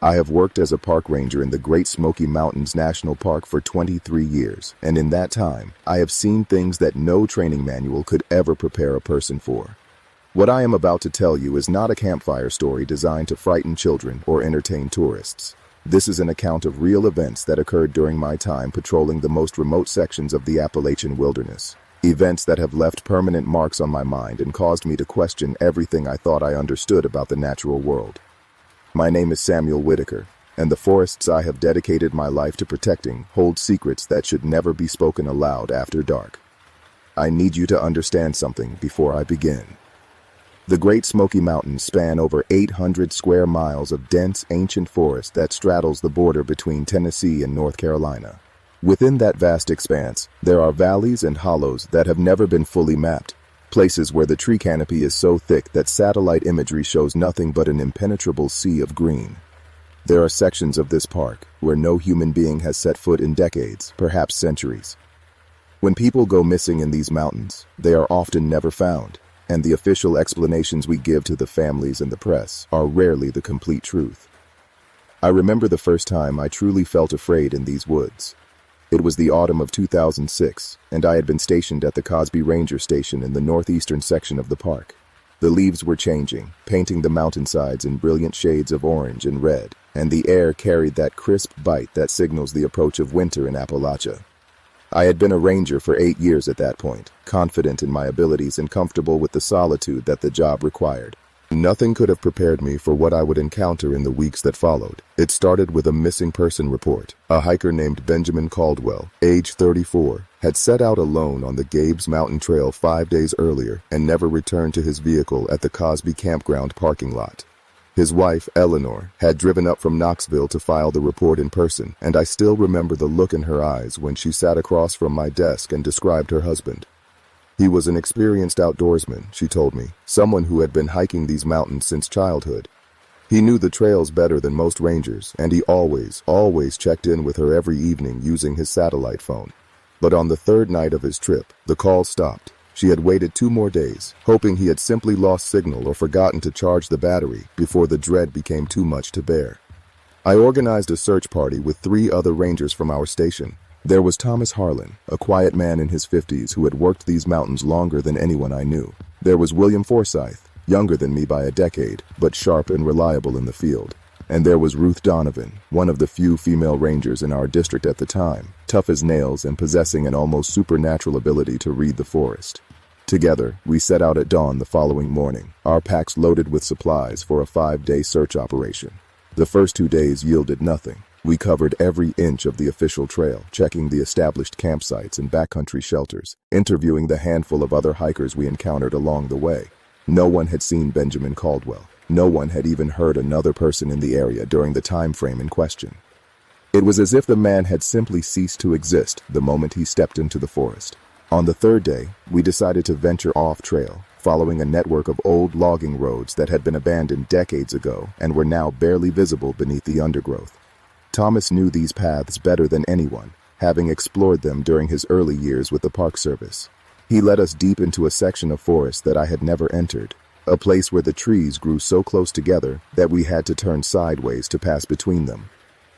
I have worked as a park ranger in the Great Smoky Mountains National Park for 23 years, and in that time, I have seen things that no training manual could ever prepare a person for. What I am about to tell you is not a campfire story designed to frighten children or entertain tourists. This is an account of real events that occurred during my time patrolling the most remote sections of the Appalachian wilderness. Events that have left permanent marks on my mind and caused me to question everything I thought I understood about the natural world. My name is Samuel Whitaker, and the forests I have dedicated my life to protecting hold secrets that should never be spoken aloud after dark. I need you to understand something before I begin. The Great Smoky Mountains span over 800 square miles of dense, ancient forest that straddles the border between Tennessee and North Carolina. Within that vast expanse, there are valleys and hollows that have never been fully mapped, places where the tree canopy is so thick that satellite imagery shows nothing but an impenetrable sea of green. There are sections of this park where no human being has set foot in decades, perhaps centuries. When people go missing in these mountains, they are often never found, and the official explanations we give to the families and the press are rarely the complete truth. I remember the first time I truly felt afraid in these woods. It was the autumn of 2006, and I had been stationed at the Cosby Ranger Station in the northeastern section of the park. The leaves were changing, painting the mountainsides in brilliant shades of orange and red, and the air carried that crisp bite that signals the approach of winter in Appalachia. I had been a ranger for 8 years at that point, confident in my abilities and comfortable with the solitude that the job required. Nothing could have prepared me for what I would encounter in the weeks that followed. It started with a missing person report. A hiker named Benjamin Caldwell, age 34, had set out alone on the Gabes Mountain Trail 5 days earlier and never returned to his vehicle at the Cosby Campground parking lot. His wife, Eleanor, had driven up from Knoxville to file the report in person, and I still remember the look in her eyes when she sat across from my desk and described her husband. He was an experienced outdoorsman, she told me, someone who had been hiking these mountains since childhood. He knew the trails better than most rangers, and he always checked in with her every evening using his satellite phone. But on the third night of his trip, the call stopped. She had waited 2 more days, hoping he had simply lost signal or forgotten to charge the battery before the dread became too much to bear. I organized a search party with 3 other rangers from our station. There was Thomas Harlan, a quiet man in his 50s who had worked these mountains longer than anyone I knew. There was William Forsyth, younger than me by a decade, but sharp and reliable in the field. And there was Ruth Donovan, one of the few female rangers in our district at the time, tough as nails and possessing an almost supernatural ability to read the forest. Together, we set out at dawn the following morning, our packs loaded with supplies for a 5-day search operation. The first 2 days yielded nothing. We covered every inch of the official trail, checking the established campsites and backcountry shelters, interviewing the handful of other hikers we encountered along the way. No one had seen Benjamin Caldwell. No one had even heard another person in the area during the time frame in question. It was as if the man had simply ceased to exist the moment he stepped into the forest. On the 3rd day, we decided to venture off-trail, following a network of old logging roads that had been abandoned decades ago and were now barely visible beneath the undergrowth. Thomas knew these paths better than anyone, having explored them during his early years with the Park Service. He led us deep into a section of forest that I had never entered, a place where the trees grew so close together that we had to turn sideways to pass between them.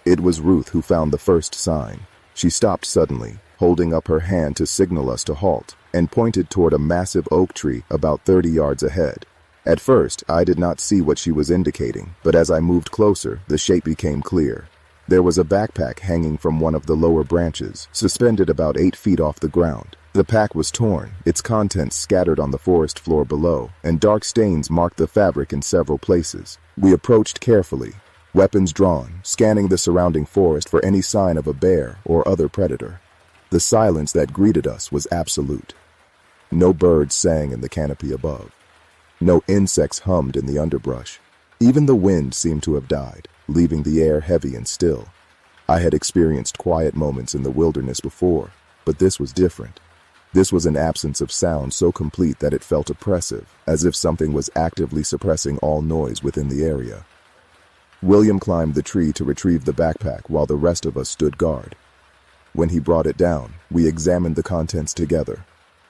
It was Ruth who found the first sign. She stopped suddenly, holding up her hand to signal us to halt, and pointed toward a massive oak tree about 30 yards ahead. At first, I did not see what she was indicating, but as I moved closer, the shape became clear. There was a backpack hanging from one of the lower branches, suspended about 8 feet off the ground. The pack was torn, its contents scattered on the forest floor below, and dark stains marked the fabric in several places. We approached carefully, weapons drawn, scanning the surrounding forest for any sign of a bear or other predator. The silence that greeted us was absolute. No birds sang in the canopy above. No insects hummed in the underbrush. Even the wind seemed to have died, leaving the air heavy and still. I had experienced quiet moments in the wilderness before, but this was different. This was an absence of sound so complete that it felt oppressive, as if something was actively suppressing all noise within the area. William climbed the tree to retrieve the backpack while the rest of us stood guard. When he brought it down, we examined the contents together.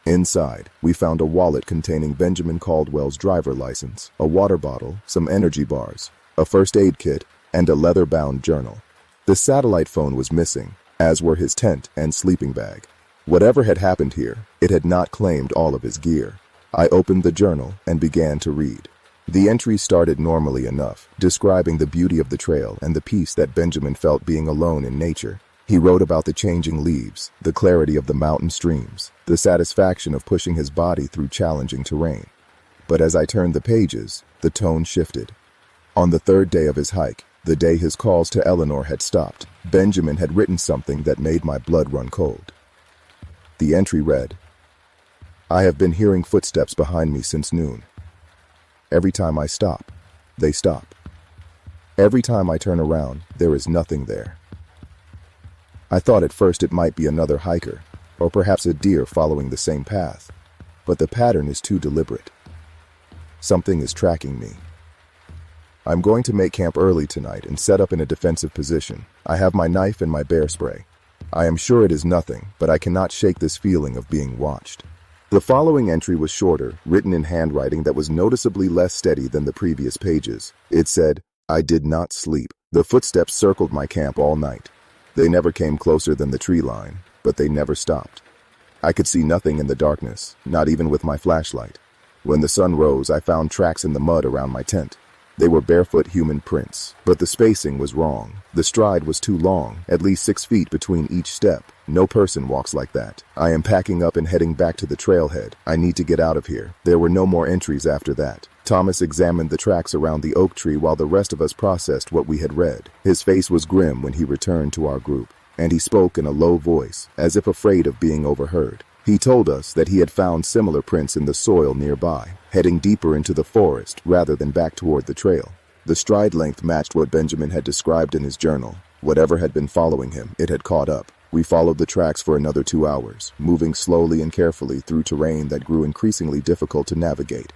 Inside, we found a wallet containing Benjamin Caldwell's driver license, a water bottle, some energy bars, a first aid kit, and a leather-bound journal. The satellite phone was missing, as were his tent and sleeping bag. Whatever had happened here, it had not claimed all of his gear. I opened the journal and began to read. The entry started normally enough, describing the beauty of the trail and the peace that Benjamin felt being alone in nature. He wrote about the changing leaves, the clarity of the mountain streams, the satisfaction of pushing his body through challenging terrain. But as I turned the pages, the tone shifted. On the third day of his hike, the day his calls to Eleanor had stopped, Benjamin had written something that made my blood run cold. The entry read, "I have been hearing footsteps behind me since noon. Every time I stop, they stop. Every time I turn around, there is nothing there." I thought at first it might be another hiker, or perhaps a deer following the same path, but the pattern is too deliberate. Something is tracking me. I'm going to make camp early tonight and set up in a defensive position. I have my knife and my bear spray. I am sure it is nothing, but I cannot shake this feeling of being watched. The following entry was shorter, written in handwriting that was noticeably less steady than the previous pages. It said, "I did not sleep. The footsteps circled my camp all night. They never came closer than the tree line, but they never stopped. I could see nothing in the darkness, not even with my flashlight. When the sun rose, I found tracks in the mud around my tent. They were barefoot human prints, but the spacing was wrong. The stride was too long, at least 6 feet between each step. No person walks like that. I am packing up and heading back to the trailhead. I need to get out of here." There were no more entries after that. Thomas examined the tracks around the oak tree while the rest of us processed what we had read. His face was grim when he returned to our group, and he spoke in a low voice, as if afraid of being overheard. He told us that he had found similar prints in the soil nearby, heading deeper into the forest rather than back toward the trail. The stride length matched what Benjamin had described in his journal. Whatever had been following him, it had caught up. We followed the tracks for another 2 hours, moving slowly and carefully through terrain that grew increasingly difficult to navigate.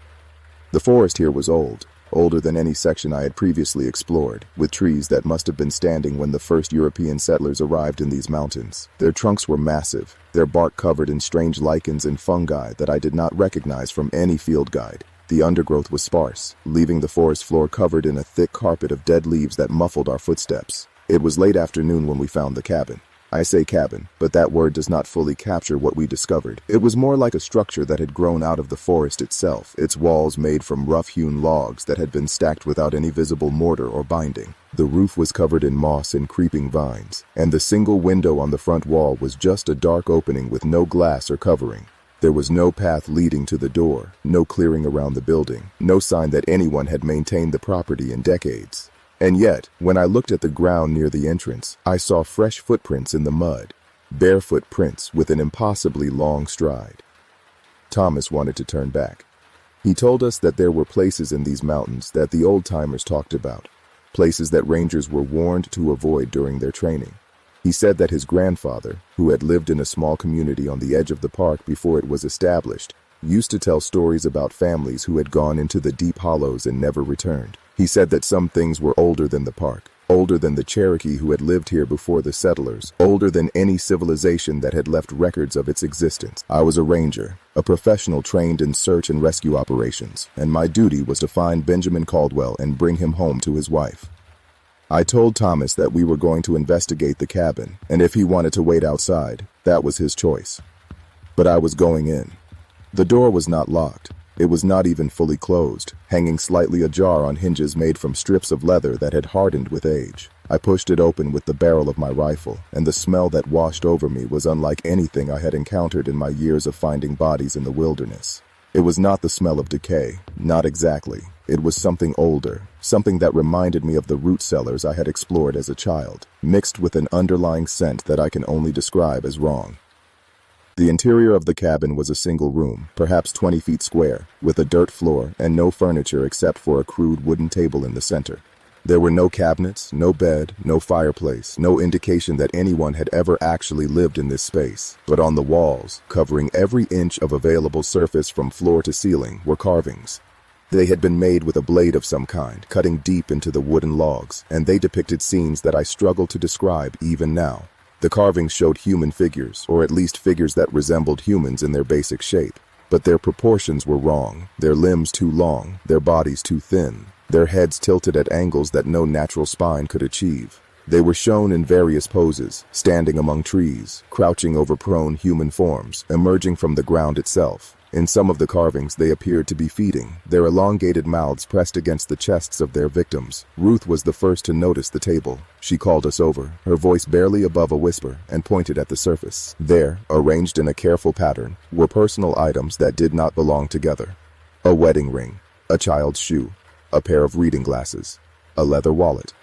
The forest here was old, older than any section I had previously explored, with trees that must have been standing when the first European settlers arrived in these mountains. Their trunks were massive, their bark covered in strange lichens and fungi that I did not recognize from any field guide. The undergrowth was sparse, leaving the forest floor covered in a thick carpet of dead leaves that muffled our footsteps. It was late afternoon when we found the cabin. I say cabin, but that word does not fully capture what we discovered. It was more like a structure that had grown out of the forest itself, its walls made from rough-hewn logs that had been stacked without any visible mortar or binding. The roof was covered in moss and creeping vines, and the single window on the front wall was just a dark opening with no glass or covering. There was no path leading to the door, no clearing around the building, no sign that anyone had maintained the property in decades. And yet, when I looked at the ground near the entrance, I saw fresh footprints in the mud, barefoot prints with an impossibly long stride. Thomas wanted to turn back. He told us that there were places in these mountains that the old-timers talked about, places that rangers were warned to avoid during their training. He said that his grandfather, who had lived in a small community on the edge of the park before it was established, used to tell stories about families who had gone into the deep hollows and never returned. He said that some things were older than the park, older than the Cherokee who had lived here before the settlers, older than any civilization that had left records of its existence. I was a ranger, a professional trained in search and rescue operations, and my duty was to find Benjamin Caldwell and bring him home to his wife. I told Thomas that we were going to investigate the cabin, and if he wanted to wait outside, that was his choice. But I was going in. The door was not locked. It was not even fully closed, hanging slightly ajar on hinges made from strips of leather that had hardened with age. I pushed it open with the barrel of my rifle, and the smell that washed over me was unlike anything I had encountered in my years of finding bodies in the wilderness. It was not the smell of decay, not exactly. It was something older, something that reminded me of the root cellars I had explored as a child, mixed with an underlying scent that I can only describe as wrong. The interior of the cabin was a single room, perhaps 20 feet square, with a dirt floor and no furniture except for a crude wooden table in the center. There were no cabinets, no bed, no fireplace, no indication that anyone had ever actually lived in this space. But on the walls, covering every inch of available surface from floor to ceiling, were carvings. They had been made with a blade of some kind, cutting deep into the wooden logs, and they depicted scenes that I struggle to describe even now. The carvings showed human figures, or at least figures that resembled humans in their basic shape. But their proportions were wrong, their limbs too long, their bodies too thin. their heads tilted at angles that no natural spine could achieve. They were shown in various poses, standing among trees, crouching over prone human forms, emerging from the ground itself. In some of the carvings, they appeared to be feeding, their elongated mouths pressed against the chests of their victims. Ruth was the first to notice the table. She called us over, her voice barely above a whisper, and pointed at the surface. There, arranged in a careful pattern, were personal items that did not belong together. A wedding ring, a child's shoe, a pair of reading glasses, a leather wallet,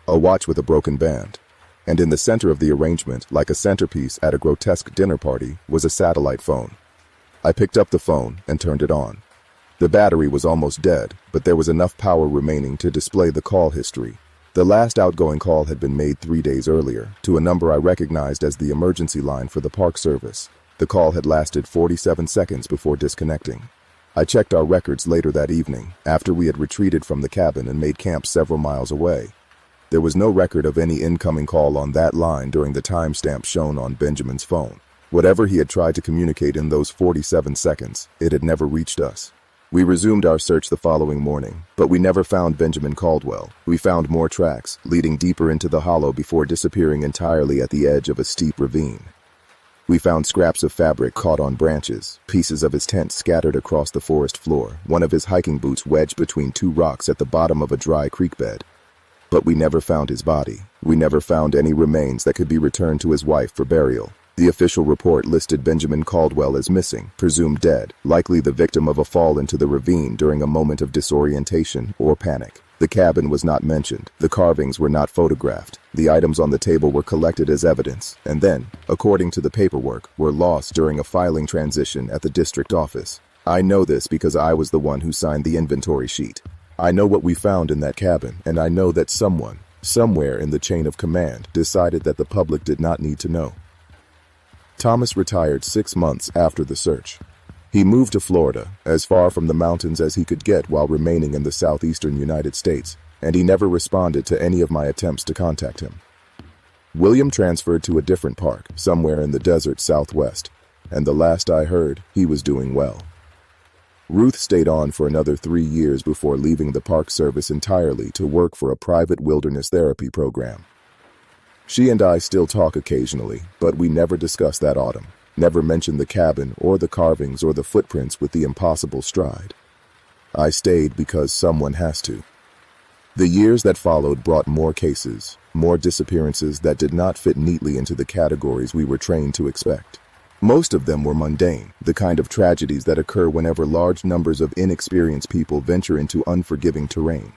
a watch with a broken band. And in the center of the arrangement, like a centerpiece at a grotesque dinner party, was a satellite phone. I picked up the phone and turned it on. The battery was almost dead, but there was enough power remaining to display the call history. The last outgoing call had been made 3 days earlier, to a number I recognized as the emergency line for the Park Service. The call had lasted 47 seconds before disconnecting. I checked our records later that evening, after we had retreated from the cabin and made camp several miles away. There was no record of any incoming call on that line during the timestamp shown on Benjamin's phone. Whatever he had tried to communicate in those 47 seconds, it had never reached us. We resumed our search the following morning, but we never found Benjamin Caldwell. We found more tracks, leading deeper into the hollow before disappearing entirely at the edge of a steep ravine. We found scraps of fabric caught on branches, pieces of his tent scattered across the forest floor, one of his hiking boots wedged between 2 rocks at the bottom of a dry creek bed. But we never found his body. We never found any remains that could be returned to his wife for burial. The official report listed Benjamin Caldwell as missing, presumed dead, likely the victim of a fall into the ravine during a moment of disorientation or panic. The cabin was not mentioned. The carvings were not photographed. The items on the table were collected as evidence, and then, according to the paperwork, were lost during a filing transition at the district office. I know this because I was the one who signed the inventory sheet. I know what we found in that cabin, and I know that someone, somewhere in the chain of command, decided that the public did not need to know. Thomas retired 6 months after the search. He moved to Florida, as far from the mountains as he could get while remaining in the southeastern United States, and he never responded to any of my attempts to contact him. William transferred to a different park, somewhere in the desert southwest, and the last I heard, he was doing well. Ruth stayed on for another 3 years before leaving the Park Service entirely to work for a private wilderness therapy program. She and I still talk occasionally, but we never discuss that autumn, never mention the cabin or the carvings or the footprints with the impossible stride. I stayed because someone has to. The years that followed brought more cases, more disappearances that did not fit neatly into the categories we were trained to expect. Most of them were mundane, the kind of tragedies that occur whenever large numbers of inexperienced people venture into unforgiving terrain.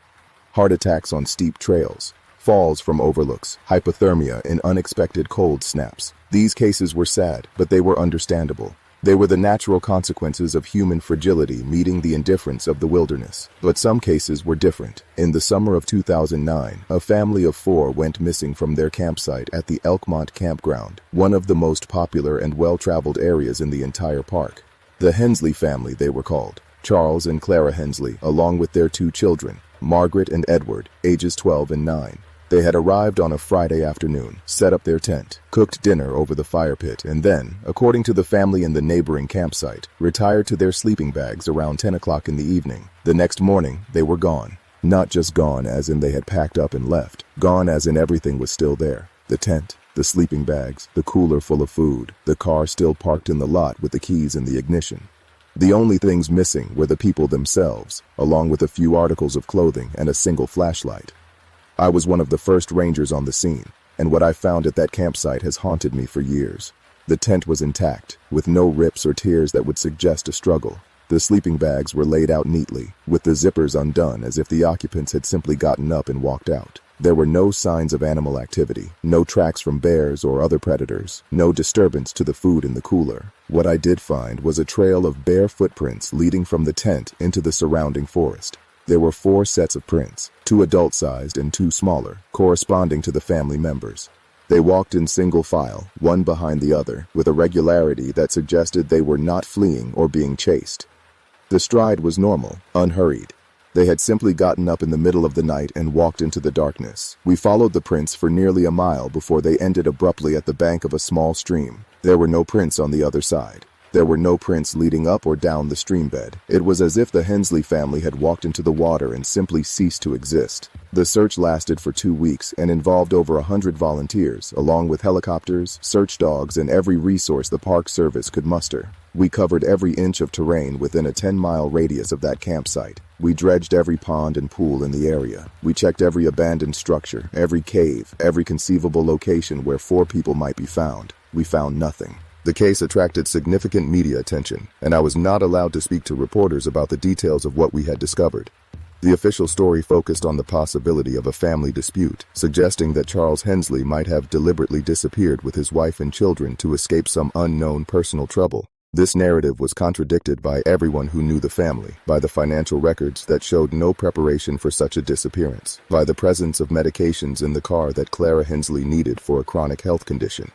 Heart attacks on steep trails, falls from overlooks, hypothermia in unexpected cold snaps. These cases were sad, but they were understandable. They were the natural consequences of human fragility meeting the indifference of the wilderness. But some cases were different. In the summer of 2009, a family of 4 went missing from their campsite at the Elkmont campground, one of the most popular and well-traveled areas in the entire park. The Hensley family, they were called. Charles and Clara Hensley, along with their 2 children, Margaret and Edward, ages 12 and 9. They had arrived on a Friday afternoon, set up their tent, cooked dinner over the fire pit, and then, according to the family in the neighboring campsite, retired to their sleeping bags around 10 o'clock in the evening. The next morning, they were gone. Not just gone as in they had packed up and left, gone as in everything was still there. The tent, the sleeping bags, the cooler full of food, the car still parked in the lot with the keys in the ignition. The only things missing were the people themselves, along with a few articles of clothing and a single flashlight. I was one of the first rangers on the scene, and what I found at that campsite has haunted me for years. The tent was intact, with no rips or tears that would suggest a struggle. The sleeping bags were laid out neatly, with the zippers undone as if the occupants had simply gotten up and walked out. There were no signs of animal activity, no tracks from bears or other predators, no disturbance to the food in the cooler. What I did find was a trail of bare footprints leading from the tent into the surrounding forest. There were 4 sets of prints, 2 adult-sized and 2 smaller, corresponding to the family members. They walked in single file, one behind the other, with a regularity that suggested they were not fleeing or being chased. The stride was normal, unhurried. They had simply gotten up in the middle of the night and walked into the darkness. We followed the prints for nearly a mile before they ended abruptly at the bank of a small stream. There were no prints on the other side. There were no prints leading up or down the stream bed. It was as if the Hensley family had walked into the water and simply ceased to exist. The search lasted for 2 weeks and involved over 100 volunteers, along with helicopters, search dogs, and every resource the Park Service could muster. We covered every inch of terrain within a 10-mile radius of that campsite. We dredged every pond and pool in the area. We checked every abandoned structure, every cave, every conceivable location where 4 people might be found. We found nothing. The case attracted significant media attention, and I was not allowed to speak to reporters about the details of what we had discovered. The official story focused on the possibility of a family dispute, suggesting that Charles Hensley might have deliberately disappeared with his wife and children to escape some unknown personal trouble. This narrative was contradicted by everyone who knew the family, by the financial records that showed no preparation for such a disappearance, by the presence of medications in the car that Clara Hensley needed for a chronic health condition.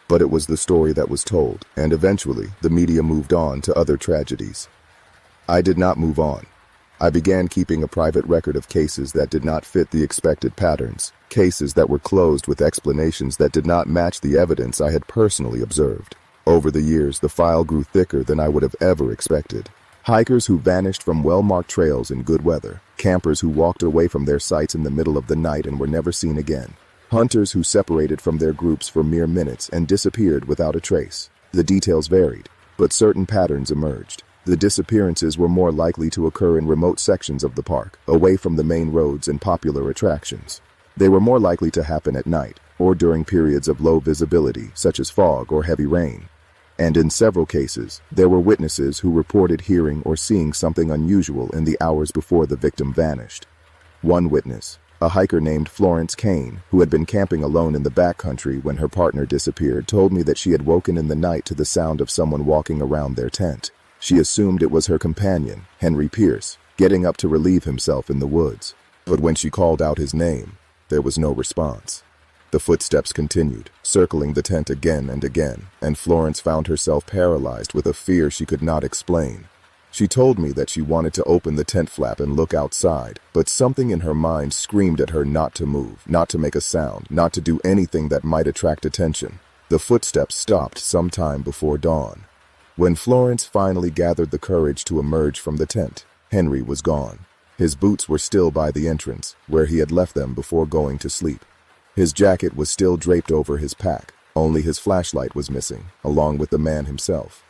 But it was the story that was told, and eventually, the media moved on to other tragedies. I did not move on. I began keeping a private record of cases that did not fit the expected patterns, cases that were closed with explanations that did not match the evidence I had personally observed. Over the years, the file grew thicker than I would have ever expected. Hikers who vanished from well-marked trails in good weather, campers who walked away from their sites in the middle of the night and were never seen again, hunters who separated from their groups for mere minutes and disappeared without a trace. The details varied, but certain patterns emerged. The disappearances were more likely to occur in remote sections of the park, away from the main roads and popular attractions. They were more likely to happen at night, or during periods of low visibility, such as fog or heavy rain. And in several cases, there were witnesses who reported hearing or seeing something unusual in the hours before the victim vanished. One witness, a hiker named Florence Kane, who had been camping alone in the backcountry when her partner disappeared, told me that she had woken in the night to the sound of someone walking around their tent. She assumed it was her companion, Henry Pierce, getting up to relieve himself in the woods. But when she called out his name, there was no response. The footsteps continued, circling the tent again and again, and Florence found herself paralyzed with a fear she could not explain. She told me that she wanted to open the tent flap and look outside, but something in her mind screamed at her not to move, not to make a sound, not to do anything that might attract attention. The footsteps stopped sometime before dawn. When Florence finally gathered the courage to emerge from the tent, Henry was gone. His boots were still by the entrance, where he had left them before going to sleep. His jacket was still draped over his pack, only his flashlight was missing, along with the man himself.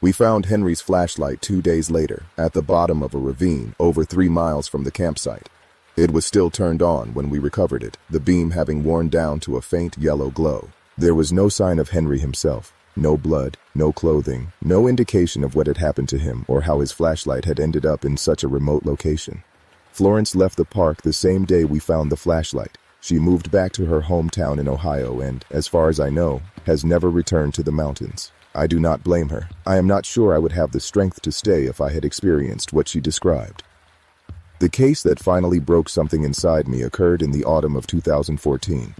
We found Henry's flashlight 2 days later, at the bottom of a ravine over 3 miles from the campsite. It was still turned on when we recovered it, the beam having worn down to a faint yellow glow. There was no sign of Henry himself, no blood, no clothing, no indication of what had happened to him or how his flashlight had ended up in such a remote location. Florence left the park the same day we found the flashlight. She moved back to her hometown in Ohio and, as far as I know, has never returned to the mountains. I do not blame her. I am not sure I would have the strength to stay if I had experienced what she described. The case that finally broke something inside me occurred in the autumn of 2014.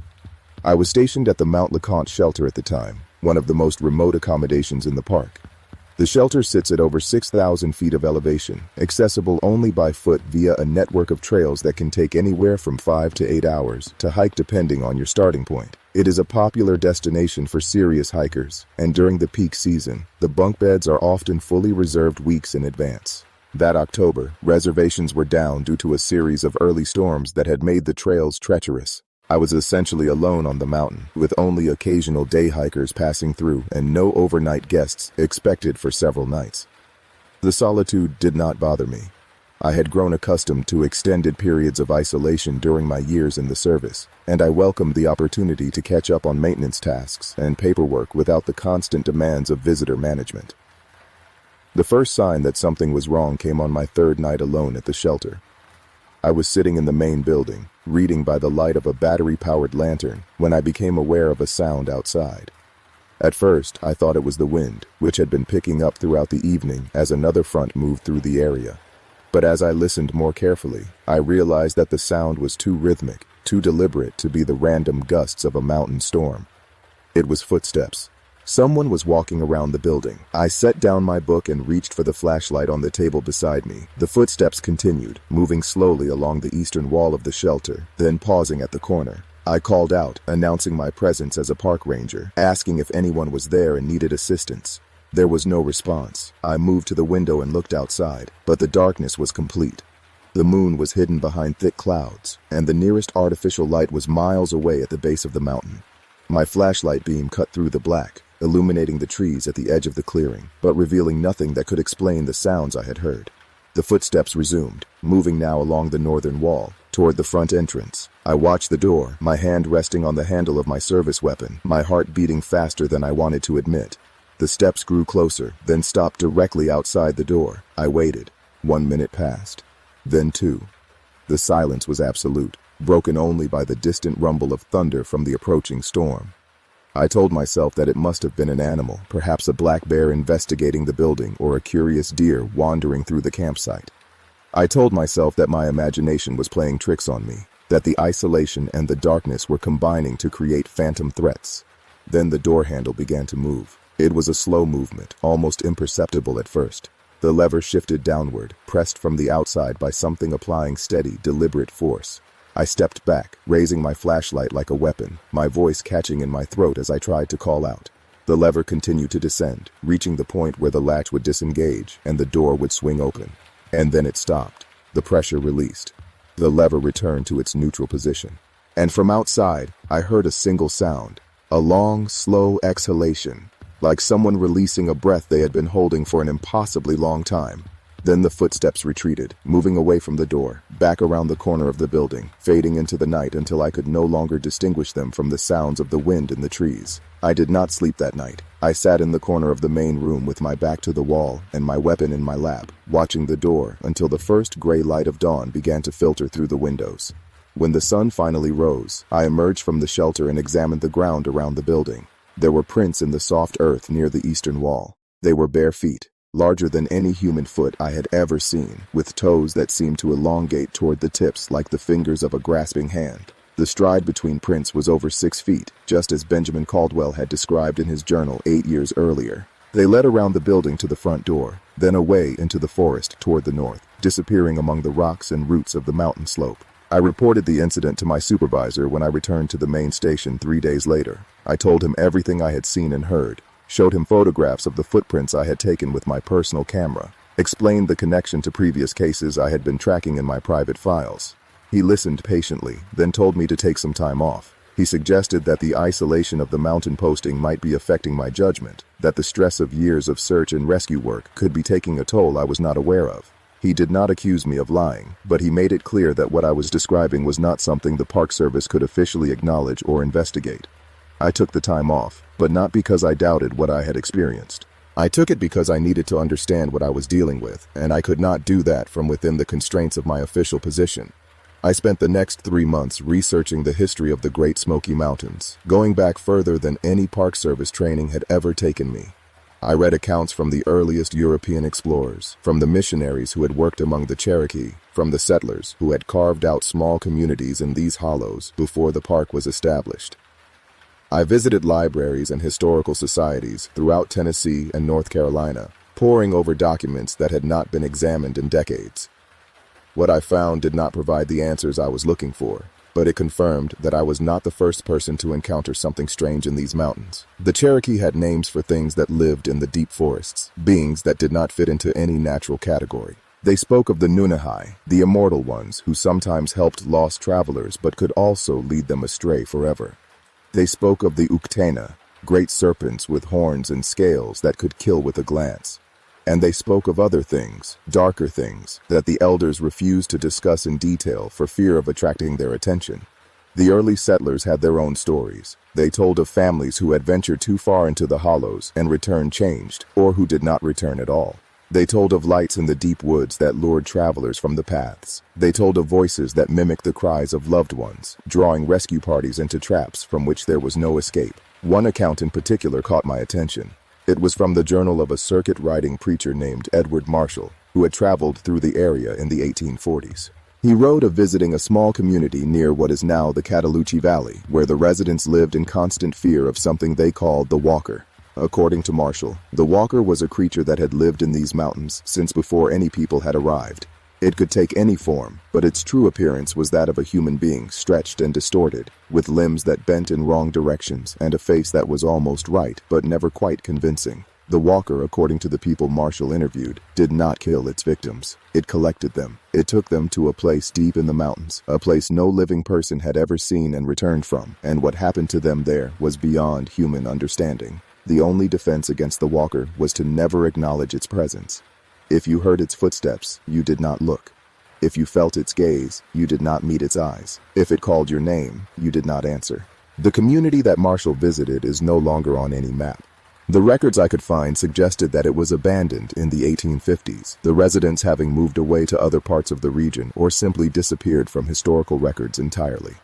I was stationed at the Mount LeConte shelter at the time, one of the most remote accommodations in the park. The shelter sits at over 6,000 feet of elevation, accessible only by foot via a network of trails that can take anywhere from 5 to 8 hours to hike depending on your starting point. It is a popular destination for serious hikers, and during the peak season, the bunk beds are often fully reserved weeks in advance. That October, reservations were down due to a series of early storms that had made the trails treacherous. I was essentially alone on the mountain, with only occasional day hikers passing through and no overnight guests expected for several nights. The solitude did not bother me. I had grown accustomed to extended periods of isolation during my years in the service, and I welcomed the opportunity to catch up on maintenance tasks and paperwork without the constant demands of visitor management. The first sign that something was wrong came on my 3rd night alone at the shelter. I was sitting in the main building, reading by the light of a battery-powered lantern, when I became aware of a sound outside. At first, I thought it was the wind, which had been picking up throughout the evening as another front moved through the area. But as I listened more carefully, I realized that the sound was too rhythmic, too deliberate to be the random gusts of a mountain storm. It was footsteps. Someone was walking around the building. I set down my book and reached for the flashlight on the table beside me. The footsteps continued, moving slowly along the eastern wall of the shelter, then pausing at the corner. I called out, announcing my presence as a park ranger, asking if anyone was there and needed assistance. There was no response. I moved to the window and looked outside, but the darkness was complete. The moon was hidden behind thick clouds, and the nearest artificial light was miles away at the base of the mountain. My flashlight beam cut through the black, illuminating the trees at the edge of the clearing, but revealing nothing that could explain the sounds I had heard. The footsteps resumed, moving now along the northern wall, toward the front entrance. I watched the door, my hand resting on the handle of my service weapon, my heart beating faster than I wanted to admit. The steps grew closer, then stopped directly outside the door. I waited. 1 minute passed. Then 2. The silence was absolute, broken only by the distant rumble of thunder from the approaching storm. I told myself that it must have been an animal, perhaps a black bear investigating the building or a curious deer wandering through the campsite. I told myself that my imagination was playing tricks on me, that the isolation and the darkness were combining to create phantom threats. Then the door handle began to move. It was a slow movement, almost imperceptible at first. The lever shifted downward, pressed from the outside by something applying steady, deliberate force. I stepped back, raising my flashlight like a weapon, my voice catching in my throat as I tried to call out. The lever continued to descend, reaching the point where the latch would disengage and the door would swing open. And then it stopped. The pressure released. The lever returned to its neutral position. And from outside, I heard a single sound, a long, slow exhalation, like someone releasing a breath they had been holding for an impossibly long time. Then the footsteps retreated, moving away from the door, back around the corner of the building, fading into the night until I could no longer distinguish them from the sounds of the wind in the trees. I did not sleep that night. I sat in the corner of the main room with my back to the wall and my weapon in my lap, watching the door until the first gray light of dawn began to filter through the windows. When the sun finally rose, I emerged from the shelter and examined the ground around the building. There were prints in the soft earth near the eastern wall. They were bare feet, larger than any human foot I had ever seen, with toes that seemed to elongate toward the tips like the fingers of a grasping hand. The stride between prints was over 6 feet, just as Benjamin Caldwell had described in his journal 8 years earlier. They led around the building to the front door, then away into the forest toward the north, disappearing among the rocks and roots of the mountain slope. I reported the incident to my supervisor when I returned to the main station 3 days later. I told him everything I had seen and heard, showed him photographs of the footprints I had taken with my personal camera, explained the connection to previous cases I had been tracking in my private files. He listened patiently, then told me to take some time off. He suggested that the isolation of the mountain posting might be affecting my judgment, that the stress of years of search and rescue work could be taking a toll I was not aware of. He did not accuse me of lying, but he made it clear that what I was describing was not something the Park Service could officially acknowledge or investigate. I took the time off, but not because I doubted what I had experienced. I took it because I needed to understand what I was dealing with, and I could not do that from within the constraints of my official position. I spent the next 3 months researching the history of the Great Smoky Mountains, going back further than any Park Service training had ever taken me. I read accounts from the earliest European explorers, from the missionaries who had worked among the Cherokee, from the settlers who had carved out small communities in these hollows before the park was established. I visited libraries and historical societies throughout Tennessee and North Carolina, poring over documents that had not been examined in decades. What I found did not provide the answers I was looking for, but it confirmed that I was not the first person to encounter something strange in these mountains. The Cherokee had names for things that lived in the deep forests, beings that did not fit into any natural category. They spoke of the Nunahai, the immortal ones who sometimes helped lost travelers but could also lead them astray forever. They spoke of the Uktena, great serpents with horns and scales that could kill with a glance. And they spoke of other things, darker things, that the elders refused to discuss in detail for fear of attracting their attention. The early settlers had their own stories. They told of families who had ventured too far into the hollows and returned changed, or who did not return at all. They told of lights in the deep woods that lured travelers from the paths. They told of voices that mimicked the cries of loved ones, drawing rescue parties into traps from which there was no escape. One account in particular caught my attention. It was from the journal of a circuit-riding preacher named Edward Marshall, who had traveled through the area in the 1840s. He wrote of visiting a small community near what is now the Cataloochee Valley, where the residents lived in constant fear of something they called the Walker. According to Marshall, the Walker was a creature that had lived in these mountains since before any people had arrived. It could take any form, but its true appearance was that of a human being, stretched and distorted, with limbs that bent in wrong directions and a face that was almost right but never quite convincing. The walker, according to the people Marshall interviewed, did not kill its victims. It collected them. It took them to a place deep in the mountains, a place no living person had ever seen and returned from, and what happened to them there was beyond human understanding. The only defense against the walker was to never acknowledge its presence. If you heard its footsteps, you did not look. If you felt its gaze, you did not meet its eyes. If it called your name, you did not answer. The community that Marshall visited is no longer on any map. The records I could find suggested that it was abandoned in the 1850s, the residents having moved away to other parts of the region or simply disappeared from historical records entirely.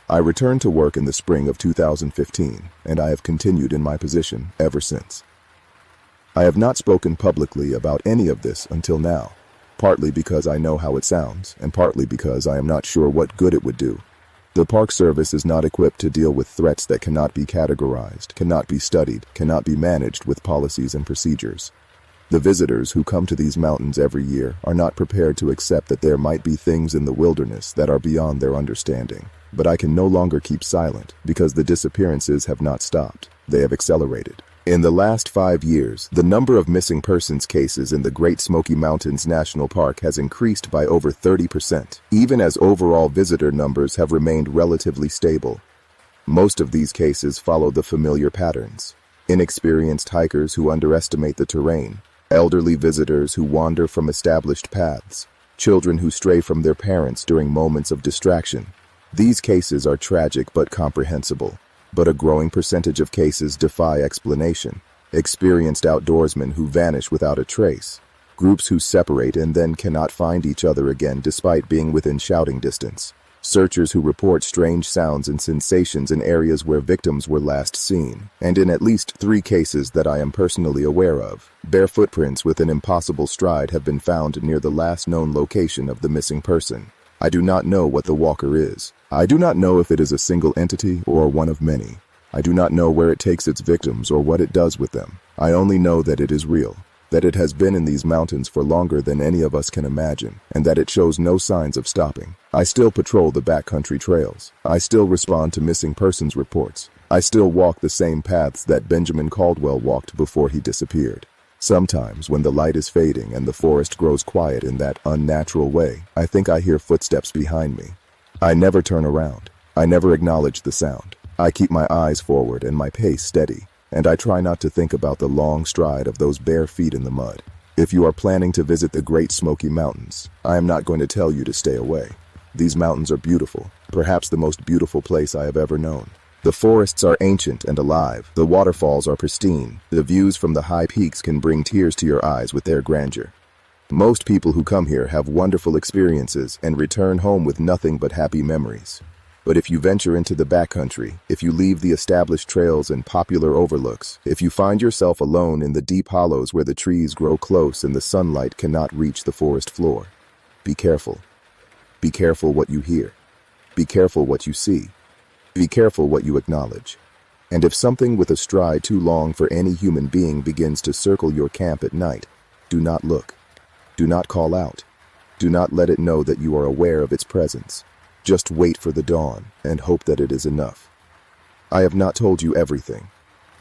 I returned to work in the spring of 2015, and I have continued in my position ever since. I have not spoken publicly about any of this until now, partly because I know how it sounds, and partly because I am not sure what good it would do. The Park Service is not equipped to deal with threats that cannot be categorized, cannot be studied, cannot be managed with policies and procedures. The visitors who come to these mountains every year are not prepared to accept that there might be things in the wilderness that are beyond their understanding. But I can no longer keep silent because the disappearances have not stopped. They have accelerated. In the last 5 years, the number of missing persons cases in the Great Smoky Mountains National Park has increased by over 30%, even as overall visitor numbers have remained relatively stable. Most of these cases follow the familiar patterns: inexperienced hikers who underestimate the terrain, elderly visitors who wander from established paths, children who stray from their parents during moments of distraction. These cases are tragic but comprehensible. But a growing percentage of cases defy explanation. Experienced outdoorsmen who vanish without a trace. Groups who separate and then cannot find each other again despite being within shouting distance. Searchers who report strange sounds and sensations in areas where victims were last seen. And in at least 3 cases that I am personally aware of, bare footprints with an impossible stride have been found near the last known location of the missing person. I do not know what the walker is. I do not know if it is a single entity or one of many. I do not know where it takes its victims or what it does with them. I only know that it is real, that it has been in these mountains for longer than any of us can imagine, and that it shows no signs of stopping. I still patrol the backcountry trails. I still respond to missing persons reports. I still walk the same paths that Benjamin Caldwell walked before he disappeared. Sometimes, when the light is fading and the forest grows quiet in that unnatural way, I think I hear footsteps behind me. I never turn around. I never acknowledge the sound. I keep my eyes forward and my pace steady, and I try not to think about the long stride of those bare feet in the mud. If you are planning to visit the Great Smoky Mountains, I am not going to tell you to stay away. These mountains are beautiful, perhaps the most beautiful place I have ever known. The forests are ancient and alive. The waterfalls are pristine. The views from the high peaks can bring tears to your eyes with their grandeur. Most people who come here have wonderful experiences and return home with nothing but happy memories. But if you venture into the backcountry, if you leave the established trails and popular overlooks, if you find yourself alone in the deep hollows where the trees grow close and the sunlight cannot reach the forest floor, be careful. Be careful what you hear. Be careful what you see. Be careful what you acknowledge. And if something with a stride too long for any human being begins to circle your camp at night, do not look. Do not call out. Do not let it know that you are aware of its presence. Just wait for the dawn and hope that it is enough. I have not told you everything.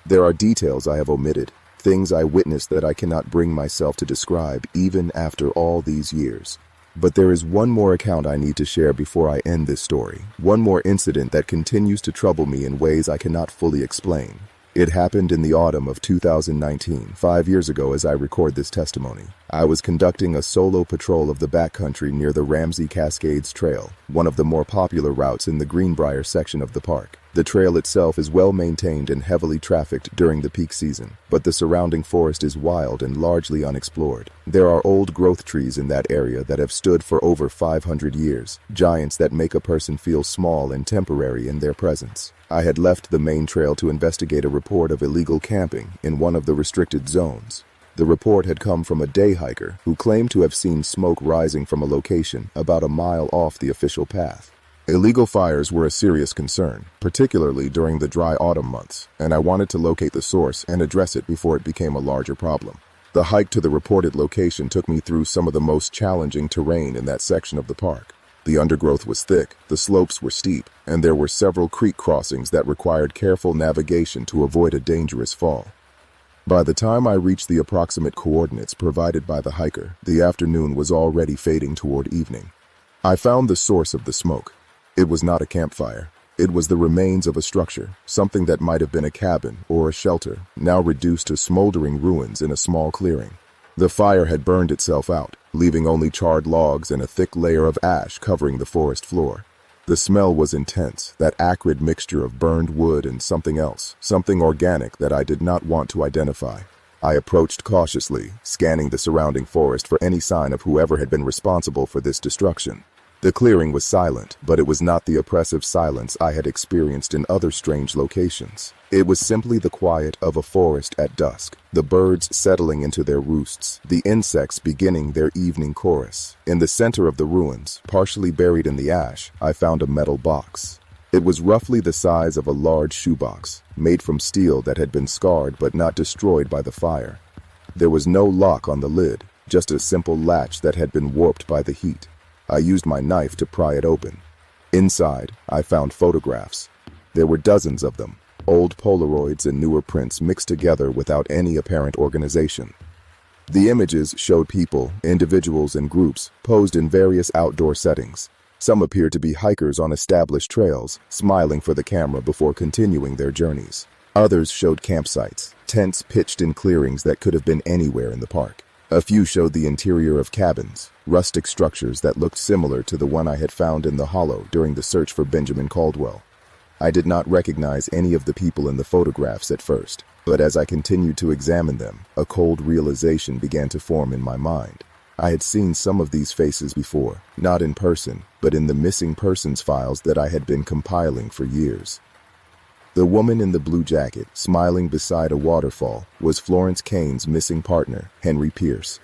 There are details I have omitted, things I witnessed that I cannot bring myself to describe even after all these years. But there is one more account I need to share before I end this story, one more incident that continues to trouble me in ways I cannot fully explain. It happened in the autumn of 2019, 5 years ago as I record this testimony. I was conducting a solo patrol of the backcountry near the Ramsey Cascades Trail, one of the more popular routes in the Greenbrier section of the park. The trail itself is well maintained and heavily trafficked during the peak season, but the surrounding forest is wild and largely unexplored. There are old growth trees in that area that have stood for over 500 years, giants that make a person feel small and temporary in their presence. I had left the main trail to investigate a report of illegal camping in one of the restricted zones. The report had come from a day hiker who claimed to have seen smoke rising from a location about a mile off the official path. Illegal fires were a serious concern, particularly during the dry autumn months, and I wanted to locate the source and address it before it became a larger problem. The hike to the reported location took me through some of the most challenging terrain in that section of the park. The undergrowth was thick, the slopes were steep, and there were several creek crossings that required careful navigation to avoid a dangerous fall. By the time I reached the approximate coordinates provided by the hiker, the afternoon was already fading toward evening. I found the source of the smoke. It was not a campfire. It was the remains of a structure, something that might have been a cabin or a shelter, now reduced to smoldering ruins in a small clearing. The fire had burned itself out, leaving only charred logs and a thick layer of ash covering the forest floor. The smell was intense, that acrid mixture of burned wood and something else, something organic that I did not want to identify. I approached cautiously, scanning the surrounding forest for any sign of whoever had been responsible for this destruction. The clearing was silent, but it was not the oppressive silence I had experienced in other strange locations. It was simply the quiet of a forest at dusk, the birds settling into their roosts, the insects beginning their evening chorus. In the center of the ruins, partially buried in the ash, I found a metal box. It was roughly the size of a large shoebox, made from steel that had been scarred but not destroyed by the fire. There was no lock on the lid, just a simple latch that had been warped by the heat. I used my knife to pry it open. Inside, I found photographs. There were dozens of them, old Polaroids and newer prints mixed together without any apparent organization. The images showed people, individuals and groups, posed in various outdoor settings. Some appeared to be hikers on established trails, smiling for the camera before continuing their journeys. Others showed campsites, tents pitched in clearings that could have been anywhere in the park. A few showed the interior of cabins, rustic structures that looked similar to the one I had found in the hollow during the search for Benjamin Caldwell. I did not recognize any of the people in the photographs at first, but as I continued to examine them, a cold realization began to form in my mind. I had seen some of these faces before, not in person, but in the missing persons files that I had been compiling for years. The woman in the blue jacket, smiling beside a waterfall, was Florence Kane's missing partner, Henry Pierce.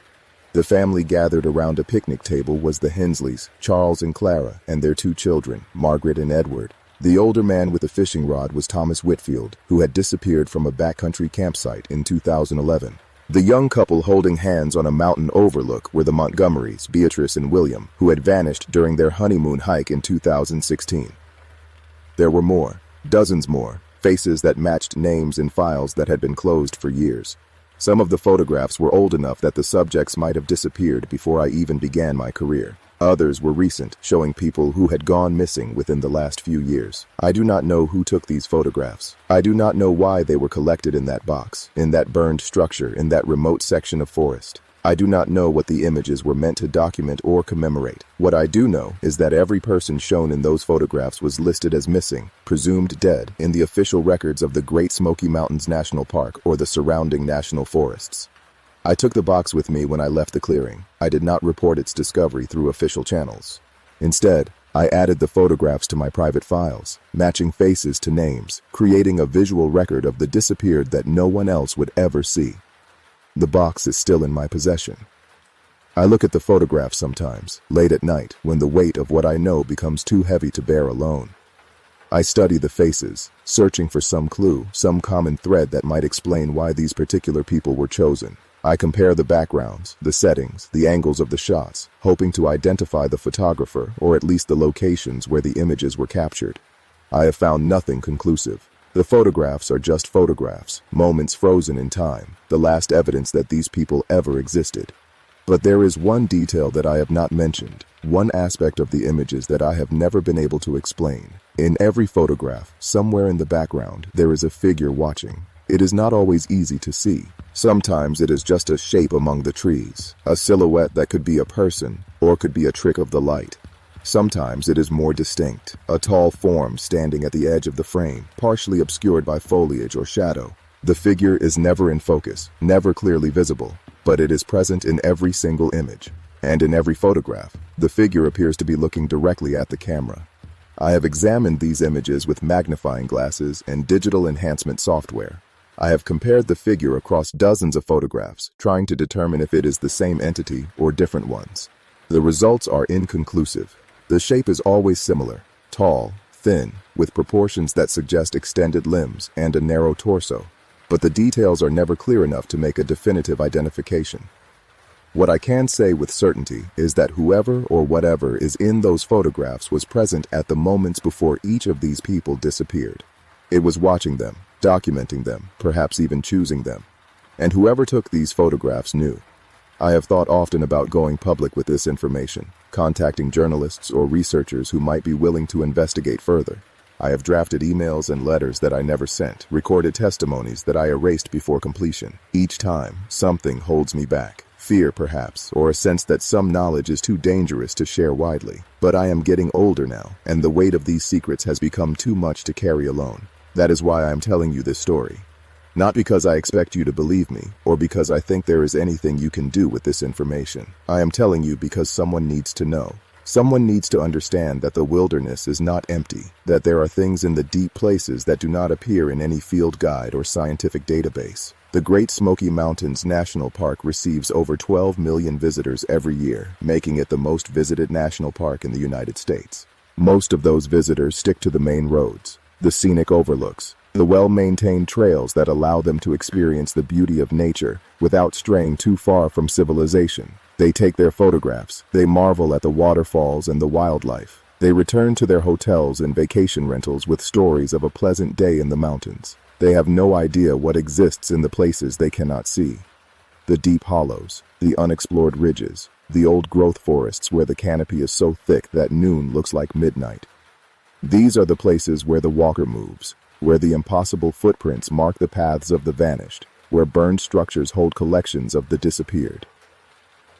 The family gathered around a picnic table was the Hensleys, Charles and Clara, and their two children, Margaret and Edward. The older man with the fishing rod was Thomas Whitfield, who had disappeared from a backcountry campsite in 2011. The young couple holding hands on a mountain overlook were the Montgomerys, Beatrice and William, who had vanished during their honeymoon hike in 2016. There were more. Dozens more, faces that matched names in files that had been closed for years. Some of the photographs were old enough that the subjects might have disappeared before I even began my career. Others were recent, showing people who had gone missing within the last few years. I do not know who took these photographs. I do not know why they were collected in that box, in that burned structure, in that remote section of forest. I do not know what the images were meant to document or commemorate. What I do know is that every person shown in those photographs was listed as missing, presumed dead, in the official records of the Great Smoky Mountains National Park or the surrounding national forests. I took the box with me when I left the clearing. I did not report its discovery through official channels. Instead, I added the photographs to my private files, matching faces to names, creating a visual record of the disappeared that no one else would ever see. The box is still in my possession. I look at the photographs sometimes, late at night, when the weight of what I know becomes too heavy to bear alone. I study the faces, searching for some clue, some common thread that might explain why these particular people were chosen. I compare the backgrounds, the settings, the angles of the shots, hoping to identify the photographer or at least the locations where the images were captured. I have found nothing conclusive. The photographs are just photographs, moments frozen in time, the last evidence that these people ever existed. But there is one detail that I have not mentioned, one aspect of the images that I have never been able to explain. In every photograph, somewhere in the background, there is a figure watching. It is not always easy to see. Sometimes it is just a shape among the trees, a silhouette that could be a person or could be a trick of the light. Sometimes it is more distinct, a tall form standing at the edge of the frame, partially obscured by foliage or shadow. The figure is never in focus, never clearly visible, but it is present in every single image. And in every photograph, the figure appears to be looking directly at the camera. I have examined these images with magnifying glasses and digital enhancement software. I have compared the figure across dozens of photographs, trying to determine if it is the same entity or different ones. The results are inconclusive. The shape is always similar, tall, thin, with proportions that suggest extended limbs and a narrow torso, but the details are never clear enough to make a definitive identification. What I can say with certainty is that whoever or whatever is in those photographs was present at the moments before each of these people disappeared. It was watching them, documenting them, perhaps even choosing them. And whoever took these photographs knew. I have thought often about going public with this information, contacting journalists or researchers who might be willing to investigate further. I have drafted emails and letters that I never sent, recorded testimonies that I erased before completion. Each time, something holds me back. Fear, perhaps, or a sense that some knowledge is too dangerous to share widely. But I am getting older now, and the weight of these secrets has become too much to carry alone. That is why I am telling you this story. Not because I expect you to believe me, or because I think there is anything you can do with this information. I am telling you because someone needs to know. Someone needs to understand that the wilderness is not empty, that there are things in the deep places that do not appear in any field guide or scientific database. The Great Smoky Mountains National Park receives over 12 million visitors every year, making it the most visited national park in the United States. Most of those visitors stick to the main roads, the scenic overlooks, the well-maintained trails that allow them to experience the beauty of nature without straying too far from civilization. They take their photographs, they marvel at the waterfalls and the wildlife. They return to their hotels and vacation rentals with stories of a pleasant day in the mountains. They have no idea what exists in the places they cannot see. The deep hollows, the unexplored ridges, the old-growth forests where the canopy is so thick that noon looks like midnight. These are the places where the walker moves, where the impossible footprints mark the paths of the vanished, where burned structures hold collections of the disappeared.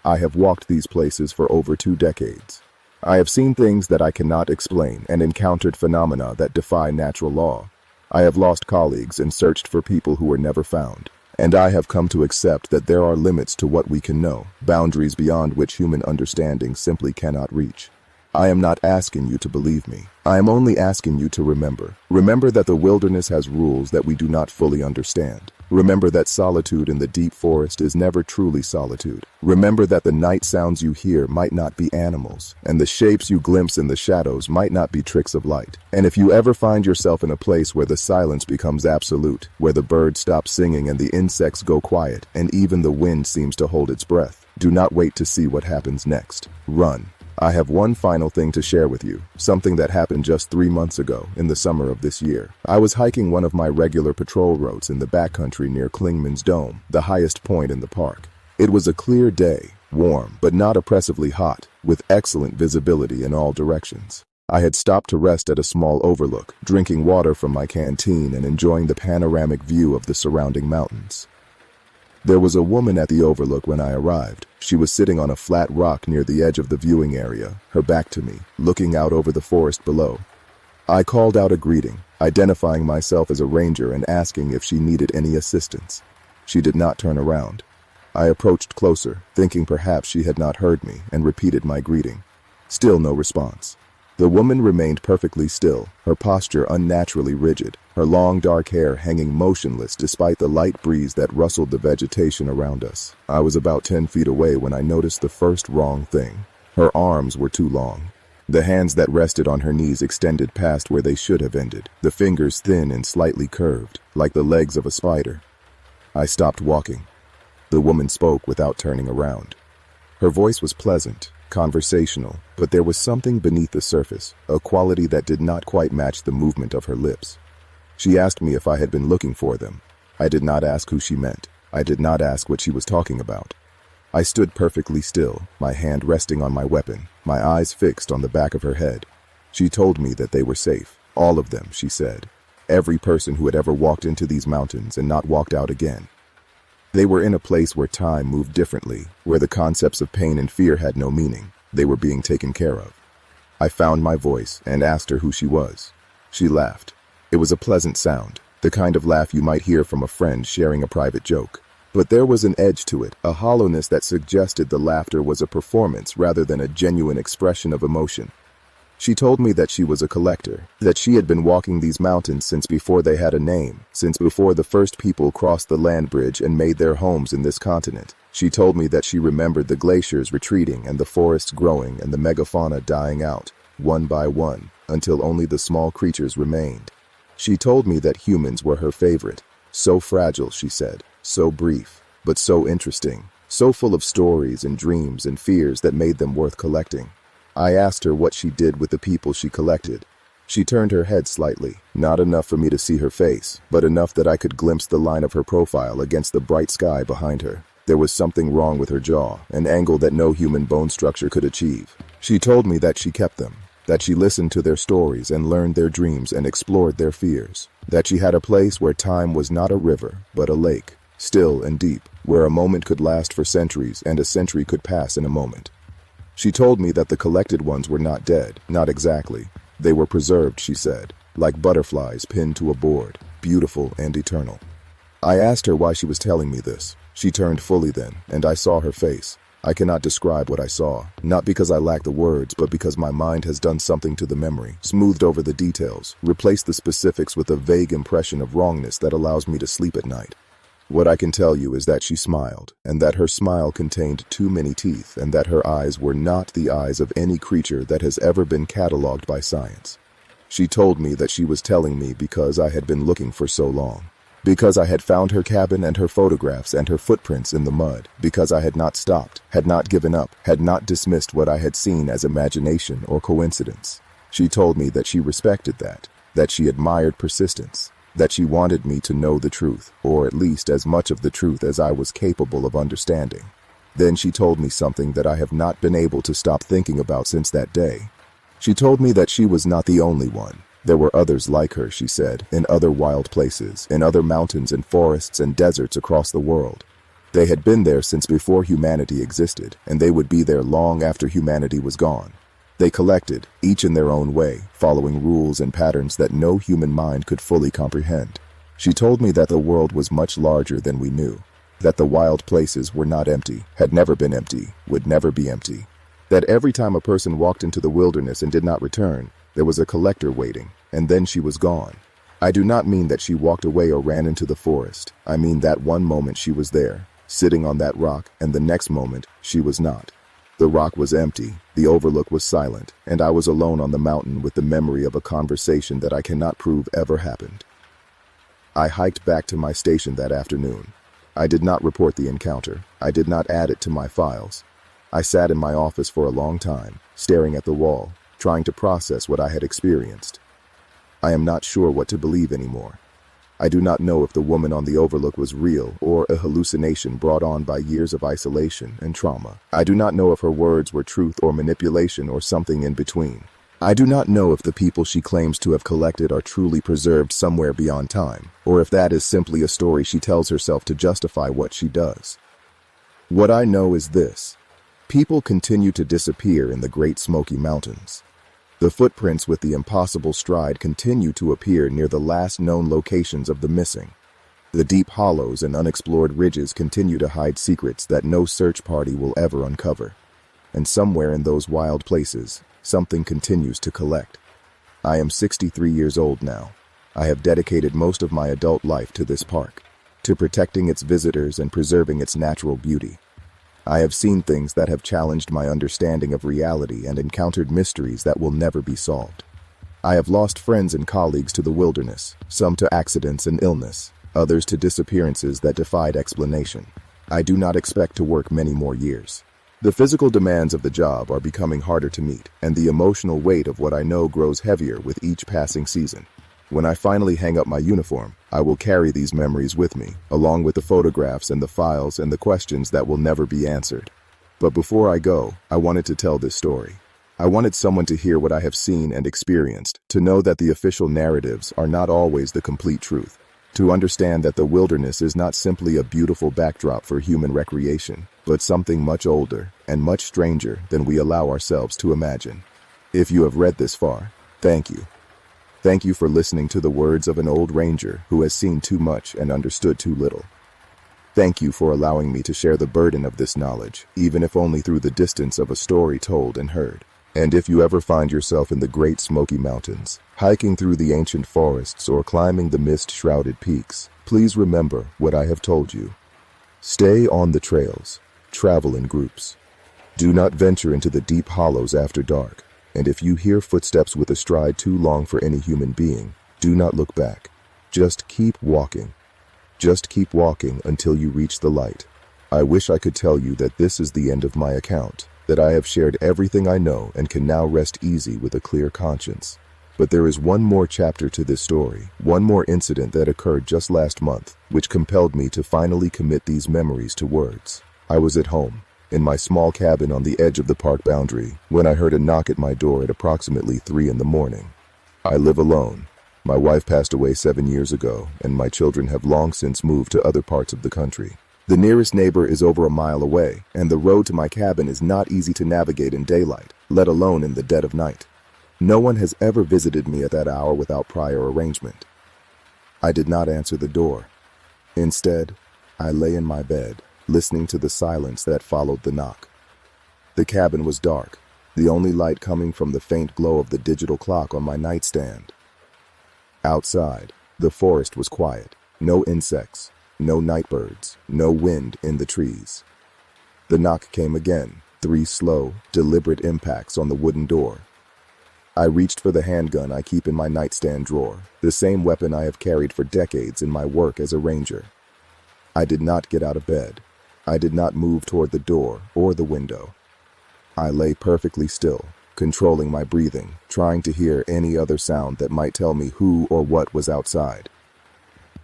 I have walked these places for over 2 decades. I have seen things that I cannot explain and encountered phenomena that defy natural law. I have lost colleagues and searched for people who were never found. And I have come to accept that there are limits to what we can know, boundaries beyond which human understanding simply cannot reach. I am not asking you to believe me. I am only asking you to remember. Remember that the wilderness has rules that we do not fully understand. Remember that solitude in the deep forest is never truly solitude. Remember that the night sounds you hear might not be animals, and the shapes you glimpse in the shadows might not be tricks of light. And if you ever find yourself in a place where the silence becomes absolute, where the birds stop singing and the insects go quiet, and even the wind seems to hold its breath, do not wait to see what happens next. Run. I have one final thing to share with you, something that happened just 3 months ago, in the summer of this year. I was hiking one of my regular patrol routes in the backcountry near Klingman's Dome, the highest point in the park. It was a clear day, warm but not oppressively hot, with excellent visibility in all directions. I had stopped to rest at a small overlook, drinking water from my canteen and enjoying the panoramic view of the surrounding mountains. There was a woman at the overlook when I arrived. She was sitting on a flat rock near the edge of the viewing area, her back to me, looking out over the forest below. I called out a greeting, identifying myself as a ranger and asking if she needed any assistance. She did not turn around. I approached closer, thinking perhaps she had not heard me, and repeated my greeting. Still no response. The woman remained perfectly still, her posture unnaturally rigid, her long dark hair hanging motionless despite the light breeze that rustled the vegetation around us. I was about 10 feet away when I noticed the first wrong thing. Her arms were too long. The hands that rested on her knees extended past where they should have ended, the fingers thin and slightly curved, like the legs of a spider. I stopped walking. The woman spoke without turning around. Her voice was pleasant, conversational, but there was something beneath the surface, a quality that did not quite match the movement of her lips. She asked me if I had been looking for them. I did not ask who she meant. I did not ask what she was talking about. I stood perfectly still, my hand resting on my weapon, my eyes fixed on the back of her head. She told me that they were safe. All of them, she said. Every person who had ever walked into these mountains and not walked out again. They were in a place where time moved differently, where the concepts of pain and fear had no meaning. They were being taken care of. I found my voice and asked her who she was. She laughed. It was a pleasant sound, the kind of laugh you might hear from a friend sharing a private joke. But there was an edge to it, a hollowness that suggested the laughter was a performance rather than a genuine expression of emotion. She told me that she was a collector, that she had been walking these mountains since before they had a name, since before the first people crossed the land bridge and made their homes in this continent. She told me that she remembered the glaciers retreating and the forests growing and the megafauna dying out, one by one, until only the small creatures remained. She told me that humans were her favorite. So fragile, she said, so brief, but so interesting, so full of stories and dreams and fears that made them worth collecting. I asked her what she did with the people she collected. She turned her head slightly, not enough for me to see her face, but enough that I could glimpse the line of her profile against the bright sky behind her. There was something wrong with her jaw, an angle that no human bone structure could achieve. She told me that she kept them, that she listened to their stories and learned their dreams and explored their fears, that she had a place where time was not a river, but a lake, still and deep, where a moment could last for centuries and a century could pass in a moment. She told me that the collected ones were not dead, not exactly. They were preserved, she said, like butterflies pinned to a board, beautiful and eternal. I asked her why she was telling me this. She turned fully then, and I saw her face. I cannot describe what I saw, not because I lack the words, but because my mind has done something to the memory, smoothed over the details, replaced the specifics with a vague impression of wrongness that allows me to sleep at night. What I can tell you is that she smiled, and that her smile contained too many teeth, and that her eyes were not the eyes of any creature that has ever been catalogued by science. She told me that she was telling me because I had been looking for so long. Because I had found her cabin and her photographs and her footprints in the mud. Because I had not stopped, had not given up, had not dismissed what I had seen as imagination or coincidence. She told me that she respected that she admired persistence, that she wanted me to know the truth, or at least as much of the truth as I was capable of understanding. Then she told me something that I have not been able to stop thinking about since that day. She told me that she was not the only one. There were others like her, she said, in other wild places, in other mountains and forests and deserts across the world. They had been there since before humanity existed, and they would be there long after humanity was gone. They collected, each in their own way, following rules and patterns that no human mind could fully comprehend. She told me that the world was much larger than we knew, that the wild places were not empty, had never been empty, would never be empty, that every time a person walked into the wilderness and did not return, there was a collector waiting, and then she was gone. I do not mean that she walked away or ran into the forest. I mean that one moment she was there, sitting on that rock, and the next moment she was not. The rock was empty, the overlook was silent, and I was alone on the mountain with the memory of a conversation that I cannot prove ever happened. I hiked back to my station that afternoon. I did not report the encounter. I did not add it to my files. I sat in my office for a long time, staring at the wall, trying to process what I had experienced. I am not sure what to believe anymore. I do not know if the woman on the overlook was real or a hallucination brought on by years of isolation and trauma. I do not know if her words were truth or manipulation or something in between. I do not know if the people she claims to have collected are truly preserved somewhere beyond time, or if that is simply a story she tells herself to justify what she does. What I know is this: people continue to disappear in the Great Smoky Mountains. The footprints with the impossible stride continue to appear near the last known locations of the missing. The deep hollows and unexplored ridges continue to hide secrets that no search party will ever uncover. And somewhere in those wild places, something continues to collect. I am 63 years old now. I have dedicated most of my adult life to this park, to protecting its visitors and preserving its natural beauty. I have seen things that have challenged my understanding of reality and encountered mysteries that will never be solved. I have lost friends and colleagues to the wilderness, some to accidents and illness, others to disappearances that defied explanation. I do not expect to work many more years. The physical demands of the job are becoming harder to meet, and the emotional weight of what I know grows heavier with each passing season. When I finally hang up my uniform, I will carry these memories with me, along with the photographs and the files and the questions that will never be answered. But before I go, I wanted to tell this story. I wanted someone to hear what I have seen and experienced, to know that the official narratives are not always the complete truth, to understand that the wilderness is not simply a beautiful backdrop for human recreation, but something much older and much stranger than we allow ourselves to imagine. If you have read this far, thank you. Thank you for listening to the words of an old ranger who has seen too much and understood too little. Thank you for allowing me to share the burden of this knowledge, even if only through the distance of a story told and heard. And if you ever find yourself in the Great Smoky Mountains, hiking through the ancient forests or climbing the mist-shrouded peaks, please remember what I have told you. Stay on the trails. Travel in groups. Do not venture into the deep hollows after dark. And if you hear footsteps with a stride too long for any human being, do not look back. Just keep walking. Just keep walking until you reach the light. I wish I could tell you that this is the end of my account, that I have shared everything I know and can now rest easy with a clear conscience. But there is one more chapter to this story, one more incident that occurred just last month, which compelled me to finally commit these memories to words. I was at home, in my small cabin on the edge of the park boundary, when I heard a knock at my door at approximately 3 in the morning. I live alone. My wife passed away 7 years ago, and my children have long since moved to other parts of the country. The nearest neighbor is over a mile away, and the road to my cabin is not easy to navigate in daylight, let alone in the dead of night. No one has ever visited me at that hour without prior arrangement. I did not answer the door. Instead, I lay in my bed, listening to the silence that followed the knock. The cabin was dark, the only light coming from the faint glow of the digital clock on my nightstand. Outside, the forest was quiet. No insects, no nightbirds, no wind in the trees. The knock came again, 3 slow, deliberate impacts on the wooden door. I reached for the handgun I keep in my nightstand drawer, the same weapon I have carried for decades in my work as a ranger. I did not get out of bed. I did not move toward the door or the window. I lay perfectly still, controlling my breathing, trying to hear any other sound that might tell me who or what was outside.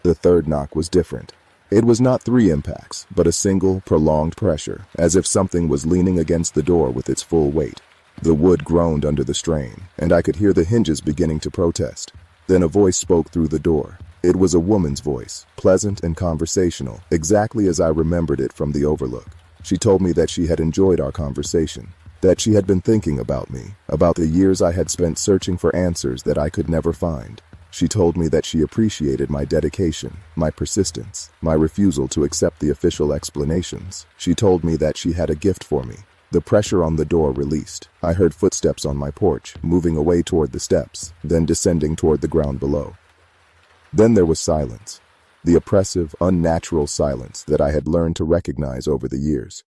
The third knock was different. It was not 3 impacts, but a single, prolonged pressure, as if something was leaning against the door with its full weight. The wood groaned under the strain, and I could hear the hinges beginning to protest. Then a voice spoke through the door. It was a woman's voice, pleasant and conversational, exactly as I remembered it from the overlook. She told me that she had enjoyed our conversation, that she had been thinking about me, about the years I had spent searching for answers that I could never find. She told me that she appreciated my dedication, my persistence, my refusal to accept the official explanations. She told me that she had a gift for me. The pressure on the door released. I heard footsteps on my porch, moving away toward the steps, then descending toward the ground below. Then there was silence, the oppressive, unnatural silence that I had learned to recognize over the years.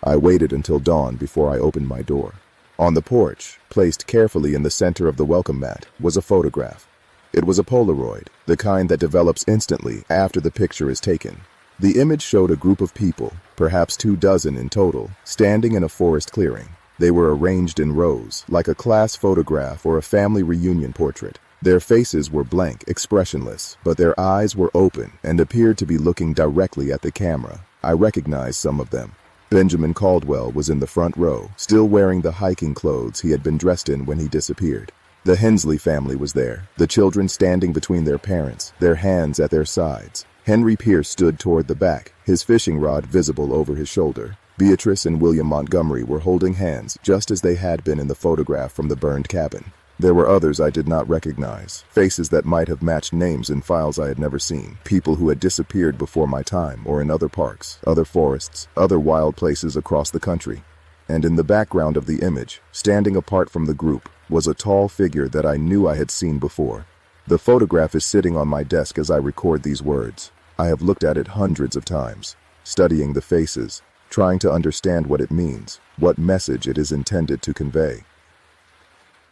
I waited until dawn before I opened my door. On the porch, placed carefully in the center of the welcome mat, was a photograph. It was a Polaroid, the kind that develops instantly after the picture is taken. The image showed a group of people, perhaps 24 in total, standing in a forest clearing. They were arranged in rows, like a class photograph or a family reunion portrait. Their faces were blank, expressionless, but their eyes were open and appeared to be looking directly at the camera. I recognized some of them. Benjamin Caldwell was in the front row, still wearing the hiking clothes he had been dressed in when he disappeared. The Hensley family was there, the children standing between their parents, their hands at their sides. Henry Pierce stood toward the back, his fishing rod visible over his shoulder. Beatrice and William Montgomery were holding hands, just as they had been in the photograph from the burned cabin. There were others I did not recognize, faces that might have matched names in files I had never seen, people who had disappeared before my time or in other parks, other forests, other wild places across the country. And in the background of the image, standing apart from the group, was a tall figure that I knew I had seen before. The photograph is sitting on my desk as I record these words. I have looked at it hundreds of times, studying the faces, trying to understand what it means, what message it is intended to convey.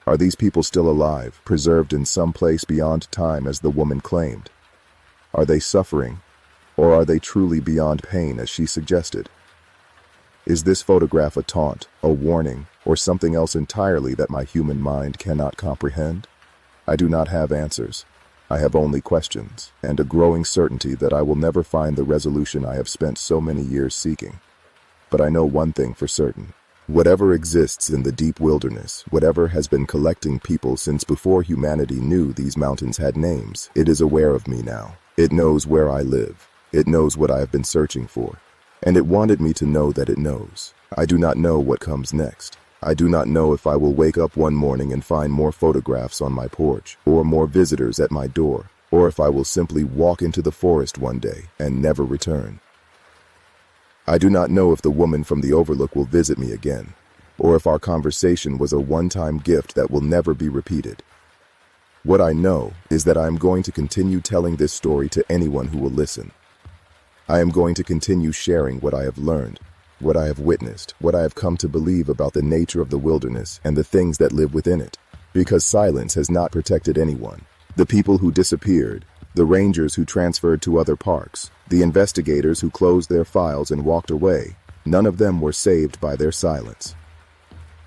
Are these people still alive, preserved in some place beyond time as the woman claimed? Are they suffering, or are they truly beyond pain as she suggested? Is this photograph a taunt, a warning, or something else entirely that my human mind cannot comprehend? I do not have answers. I have only questions, and a growing certainty that I will never find the resolution I have spent so many years seeking. But I know one thing for certain. Whatever exists in the deep wilderness, whatever has been collecting people since before humanity knew these mountains had names, it is aware of me now. It knows where I live. It knows what I have been searching for. And it wanted me to know that it knows. I do not know what comes next. I do not know if I will wake up one morning and find more photographs on my porch, or more visitors at my door, or if I will simply walk into the forest one day and never return. I do not know if the woman from the overlook will visit me again, or if our conversation was a one-time gift that will never be repeated. What I know is that I am going to continue telling this story to anyone who will listen. I am going to continue sharing what I have learned, what I have witnessed, what I have come to believe about the nature of the wilderness and the things that live within it. Because silence has not protected anyone. The people who disappeared, the rangers who transferred to other parks, the investigators who closed their files and walked away, none of them were saved by their silence.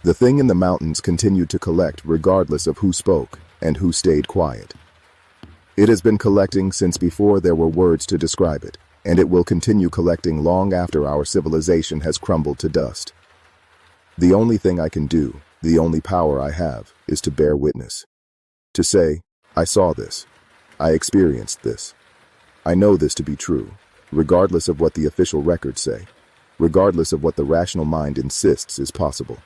The thing in the mountains continued to collect regardless of who spoke and who stayed quiet. It has been collecting since before there were words to describe it, and it will continue collecting long after our civilization has crumbled to dust. The only thing I can do, the only power I have, is to bear witness. To say, I saw this. I experienced this. I know this to be true, regardless of what the official records say, regardless of what the rational mind insists is possible.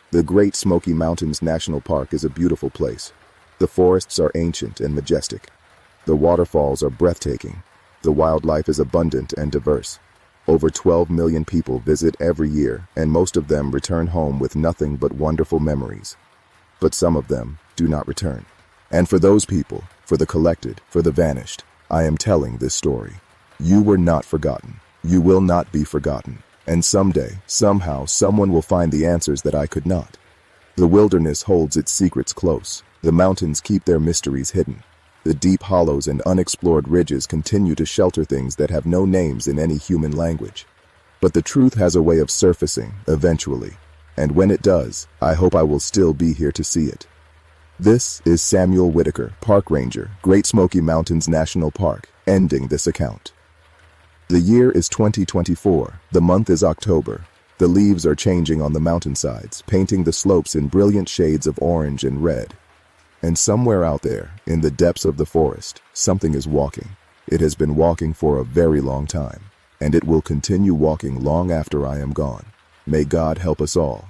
The Great Smoky Mountains National Park is a beautiful place. The forests are ancient and majestic. The waterfalls are breathtaking. The wildlife is abundant and diverse. Over 12 million people visit every year, and most of them return home with nothing but wonderful memories. But some of them do not return. And for those people, for the collected, for the vanished, I am telling this story. You were not forgotten. You will not be forgotten. And someday, somehow, someone will find the answers that I could not. The wilderness holds its secrets close. The mountains keep their mysteries hidden. The deep hollows and unexplored ridges continue to shelter things that have no names in any human language. But the truth has a way of surfacing, eventually. And when it does, I hope I will still be here to see it. This is Samuel Whitaker, Park Ranger, Great Smoky Mountains National Park, ending this account. The year is 2024. The month is October. The leaves are changing on the mountainsides, painting the slopes in brilliant shades of orange and red. And somewhere out there, in the depths of the forest, something is walking. It has been walking for a very long time, and it will continue walking long after I am gone. May God help us all.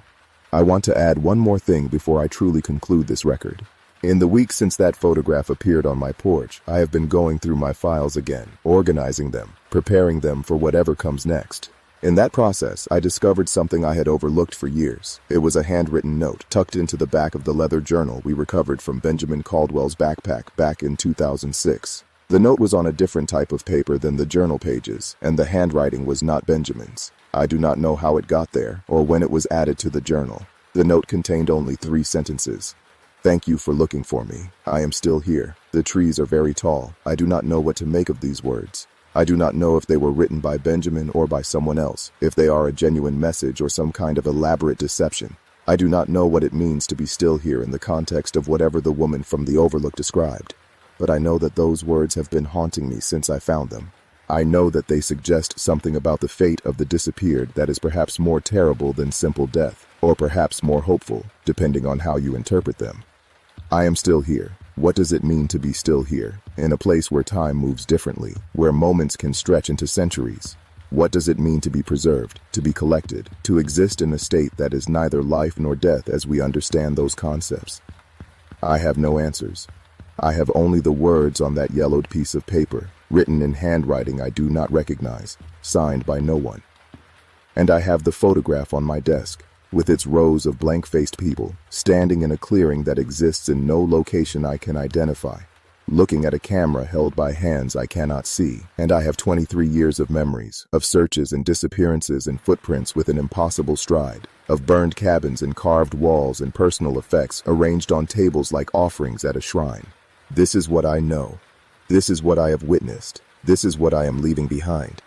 I want to add one more thing before I truly conclude this record. In the week since that photograph appeared on my porch, I have been going through my files again, organizing them, preparing them for whatever comes next. In that process, I discovered something I had overlooked for years. It was a handwritten note tucked into the back of the leather journal we recovered from Benjamin Caldwell's backpack back in 2006. The note was on a different type of paper than the journal pages, and the handwriting was not Benjamin's. I do not know how it got there or when it was added to the journal. The note contained only 3 sentences. Thank you for looking for me. I am still here. The trees are very tall. I do not know what to make of these words. I do not know if they were written by Benjamin or by someone else, if they are a genuine message or some kind of elaborate deception. I do not know what it means to be still here in the context of whatever the woman from the Overlook described. But I know that those words have been haunting me since I found them. I know that they suggest something about the fate of the disappeared that is perhaps more terrible than simple death, or perhaps more hopeful, depending on how you interpret them. I am still here. What does it mean to be still here, in a place where time moves differently, where moments can stretch into centuries? What does it mean to be preserved, to be collected, to exist in a state that is neither life nor death as we understand those concepts? I have no answers. I have only the words on that yellowed piece of paper, written in handwriting I do not recognize, signed by no one. And I have the photograph on my desk, with its rows of blank-faced people, standing in a clearing that exists in no location I can identify, looking at a camera held by hands I cannot see. And I have 23 years of memories, of searches and disappearances and footprints with an impossible stride, of burned cabins and carved walls and personal effects arranged on tables like offerings at a shrine. This is what I know. This is what I have witnessed. This is what I am leaving behind.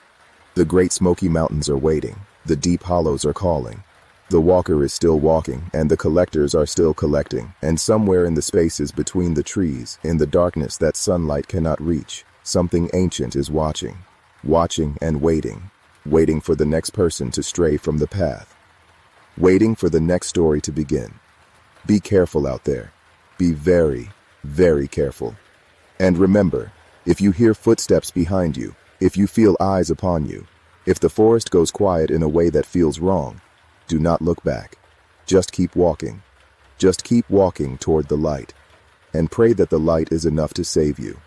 The Great Smoky Mountains are waiting. The deep hollows are calling. The walker is still walking, and the collectors are still collecting, and somewhere in the spaces between the trees, in the darkness that sunlight cannot reach, something ancient is watching and waiting for the next person to stray from the path, waiting for the next story to begin. Be careful out there. Be very, very careful. And remember, if you hear footsteps behind you, if you feel eyes upon you, if the forest goes quiet in a way that feels wrong, do not look back. Just keep walking. Just keep walking toward the light, and pray that the light is enough to save you.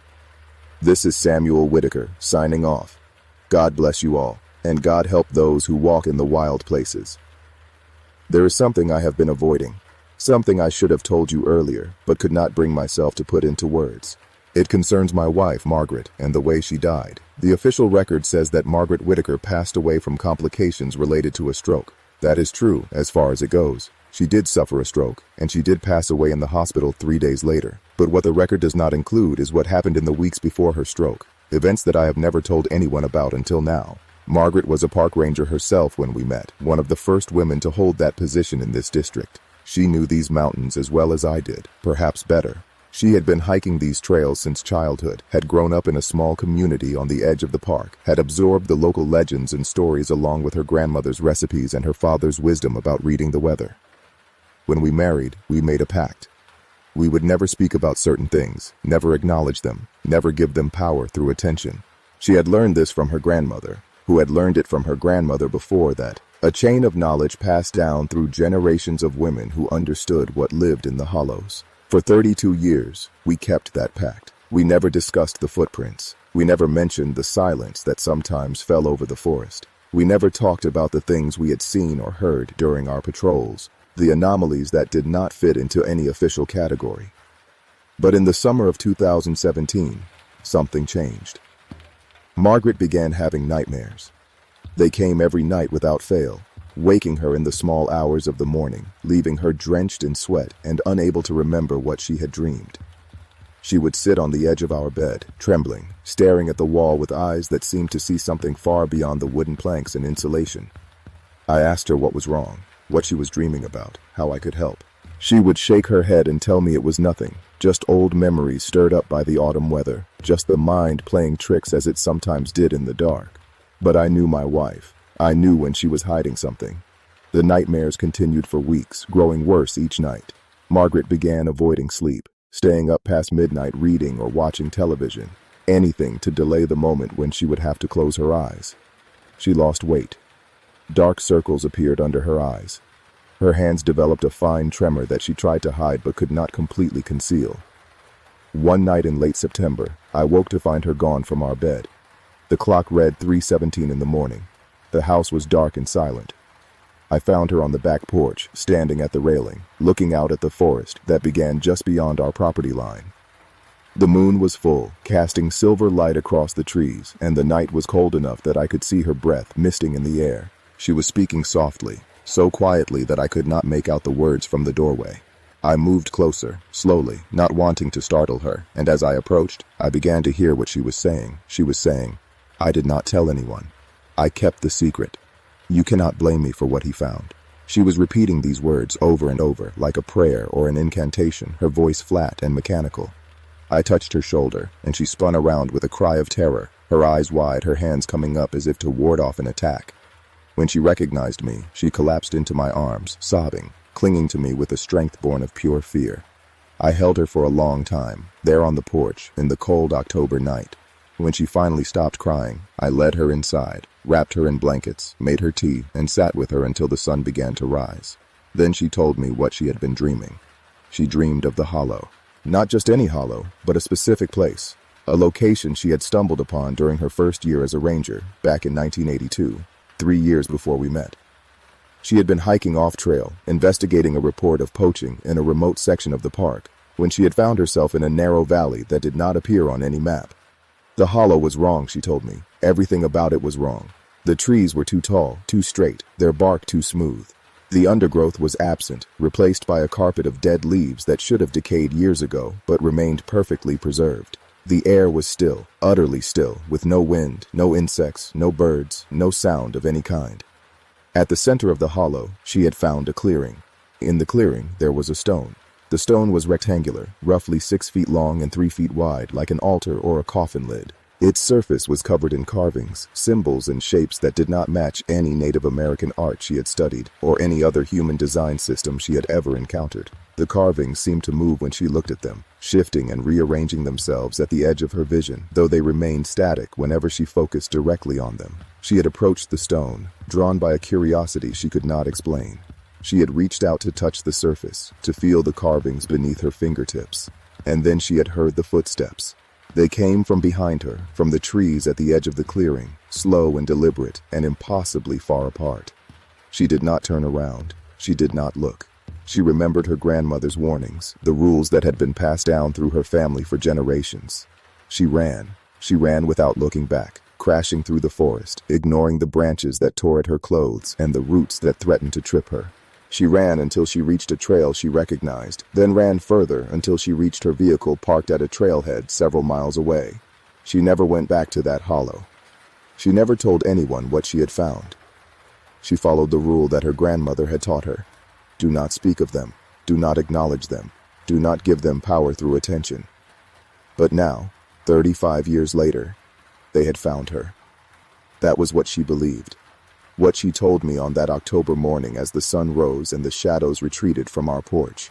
This is Samuel Whitaker, signing off. God bless you all, and God help those who walk in the wild places. There is something I have been avoiding, something I should have told you earlier, but could not bring myself to put into words. It concerns my wife, Margaret, and the way she died. The official record says that Margaret Whitaker passed away from complications related to a stroke. That is true, as far as it goes. She did suffer a stroke, and she did pass away in the hospital 3 days later. But what the record does not include is what happened in the weeks before her stroke, events that I have never told anyone about until now. Margaret was a park ranger herself when we met, one of the first women to hold that position in this district. She knew these mountains as well as I did, perhaps better. She had been hiking these trails since childhood, had grown up in a small community on the edge of the park, had absorbed the local legends and stories along with her grandmother's recipes and her father's wisdom about reading the weather. When we married, we made a pact. We would never speak about certain things, never acknowledge them, never give them power through attention. She had learned this from her grandmother, who had learned it from her grandmother before that, a chain of knowledge passed down through generations of women who understood what lived in the hollows. For 32 years, we kept that pact. We never discussed the footprints. We never mentioned the silence that sometimes fell over the forest. We never talked about the things we had seen or heard during our patrols, the anomalies that did not fit into any official category. But in the summer of 2017, something changed. Margaret began having nightmares. They came every night without fail, waking her in the small hours of the morning, leaving her drenched in sweat and unable to remember what she had dreamed. She would sit on the edge of our bed, trembling, staring at the wall with eyes that seemed to see something far beyond the wooden planks and insulation. I asked her what was wrong, what she was dreaming about, how I could help. She would shake her head and tell me it was nothing, just old memories stirred up by the autumn weather, just the mind playing tricks as it sometimes did in the dark. But I knew my wife. I knew when she was hiding something. The nightmares continued for weeks, growing worse each night. Margaret began avoiding sleep, staying up past midnight reading or watching television, anything to delay the moment when she would have to close her eyes. She lost weight. Dark circles appeared under her eyes. Her hands developed a fine tremor that she tried to hide but could not completely conceal. One night in late September, I woke to find her gone from our bed. The clock read 3:17 in the morning. The house was dark and silent. I found her on the back porch, standing at the railing, looking out at the forest that began just beyond our property line. The moon was full, casting silver light across the trees, and the night was cold enough that I could see her breath misting in the air. She was speaking softly, so quietly that I could not make out the words from the doorway. I moved closer, slowly, not wanting to startle her, and as I approached, I began to hear what she was saying. She was saying, "I did not tell anyone. I kept the secret. You cannot blame me for what he found." She was repeating these words over and over, like a prayer or an incantation, her voice flat and mechanical. I touched her shoulder, and she spun around with a cry of terror, her eyes wide, her hands coming up as if to ward off an attack. When she recognized me, she collapsed into my arms, sobbing, clinging to me with a strength born of pure fear. I held her for a long time, there on the porch, in the cold October night. When she finally stopped crying, I led her inside, wrapped her in blankets, made her tea, and sat with her until the sun began to rise. Then she told me what she had been dreaming. She dreamed of the hollow. Not just any hollow, but a specific place. A location she had stumbled upon during her first year as a ranger, back in 1982, 3 years before we met. She had been hiking off-trail, investigating a report of poaching in a remote section of the park, when she had found herself in a narrow valley that did not appear on any map. The hollow was wrong, she told me. Everything about it was wrong. The trees were too tall, too straight, their bark too smooth. The undergrowth was absent, replaced by a carpet of dead leaves that should have decayed years ago, but remained perfectly preserved. The air was still, utterly still, with no wind, no insects, no birds, no sound of any kind. At the center of the hollow, she had found a clearing. In the clearing, there was a stone. The stone was rectangular, roughly 6 feet long and 3 feet wide, like an altar or a coffin lid. Its surface was covered in carvings, symbols, and shapes that did not match any Native American art she had studied, or any other human design system she had ever encountered. The carvings seemed to move when she looked at them, shifting and rearranging themselves at the edge of her vision, though they remained static whenever she focused directly on them. She had approached the stone, drawn by a curiosity she could not explain. She had reached out to touch the surface, to feel the carvings beneath her fingertips. And then she had heard the footsteps. They came from behind her, from the trees at the edge of the clearing, slow and deliberate, and impossibly far apart. She did not turn around. She did not look. She remembered her grandmother's warnings, the rules that had been passed down through her family for generations. She ran. She ran without looking back, crashing through the forest, ignoring the branches that tore at her clothes and the roots that threatened to trip her. She ran until she reached a trail she recognized, then ran further until she reached her vehicle parked at a trailhead several miles away. She never went back to that hollow. She never told anyone what she had found. She followed the rule that her grandmother had taught her. Do not speak of them. Do not acknowledge them. Do not give them power through attention. But now, 35 years later, they had found her. That was what she believed. What she told me on that October morning as the sun rose and the shadows retreated from our porch.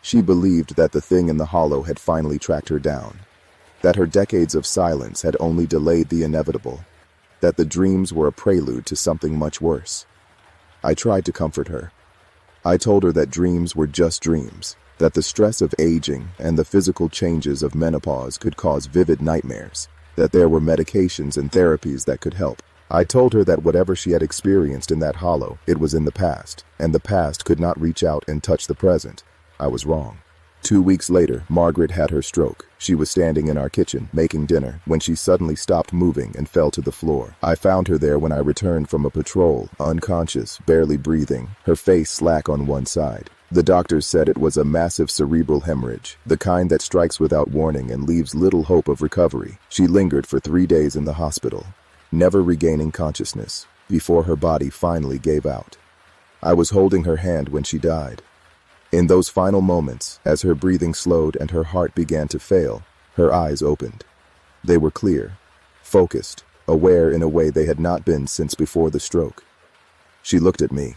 She believed that the thing in the hollow had finally tracked her down, that her decades of silence had only delayed the inevitable, that the dreams were a prelude to something much worse. I tried to comfort her. I told her that dreams were just dreams, that the stress of aging and the physical changes of menopause could cause vivid nightmares, that there were medications and therapies that could help. I told her that whatever she had experienced in that hollow, it was in the past, and the past could not reach out and touch the present. I was wrong. 2 weeks later, Margaret had her stroke. She was standing in our kitchen, making dinner, when she suddenly stopped moving and fell to the floor. I found her there when I returned from a patrol, unconscious, barely breathing, her face slack on one side. The doctors said it was a massive cerebral hemorrhage, the kind that strikes without warning and leaves little hope of recovery. She lingered for 3 days in the hospital, never regaining consciousness, before her body finally gave out. I was holding her hand when she died. In those final moments, as her breathing slowed and her heart began to fail, her eyes opened. They were clear, focused, aware in a way they had not been since before the stroke. She looked at me,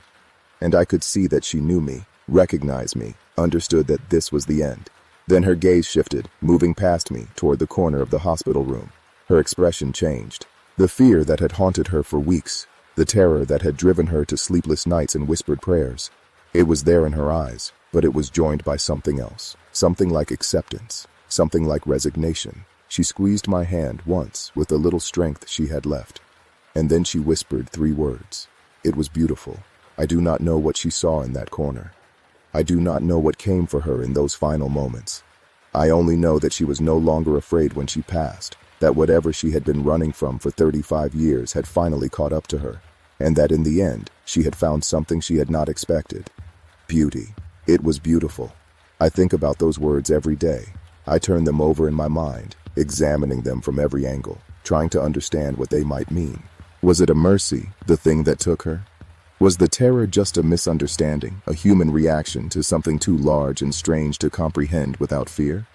and I could see that she knew me, recognized me, understood that this was the end. Then her gaze shifted, moving past me toward the corner of the hospital room. Her expression changed. The fear that had haunted her for weeks, the terror that had driven her to sleepless nights and whispered prayers, it was there in her eyes, but it was joined by something else, something like acceptance, something like resignation. She squeezed my hand once with the little strength she had left, and then she whispered 3 words. It was beautiful. I do not know what she saw in that corner. I do not know what came for her in those final moments. I only know that she was no longer afraid when she passed, that whatever she had been running from for 35 years had finally caught up to her, and that in the end, she had found something she had not expected. Beauty. It was beautiful. I think about those words every day. I turn them over in my mind, examining them from every angle, trying to understand what they might mean. Was it a mercy, the thing that took her? Was the terror just a misunderstanding, a human reaction to something too large and strange to comprehend without fear?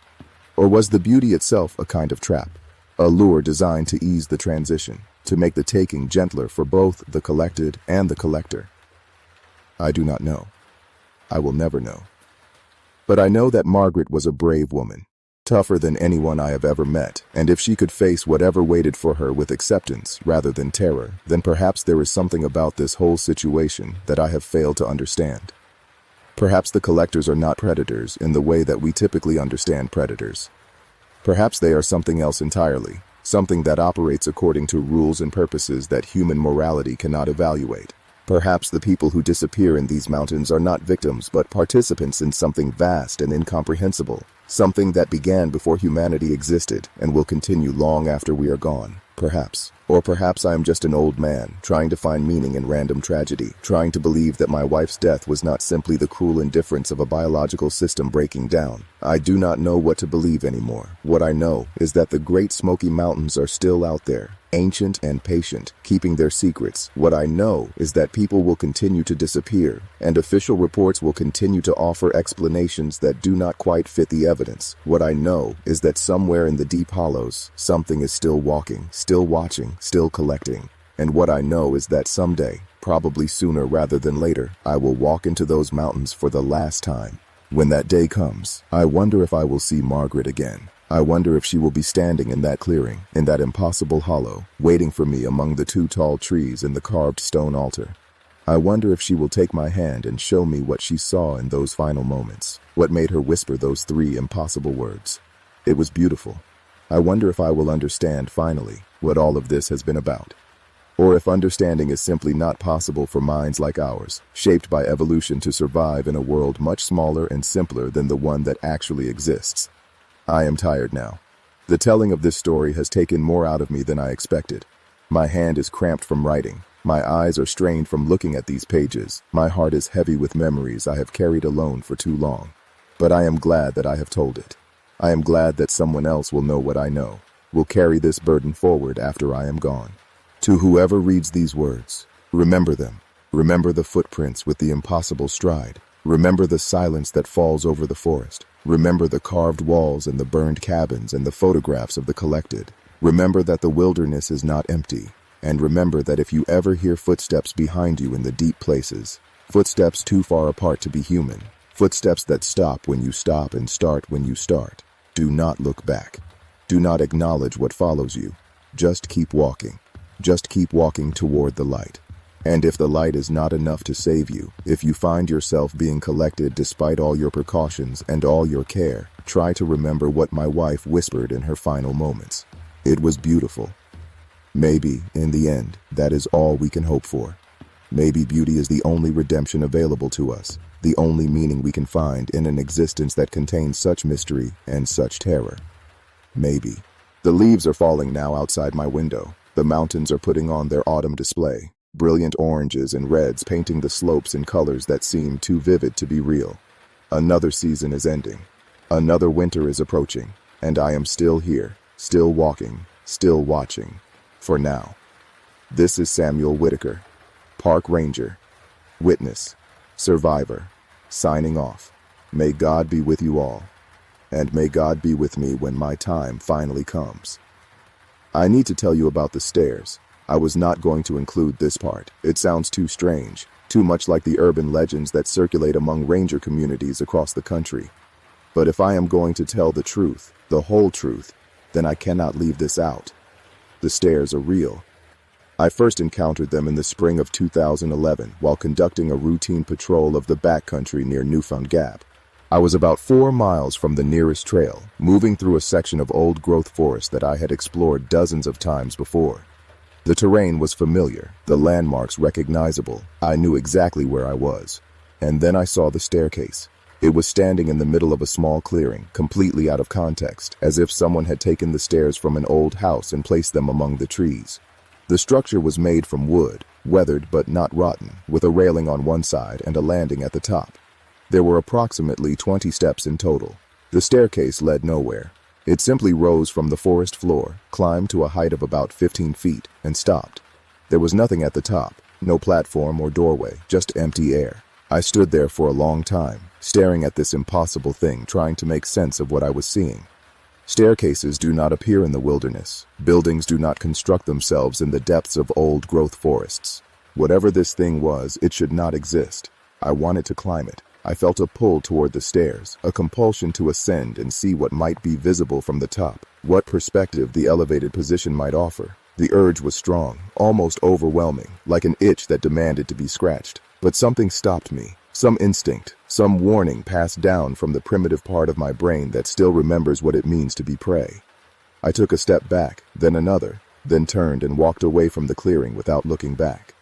Or was the beauty itself a kind of trap, a lure designed to ease the transition, to make the taking gentler for both the collected and the collector? I do not know. I will never know. But I know that Margaret was a brave woman, tougher than anyone I have ever met, and if she could face whatever waited for her with acceptance rather than terror, then perhaps there is something about this whole situation that I have failed to understand. Perhaps the collectors are not predators in the way that we typically understand predators. Perhaps they are something else entirely, something that operates according to rules and purposes that human morality cannot evaluate. Perhaps the people who disappear in these mountains are not victims but participants in something vast and incomprehensible, something that began before humanity existed and will continue long after we are gone. Perhaps. Or perhaps I am just an old man, trying to find meaning in random tragedy, trying to believe that my wife's death was not simply the cruel indifference of a biological system breaking down. I do not know what to believe anymore. What I know is that the Great Smoky Mountains are still out there, ancient and patient, keeping their secrets. What I know is that people will continue to disappear, and official reports will continue to offer explanations that do not quite fit the evidence. What I know is that somewhere in the deep hollows, something is still walking, still watching, still collecting. And what I know is that someday, probably sooner rather than later, I will walk into those mountains for the last time. When that day comes, I wonder if I will see Margaret again. I wonder if she will be standing in that clearing, in that impossible hollow, waiting for me among the 2 tall trees and the carved stone altar. I wonder if she will take my hand and show me what she saw in those final moments, what made her whisper those 3 impossible words. It was beautiful. I wonder if I will understand finally what all of this has been about. Or if understanding is simply not possible for minds like ours, shaped by evolution to survive in a world much smaller and simpler than the one that actually exists. I am tired now. The telling of this story has taken more out of me than I expected. My hand is cramped from writing. My eyes are strained from looking at these pages. My heart is heavy with memories I have carried alone for too long. But I am glad that I have told it. I am glad that someone else will know what I know, will carry this burden forward after I am gone. To whoever reads these words, remember them. Remember the footprints with the impossible stride. Remember the silence that falls over the forest. Remember the carved walls and the burned cabins and the photographs of the collected. Remember that the wilderness is not empty. And remember that if you ever hear footsteps behind you in the deep places, footsteps too far apart to be human, footsteps that stop when you stop and start when you start, do not look back. Do not acknowledge what follows you. Just keep walking. Just keep walking toward the light. And if the light is not enough to save you, if you find yourself being collected despite all your precautions and all your care, try to remember what my wife whispered in her final moments. It was beautiful. Maybe, in the end, that is all we can hope for. Maybe beauty is the only redemption available to us, the only meaning we can find in an existence that contains such mystery and such terror. Maybe. The leaves are falling now outside my window. The mountains are putting on their autumn display, brilliant oranges and reds painting the slopes in colors that seem too vivid to be real. Another season is ending. Another winter is approaching, and I am still here, still walking, still watching. For now. This is Samuel Whitaker, Park Ranger, Witness, Survivor, signing off. May God be with you all, and may God be with me when my time finally comes. I need to tell you about the stairs. I was not going to include this part. It sounds too strange, too much like the urban legends that circulate among ranger communities across the country. But if I am going to tell the truth, the whole truth, then I cannot leave this out. The stairs are real. I first encountered them in the spring of 2011 while conducting a routine patrol of the backcountry near Newfound Gap. I was about 4 miles from the nearest trail, moving through a section of old-growth forest that I had explored dozens of times before. The terrain was familiar, the landmarks recognizable. I knew exactly where I was. And then I saw the staircase. It was standing in the middle of a small clearing, completely out of context, as if someone had taken the stairs from an old house and placed them among the trees. The structure was made from wood, weathered but not rotten, with a railing on one side and a landing at the top. There were approximately 20 steps in total. The staircase led nowhere. It simply rose from the forest floor, climbed to a height of about 15 feet, and stopped. There was nothing at the top, no platform or doorway, just empty air. I stood there for a long time, staring at this impossible thing, trying to make sense of what I was seeing. Staircases do not appear in the wilderness. Buildings do not construct themselves in the depths of old-growth forests. Whatever this thing was, it should not exist. I wanted to climb it. I felt a pull toward the stairs, a compulsion to ascend and see what might be visible from the top, what perspective the elevated position might offer. The urge was strong, almost overwhelming, like an itch that demanded to be scratched. But something stopped me. Some instinct, some warning passed down from the primitive part of my brain that still remembers what it means to be prey. I took a step back, then another, then turned and walked away from the clearing without looking back.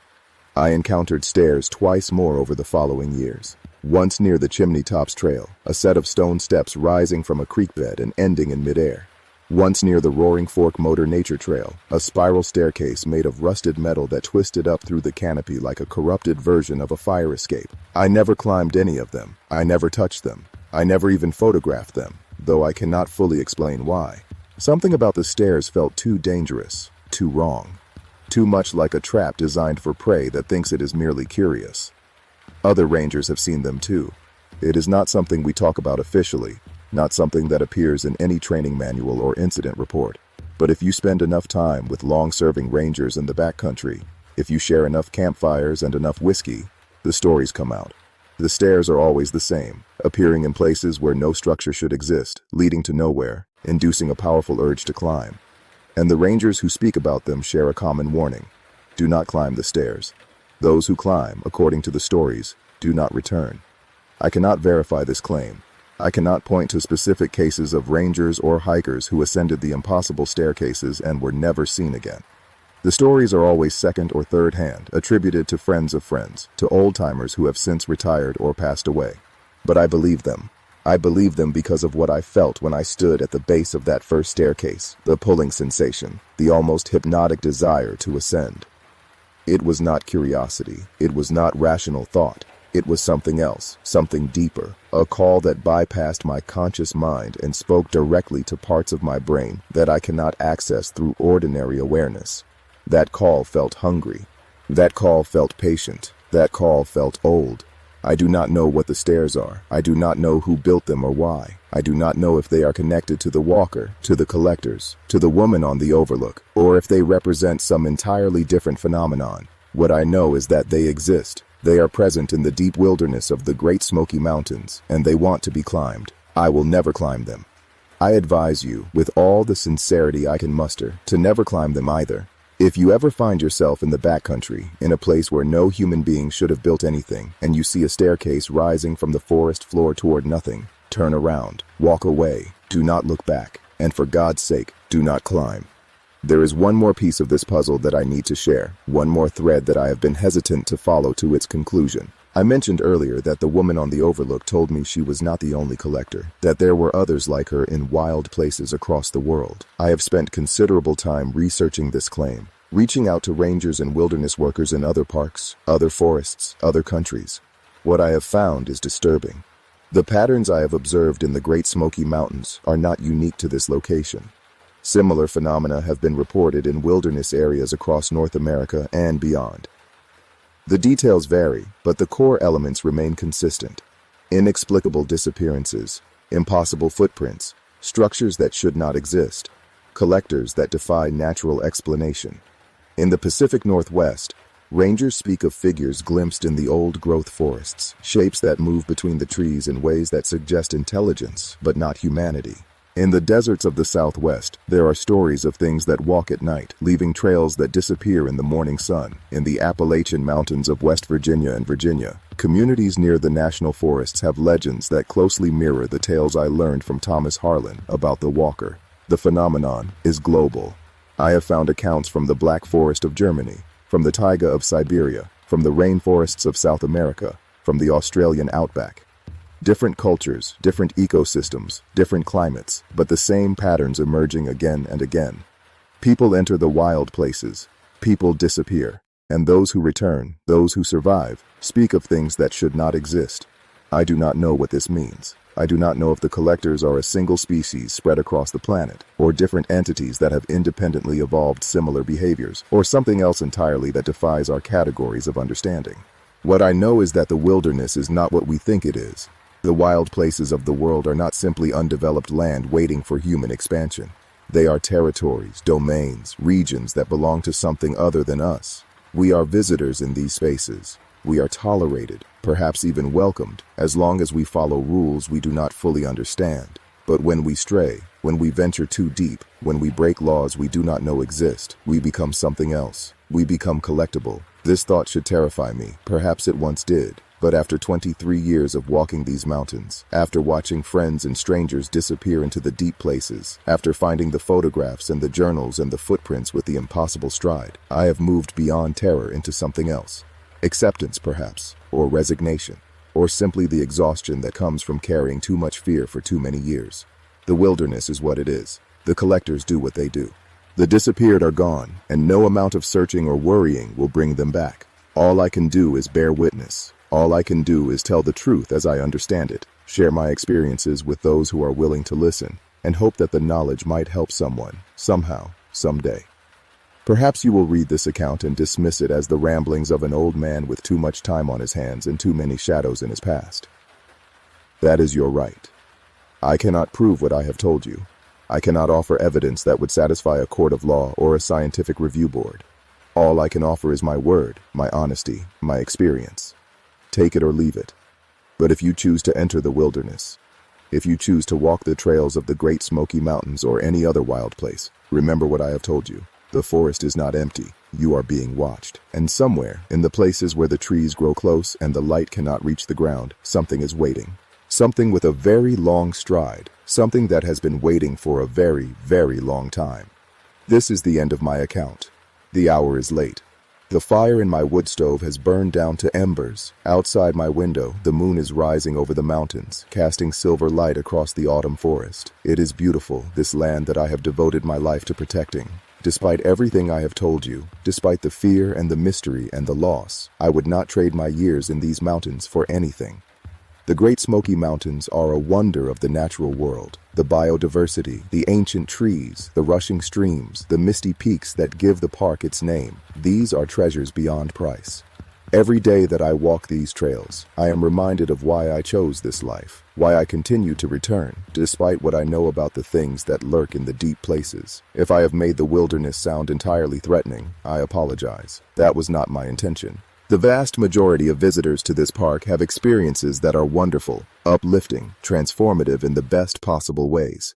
I encountered stairs twice more over the following years. Once near the Chimney Tops Trail, a set of stone steps rising from a creek bed and ending in midair. Once near the Roaring Fork Motor Nature Trail, a spiral staircase made of rusted metal that twisted up through the canopy like a corrupted version of a fire escape. I never climbed any of them. I never touched them. I never even photographed them, though I cannot fully explain why. Something about the stairs felt too dangerous, too wrong. Too much like a trap designed for prey that thinks it is merely curious. Other rangers have seen them too. It is not something we talk about officially, not something that appears in any training manual or incident report. But if you spend enough time with long-serving rangers in the backcountry, if you share enough campfires and enough whiskey, the stories come out. The stairs are always the same, appearing in places where no structure should exist, leading to nowhere, inducing a powerful urge to climb. And the rangers who speak about them share a common warning. Do not climb the stairs. Those who climb, according to the stories, do not return. I cannot verify this claim. I cannot point to specific cases of rangers or hikers who ascended the impossible staircases and were never seen again. The stories are always second or third hand, attributed to friends of friends, to old-timers who have since retired or passed away. But I believe them. I believe them because of what I felt when I stood at the base of that first staircase, the pulling sensation, the almost hypnotic desire to ascend. It was not curiosity. It was not rational thought. It was something else, something deeper, a call that bypassed my conscious mind and spoke directly to parts of my brain that I cannot access through ordinary awareness. That call felt hungry. That call felt patient. That call felt old. I do not know what the stairs are. I do not know who built them or why. I do not know if they are connected to the walker, to the collectors, to the woman on the overlook, or if they represent some entirely different phenomenon. What I know is that they exist. They are present in the deep wilderness of the Great Smoky Mountains, and they want to be climbed. I will never climb them. I advise you, with all the sincerity I can muster, to never climb them either. If you ever find yourself in the backcountry, in a place where no human being should have built anything, and you see a staircase rising from the forest floor toward nothing, turn around, walk away, do not look back, and for God's sake, do not climb. There is one more piece of this puzzle that I need to share, one more thread that I have been hesitant to follow to its conclusion. I mentioned earlier that the woman on the overlook told me she was not the only collector, that there were others like her in wild places across the world. I have spent considerable time researching this claim, reaching out to rangers and wilderness workers in other parks, other forests, other countries. What I have found is disturbing. The patterns I have observed in the Great Smoky Mountains are not unique to this location. Similar phenomena have been reported in wilderness areas across North America and beyond. The details vary, but the core elements remain consistent. Inexplicable disappearances, impossible footprints, structures that should not exist, collectors that defy natural explanation. In the Pacific Northwest, rangers speak of figures glimpsed in the old-growth forests, shapes that move between the trees in ways that suggest intelligence, but not humanity. In the deserts of the Southwest, there are stories of things that walk at night, leaving trails that disappear in the morning sun. In the Appalachian Mountains of West Virginia and Virginia, communities near the national forests have legends that closely mirror the tales I learned from Thomas Harlan about the walker. The phenomenon is global. I have found accounts from the Black Forest of Germany, from the taiga of Siberia, from the rainforests of South America, from the Australian outback. Different cultures, different ecosystems, different climates, but the same patterns emerging again and again. People enter the wild places, people disappear, and those who return, those who survive, speak of things that should not exist. I do not know what this means. I do not know if the collectors are a single species spread across the planet, or different entities that have independently evolved similar behaviors, or something else entirely that defies our categories of understanding. What I know is that the wilderness is not what we think it is. The wild places of the world are not simply undeveloped land waiting for human expansion. They are territories, domains, regions that belong to something other than us. We are visitors in these spaces. We are tolerated, perhaps even welcomed, as long as we follow rules we do not fully understand. But when we stray, when we venture too deep, when we break laws we do not know exist, we become something else. We become collectible. This thought should terrify me. Perhaps it once did. But after 23 years of walking these mountains, after watching friends and strangers disappear into the deep places, after finding the photographs and the journals and the footprints with the impossible stride, I have moved beyond terror into something else. Acceptance, perhaps, or resignation, or simply the exhaustion that comes from carrying too much fear for too many years. The wilderness is what it is. The collectors do what they do. The disappeared are gone, and no amount of searching or worrying will bring them back. All I can do is bear witness. All I can do is tell the truth as I understand it, share my experiences with those who are willing to listen, and hope that the knowledge might help someone, somehow, someday. Perhaps you will read this account and dismiss it as the ramblings of an old man with too much time on his hands and too many shadows in his past. That is your right. I cannot prove what I have told you. I cannot offer evidence that would satisfy a court of law or a scientific review board. All I can offer is my word, my honesty, my experience. Take it or leave it. But if you choose to enter the wilderness, if you choose to walk the trails of the Great Smoky Mountains or any other wild place, remember what I have told you. The forest is not empty. You are being watched. And somewhere, in the places where the trees grow close and the light cannot reach the ground, something is waiting. Something with a very long stride. Something that has been waiting for a very, very long time. This is the end of my account. The hour is late. The fire in my wood stove has burned down to embers. Outside my window, the moon is rising over the mountains, casting silver light across the autumn forest. It is beautiful, this land that I have devoted my life to protecting. Despite everything I have told you, despite the fear and the mystery and the loss, I would not trade my years in these mountains for anything. The Great Smoky Mountains are a wonder of the natural world. The biodiversity, the ancient trees, the rushing streams, the misty peaks that give the park its name. These are treasures beyond price. Every day that I walk these trails, I am reminded of why I chose this life, why I continue to return, despite what I know about the things that lurk in the deep places. If I have made the wilderness sound entirely threatening, I apologize. That was not my intention. The vast majority of visitors to this park have experiences that are wonderful, uplifting, transformative in the best possible ways.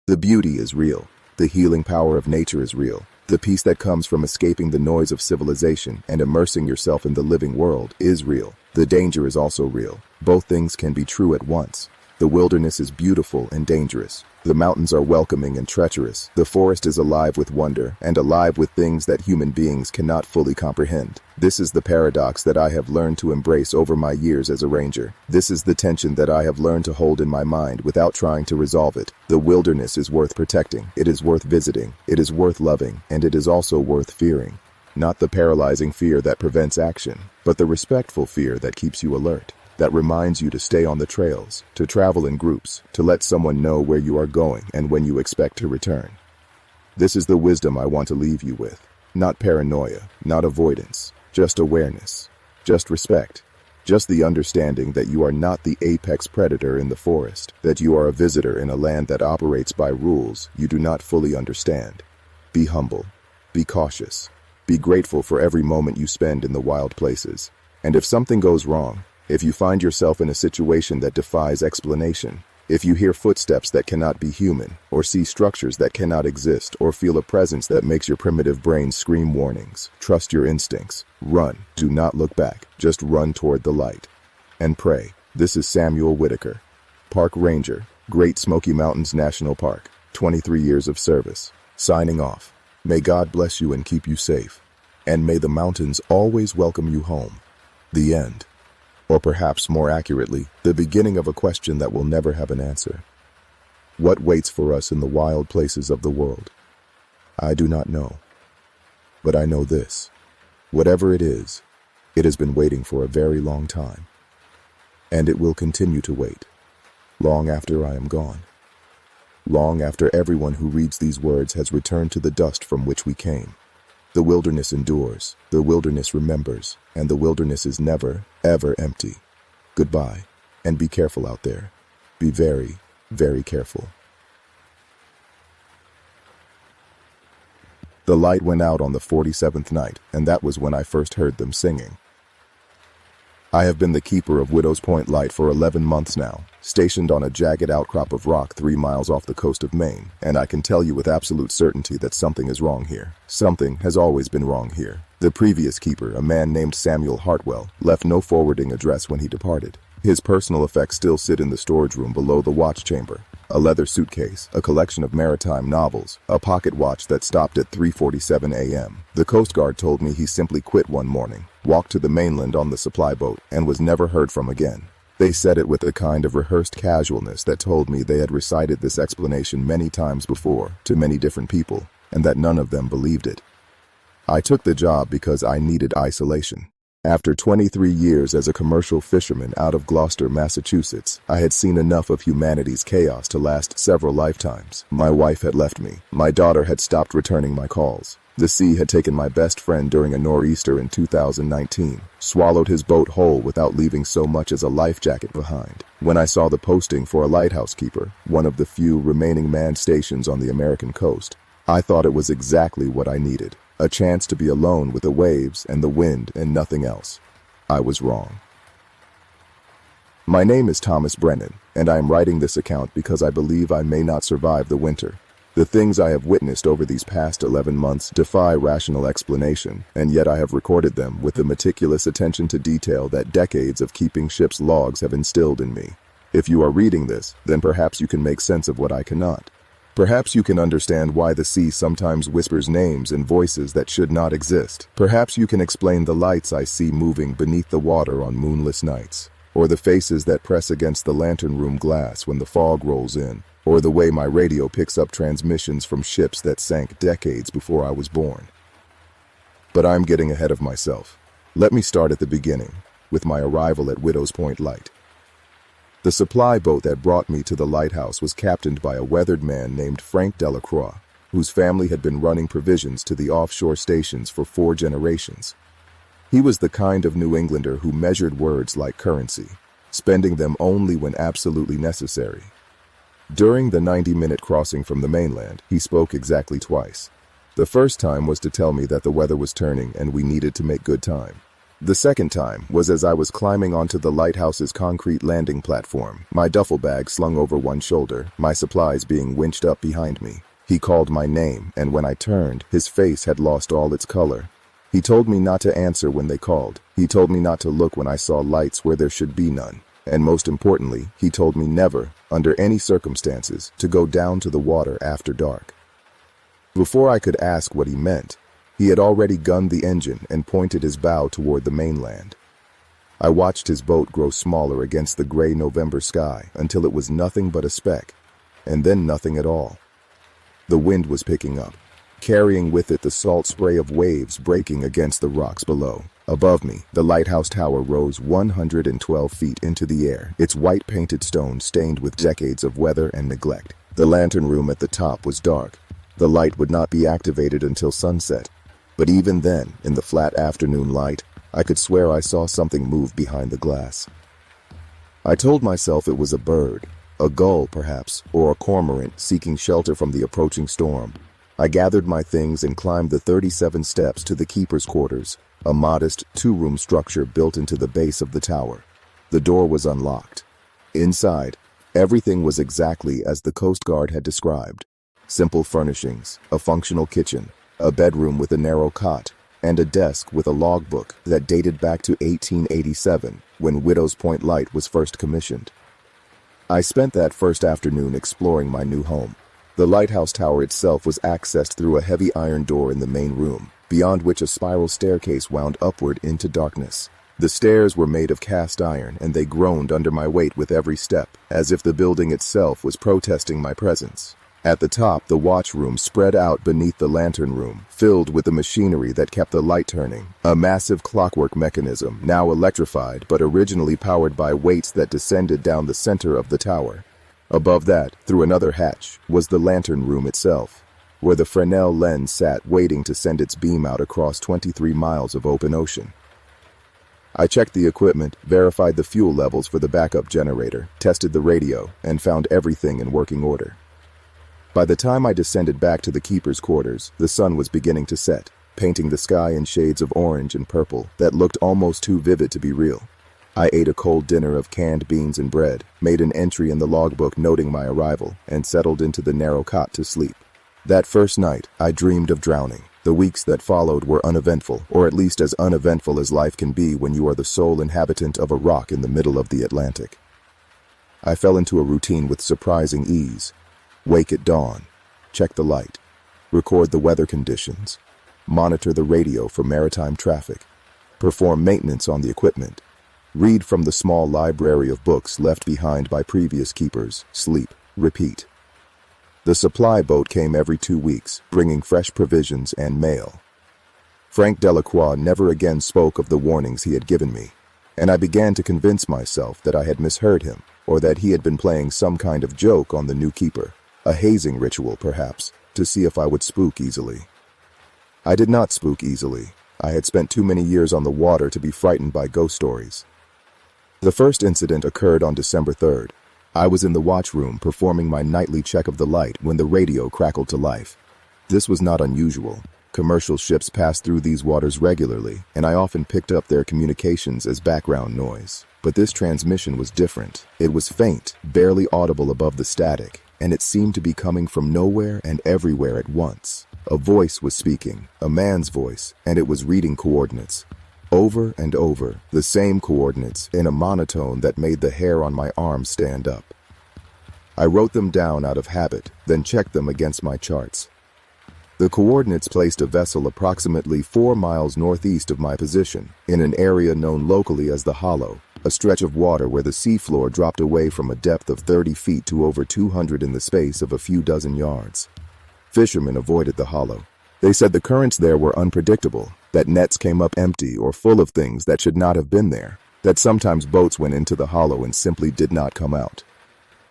The beauty is real. The healing power of nature is real. The peace that comes from escaping the noise of civilization and immersing yourself in the living world is real. The danger is also real. Both things can be true at once. The wilderness is beautiful and dangerous. The mountains are welcoming and treacherous. The forest is alive with wonder and alive with things that human beings cannot fully comprehend. This is the paradox that I have learned to embrace over my years as a ranger. This is the tension that I have learned to hold in my mind without trying to resolve it. The wilderness is worth protecting. It is worth visiting. It is worth loving. And it is also worth fearing. Not the paralyzing fear that prevents action, but the respectful fear that keeps you alert. That reminds you to stay on the trails, to travel in groups, to let someone know where you are going and when you expect to return. This is the wisdom I want to leave you with. Not paranoia, not avoidance, just awareness, just respect, just the understanding that you are not the apex predator in the forest, that you are a visitor in a land that operates by rules you do not fully understand. Be humble, be cautious, be grateful for every moment you spend in the wild places. And if something goes wrong, if you find yourself in a situation that defies explanation, if you hear footsteps that cannot be human, or see structures that cannot exist, or feel a presence that makes your primitive brain scream warnings, trust your instincts. Run. Do not look back. Just run toward the light. And pray. This is Samuel Whitaker, Park Ranger, Great Smoky Mountains National Park, 23 years of service. Signing off. May God bless you and keep you safe. And may the mountains always welcome you home. The end. Or perhaps more accurately, the beginning of a question that will never have an answer. What waits for us in the wild places of the world? I do not know. But I know this. Whatever it is, it has been waiting for a very long time. And it will continue to wait, long after I am gone. Long after everyone who reads these words has returned to the dust from which we came. The wilderness endures, the wilderness remembers, and the wilderness is never, ever empty. Goodbye, and be careful out there. Be very, very careful. The light went out on the 47th night, and that was when I first heard them singing. I have been the keeper of Widow's Point Light for 11 months now, stationed on a jagged outcrop of rock 3 miles off the coast of Maine, and I can tell you with absolute certainty that something is wrong here. Something has always been wrong here. The previous keeper, a man named Samuel Hartwell, left no forwarding address when he departed. His personal effects still sit in the storage room below the watch chamber. A leather suitcase, a collection of maritime novels, a pocket watch that stopped at 3:47 a.m. The Coast Guard told me he simply quit one morning, walked to the mainland on the supply boat, and was never heard from again. They said it with a kind of rehearsed casualness that told me they had recited this explanation many times before, to many different people, and that none of them believed it. I took the job because I needed isolation. After 23 years as a commercial fisherman out of Gloucester, Massachusetts, I had seen enough of humanity's chaos to last several lifetimes. My wife had left me. My daughter had stopped returning my calls. The sea had taken my best friend during a nor'easter in 2019, swallowed his boat whole without leaving so much as a life jacket behind. When I saw the posting for a lighthouse keeper, one of the few remaining manned stations on the American coast, I thought it was exactly what I needed. A chance to be alone with the waves and the wind and nothing else. I was wrong. My name is Thomas Brennan, and I am writing this account because I believe I may not survive the winter. The things I have witnessed over these past 11 months defy rational explanation, and yet I have recorded them with the meticulous attention to detail that decades of keeping ship's logs have instilled in me. If you are reading this, then perhaps you can make sense of what I cannot. Perhaps you can understand why the sea sometimes whispers names and voices that should not exist. Perhaps you can explain the lights I see moving beneath the water on moonless nights, or the faces that press against the lantern room glass when the fog rolls in, or the way my radio picks up transmissions from ships that sank decades before I was born. But I'm getting ahead of myself. Let me start at the beginning, with my arrival at Widow's Point Light. The supply boat that brought me to the lighthouse was captained by a weathered man named Frank Delacroix, whose family had been running provisions to the offshore stations for 4 generations. He was the kind of New Englander who measured words like currency, spending them only when absolutely necessary. During the 90-minute crossing from the mainland, he spoke exactly twice. The first time was to tell me that the weather was turning and we needed to make good time. The second time was as I was climbing onto the lighthouse's concrete landing platform, my duffel bag slung over one shoulder, my supplies being winched up behind me. He called my name, and when I turned, his face had lost all its color. He told me not to answer when they called. He told me not to look when I saw lights where there should be none. And most importantly, he told me never, under any circumstances, to go down to the water after dark. Before I could ask what he meant, he had already gunned the engine and pointed his bow toward the mainland. I watched his boat grow smaller against the gray November sky until it was nothing but a speck, and then nothing at all. The wind was picking up, carrying with it the salt spray of waves breaking against the rocks below. Above me, the lighthouse tower rose 112 feet into the air, its white painted stone stained with decades of weather and neglect. The lantern room at the top was dark. The light would not be activated until sunset. But even then, in the flat afternoon light, I could swear I saw something move behind the glass. I told myself it was a bird, a gull perhaps, or a cormorant seeking shelter from the approaching storm. I gathered my things and climbed the 37 steps to the keeper's quarters, a modest 2-room structure built into the base of the tower. The door was unlocked. Inside, everything was exactly as the Coast Guard had described. Simple furnishings, a functional kitchen, a bedroom with a narrow cot, and a desk with a logbook that dated back to 1887, when Widow's Point Light was first commissioned. I spent that first afternoon exploring my new home. The lighthouse tower itself was accessed through a heavy iron door in the main room, beyond which a spiral staircase wound upward into darkness. The stairs were made of cast iron, and they groaned under my weight with every step, as if the building itself was protesting my presence. At the top, the watch room spread out beneath the lantern room, filled with the machinery that kept the light turning, a massive clockwork mechanism, now electrified but originally powered by weights that descended down the center of the tower. Above that, through another hatch, was the lantern room itself, where the Fresnel lens sat waiting to send its beam out across 23 miles of open ocean. I checked the equipment, verified the fuel levels for the backup generator, tested the radio, and found everything in working order. By the time I descended back to the keeper's quarters, the sun was beginning to set, painting the sky in shades of orange and purple that looked almost too vivid to be real. I ate a cold dinner of canned beans and bread, made an entry in the logbook noting my arrival, and settled into the narrow cot to sleep. That first night, I dreamed of drowning. The weeks that followed were uneventful, or at least as uneventful as life can be when you are the sole inhabitant of a rock in the middle of the Atlantic. I fell into a routine with surprising ease. Wake at dawn, check the light, record the weather conditions, monitor the radio for maritime traffic, perform maintenance on the equipment, read from the small library of books left behind by previous keepers, sleep, repeat. The supply boat came every 2 weeks, bringing fresh provisions and mail. Frank Delacroix never again spoke of the warnings he had given me, and I began to convince myself that I had misheard him, or that he had been playing some kind of joke on the new keeper. A hazing ritual, perhaps, to see if I would spook easily. I did not spook easily. I had spent too many years on the water to be frightened by ghost stories. The first incident occurred on December 3rd. I was in the watch room performing my nightly check of the light when the radio crackled to life. This was not unusual. Commercial ships passed through these waters regularly, and I often picked up their communications as background noise. But this transmission was different. It was faint, barely audible above the static, and it seemed to be coming from nowhere and everywhere at once. A voice was speaking, a man's voice, and it was reading coordinates. Over and over, the same coordinates, in a monotone that made the hair on my arm stand up. I wrote them down out of habit, then checked them against my charts. The coordinates placed a vessel approximately 4 miles northeast of my position, in an area known locally as the Hollow, a stretch of water where the seafloor dropped away from a depth of 30 feet to over 200 in the space of a few dozen yards. Fishermen avoided the Hollow. They said the currents there were unpredictable, that nets came up empty or full of things that should not have been there. that sometimes boats went into the hollow and simply did not come out.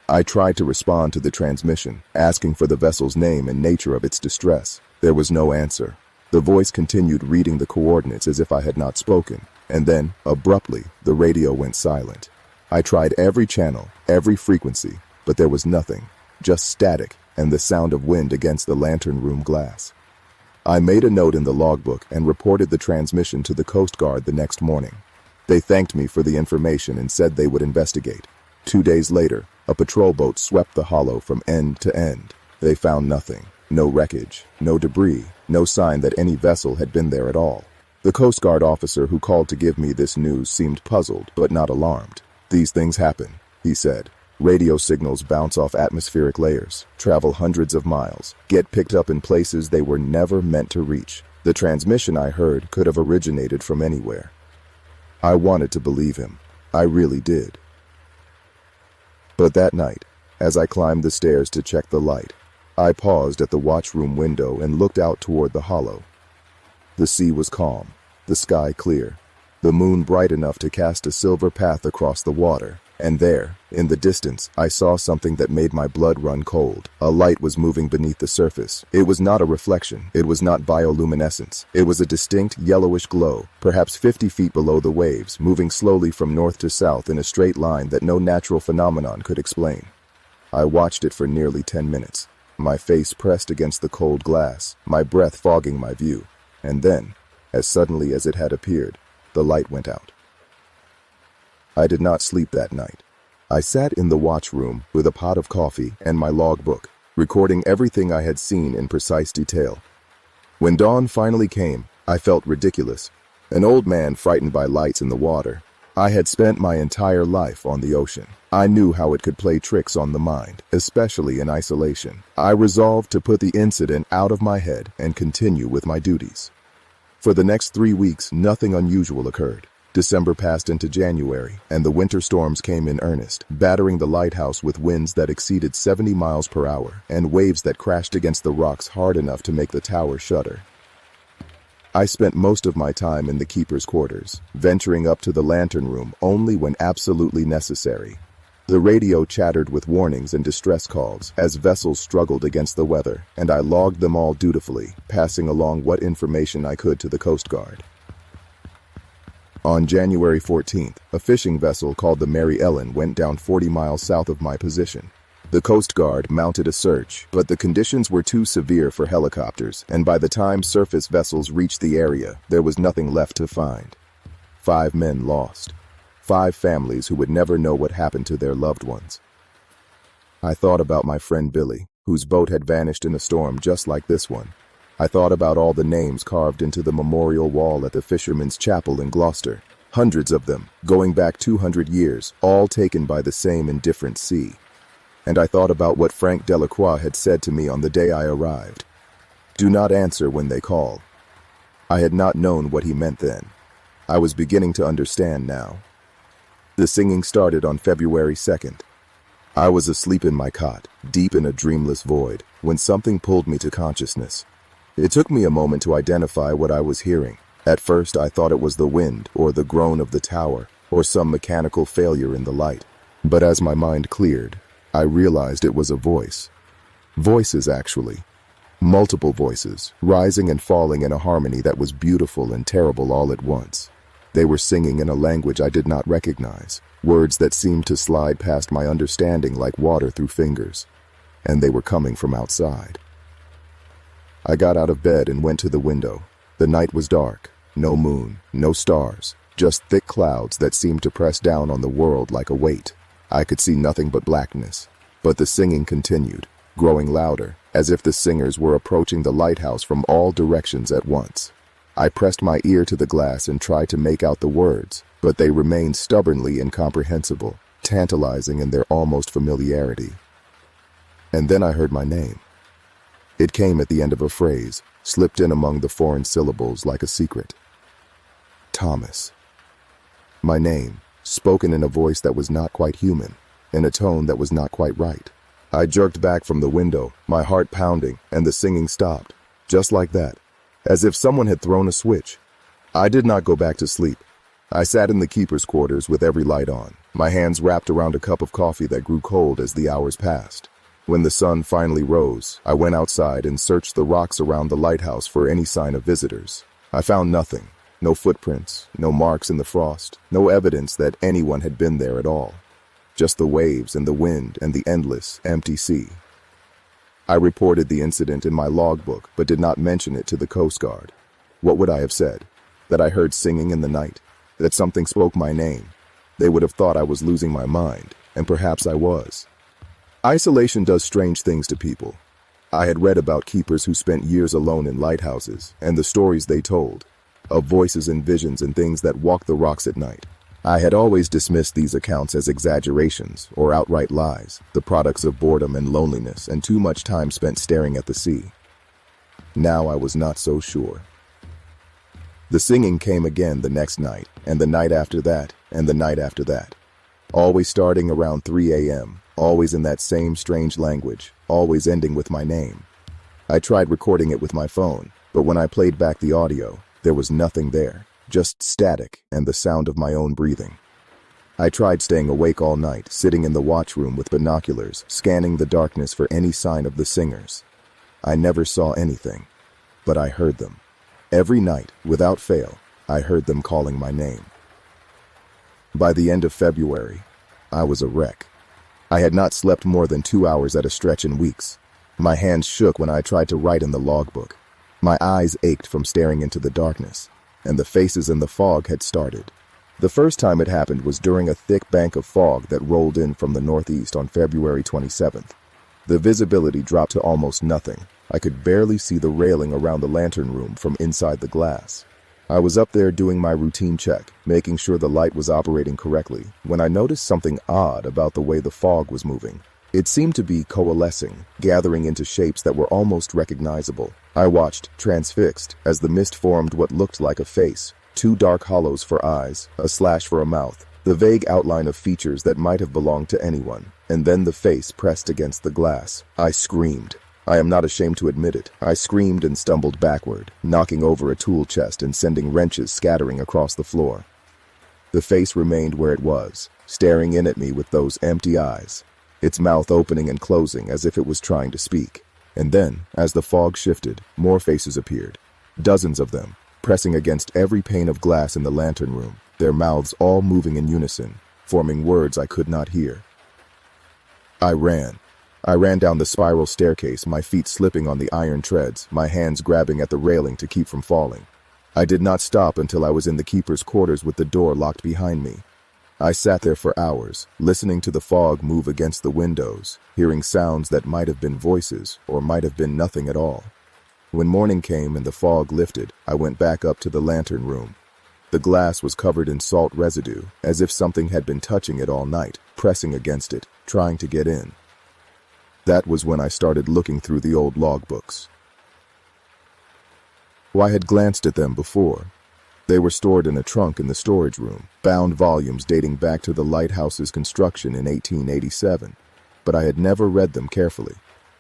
I tried to respond to the transmission, asking for the vessel's name and nature of its distress. There was no answer. The voice continued reading the coordinates as if I had not spoken, and then, abruptly, the radio went silent. I tried every channel, every frequency, but there was nothing, just static and the sound of wind against the lantern room glass. I made a note in the logbook and reported the transmission to the Coast Guard the next morning. They thanked me for the information and said they would investigate. 2 days later, a patrol boat swept the hollow from end to end. They found nothing. No wreckage, no debris, no sign that any vessel had been there at all. The Coast Guard officer who called to give me this news seemed puzzled, but not alarmed. "These things happen," he said. "Radio signals bounce off atmospheric layers, travel hundreds of miles, get picked up in places they were never meant to reach. The transmission I heard could have originated from anywhere." I wanted to believe him. I really did. But that night, as I climbed the stairs to check the light, I paused at the watchroom window and looked out toward the hollow. The sea was calm, the sky clear, the moon bright enough to cast a silver path across the water, and there, in the distance, I saw something that made my blood run cold. A light was moving beneath the surface. It was not a reflection. It was not bioluminescence. It was a distinct yellowish glow, perhaps 50 feet below the waves, moving slowly from north to south in a straight line that no natural phenomenon could explain. I watched it for nearly 10 minutes. My face pressed against the cold glass, my breath fogging my view. And then, as suddenly as it had appeared, the light went out. I did not sleep that night. I sat in the watchroom with a pot of coffee and my logbook, recording everything I had seen in precise detail. When dawn finally came, I felt ridiculous, an old man frightened by lights in the water. I had spent my entire life on the ocean. I knew how it could play tricks on the mind, especially in isolation. I resolved to put the incident out of my head and continue with my duties. For the next 3 weeks, nothing unusual occurred. December passed into January, and the winter storms came in earnest, battering the lighthouse with winds that exceeded 70 miles per hour and waves that crashed against the rocks hard enough to make the tower shudder. I spent most of my time in the keeper's quarters, venturing up to the lantern room only when absolutely necessary. The radio chattered with warnings and distress calls as vessels struggled against the weather, and I logged them all dutifully, passing along what information I could to the Coast Guard. On January 14th, a fishing vessel called the Mary Ellen went down 40 miles south of my position. The Coast Guard mounted a search, but the conditions were too severe for helicopters, and by the time surface vessels reached the area, there was nothing left to find. 5 men lost. 5 families who would never know what happened to their loved ones. I thought about my friend Billy, whose boat had vanished in a storm just like this one. I thought about all the names carved into the memorial wall at the Fisherman's Chapel in Gloucester. Hundreds of them, going back 200 years, all taken by the same indifferent sea. And I thought about what Frank Delacroix had said to me on the day I arrived. "Do not answer when they call." I had not known what he meant then. I was beginning to understand now. The singing started on February 2nd. I was asleep in my cot, deep in a dreamless void, when something pulled me to consciousness. It took me a moment to identify what I was hearing. At first, I thought it was the wind, or the groan of the tower, or some mechanical failure in the light. But as my mind cleared, I realized it was a voice. Voices, actually. Multiple voices, rising and falling in a harmony that was beautiful and terrible all at once. They were singing in a language I did not recognize, words that seemed to slide past my understanding like water through fingers. And they were coming from outside. I got out of bed and went to the window. The night was dark, no moon, no stars, just thick clouds that seemed to press down on the world like a weight. I could see nothing but blackness, but the singing continued, growing louder, as if the singers were approaching the lighthouse from all directions at once. I pressed my ear to the glass and tried to make out the words, but they remained stubbornly incomprehensible, tantalizing in their almost familiarity. And then I heard my name. It came at the end of a phrase, slipped in among the foreign syllables like a secret. Thomas. My name, spoken in a voice that was not quite human, in a tone that was not quite right. I jerked back from the window, my heart pounding, and the singing stopped, just like that, as if someone had thrown a switch. I did not go back to sleep. I sat in the keeper's quarters with every light on, my hands wrapped around a cup of coffee that grew cold as the hours passed. When the sun finally rose, I went outside and searched the rocks around the lighthouse for any sign of visitors. I found nothing. No footprints, no marks in the frost, no evidence that anyone had been there at all. Just the waves and the wind and the endless, empty sea. I reported the incident in my logbook, but did not mention it to the Coast Guard. What would I have said? That I heard singing in the night? That something spoke my name? They would have thought I was losing my mind, and perhaps I was. Isolation does strange things to people. I had read about keepers who spent years alone in lighthouses, and the stories they told, of voices and visions and things that walk the rocks at night. I had always dismissed these accounts as exaggerations or outright lies, the products of boredom and loneliness and too much time spent staring at the sea. Now I was not so sure. The singing came again the next night, and the night after that, and the night after that. Always starting around 3 a.m., always in that same strange language, always ending with my name. I tried recording it with my phone, but when I played back the audio, there was nothing there, just static and the sound of my own breathing. I tried staying awake all night, sitting in the watchroom with binoculars, scanning the darkness for any sign of the singers. I never saw anything, but I heard them. Every night, without fail, I heard them calling my name. By the end of February, I was a wreck. I had not slept more than 2 hours at a stretch in weeks. My hands shook when I tried to write in the logbook. My eyes ached from staring into the darkness, and the faces in the fog had started. The first time it happened was during a thick bank of fog that rolled in from the northeast on February 27th. The visibility dropped to almost nothing. I could barely see the railing around the lantern room from inside the glass. I was up there doing my routine check, making sure the light was operating correctly, when I noticed something odd about the way the fog was moving. It seemed to be coalescing, gathering into shapes that were almost recognizable. I watched, transfixed, as the mist formed what looked like a face, 2 dark hollows for eyes, a slash for a mouth, the vague outline of features that might have belonged to anyone, and then the face pressed against the glass. I screamed. I am not ashamed to admit it. I screamed and stumbled backward, knocking over a tool chest and sending wrenches scattering across the floor. The face remained where it was, staring in at me with those empty eyes, its mouth opening and closing as if it was trying to speak. And then, as the fog shifted, more faces appeared. Dozens of them, pressing against every pane of glass in the lantern room, their mouths all moving in unison, forming words I could not hear. I ran. I ran down the spiral staircase, my feet slipping on the iron treads, my hands grabbing at the railing to keep from falling. I did not stop until I was in the keeper's quarters with the door locked behind me. I sat there for hours, listening to the fog move against the windows, hearing sounds that might have been voices or might have been nothing at all. When morning came and the fog lifted, I went back up to the lantern room. The glass was covered in salt residue, as if something had been touching it all night, pressing against it, trying to get in. That was when I started looking through the old logbooks. I had glanced at them before. They were stored in a trunk in the storage room, bound volumes dating back to the lighthouse's construction in 1887, but I had never read them carefully.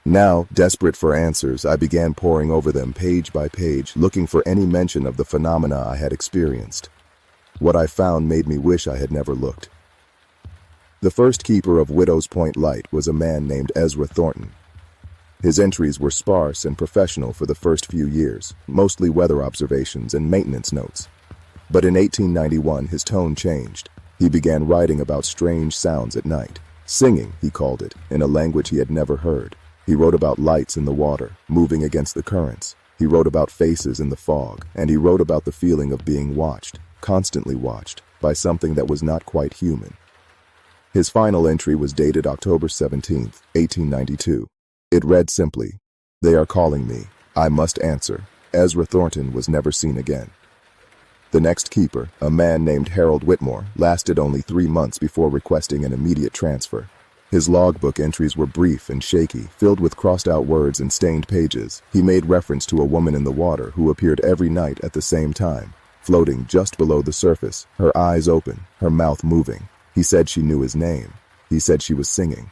Now, desperate for answers, I began poring over them page by page, looking for any mention of the phenomena I had experienced. What I found made me wish I had never looked. The first keeper of Widow's Point Light was a man named Ezra Thornton. His entries were sparse and professional for the first few years, mostly weather observations and maintenance notes. But in 1891, his tone changed. He began writing about strange sounds at night. Singing, he called it, in a language he had never heard. He wrote about lights in the water, moving against the currents. He wrote about faces in the fog, and he wrote about the feeling of being watched, constantly watched, by something that was not quite human. His final entry was dated October 17, 1892. It read simply, "They are calling me. I must answer." Ezra Thornton was never seen again. The next keeper, a man named Harold Whitmore, lasted only 3 months before requesting an immediate transfer. His logbook entries were brief and shaky, filled with crossed-out words and stained pages. He made reference to a woman in the water who appeared every night at the same time, floating just below the surface, her eyes open, her mouth moving. He said she knew his name. He said she was singing.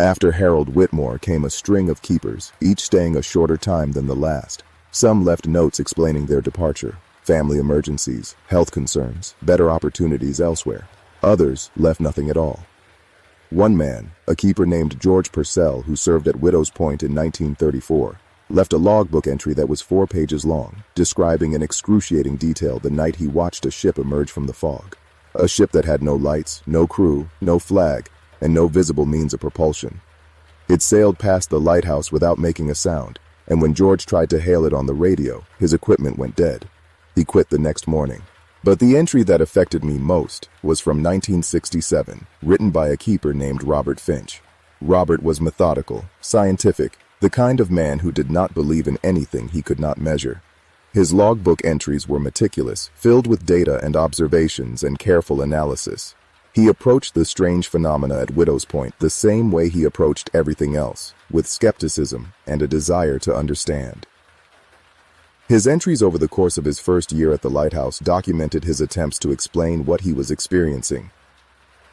After Harold Whitmore came a string of keepers, each staying a shorter time than the last. Some left notes explaining their departure. family emergencies, health concerns, better opportunities elsewhere. Others left nothing at all. One man, a keeper named George Purcell, who served at Widow's Point in 1934, left a logbook entry that was 4 pages long, describing in excruciating detail the night he watched a ship emerge from the fog. A ship that had no lights, no crew, no flag, and no visible means of propulsion. It sailed past the lighthouse without making a sound, and when George tried to hail it on the radio, his equipment went dead. He quit the next morning. But the entry that affected me most was from 1967, written by a keeper named Robert Finch. Robert was methodical, scientific, the kind of man who did not believe in anything he could not measure. His logbook entries were meticulous, filled with data and observations and careful analysis. He approached the strange phenomena at Widow's Point the same way he approached everything else, with skepticism and a desire to understand. His entries over the course of his first year at the lighthouse documented his attempts to explain what he was experiencing.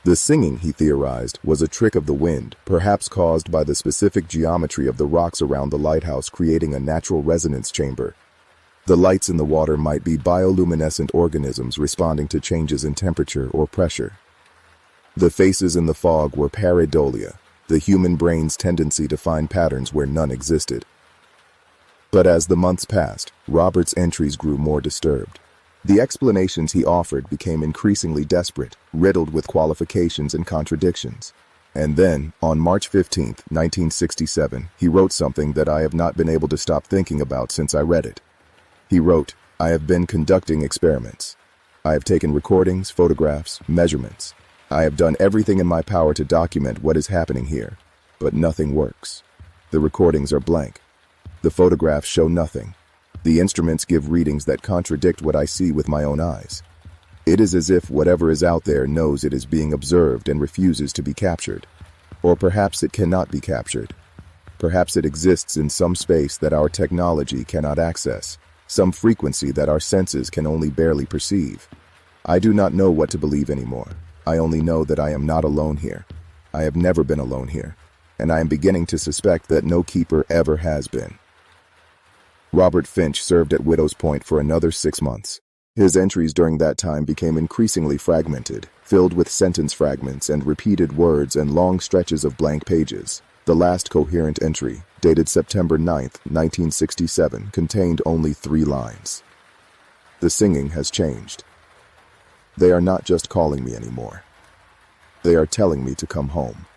The singing, he theorized, was a trick of the wind, perhaps caused by the specific geometry of the rocks around the lighthouse creating a natural resonance chamber. The lights in the water might be bioluminescent organisms responding to changes in temperature or pressure. The faces in the fog were pareidolia, the human brain's tendency to find patterns where none existed. But as the months passed, Robert's entries grew more disturbed. The explanations he offered became increasingly desperate, riddled with qualifications and contradictions. And then, on March 15, 1967, he wrote something that I have not been able to stop thinking about since I read it. He wrote, "I have been conducting experiments. I have taken recordings, photographs, measurements. I have done everything in my power to document what is happening here, but nothing works. The recordings are blank. The photographs show nothing. The instruments give readings that contradict what I see with my own eyes. It is as if whatever is out there knows it is being observed and refuses to be captured. Or perhaps it cannot be captured. Perhaps it exists in some space that our technology cannot access, some frequency that our senses can only barely perceive. I do not know what to believe anymore. I only know that I am not alone here. I have never been alone here, and I am beginning to suspect that no keeper ever has been." Robert Finch served at Widow's Point for another 6 months. His entries during that time became increasingly fragmented, filled with sentence fragments and repeated words and long stretches of blank pages. The last coherent entry, dated September 9, 1967, contained only 3 lines. "The singing has changed. They are not just calling me anymore. They are telling me to come home."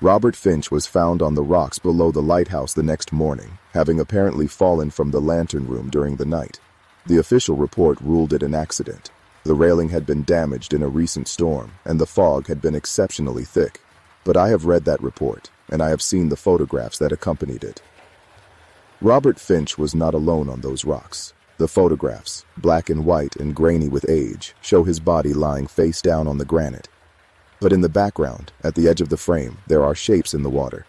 Robert Finch was found on the rocks below the lighthouse the next morning, having apparently fallen from the lantern room during the night. The official report ruled it an accident. The railing had been damaged in a recent storm, and the fog had been exceptionally thick. But I have read that report, and I have seen the photographs that accompanied it. Robert Finch was not alone on those rocks. The photographs, black and white and grainy with age, show his body lying face down on the granite. But in the background, at the edge of the frame, there are shapes in the water.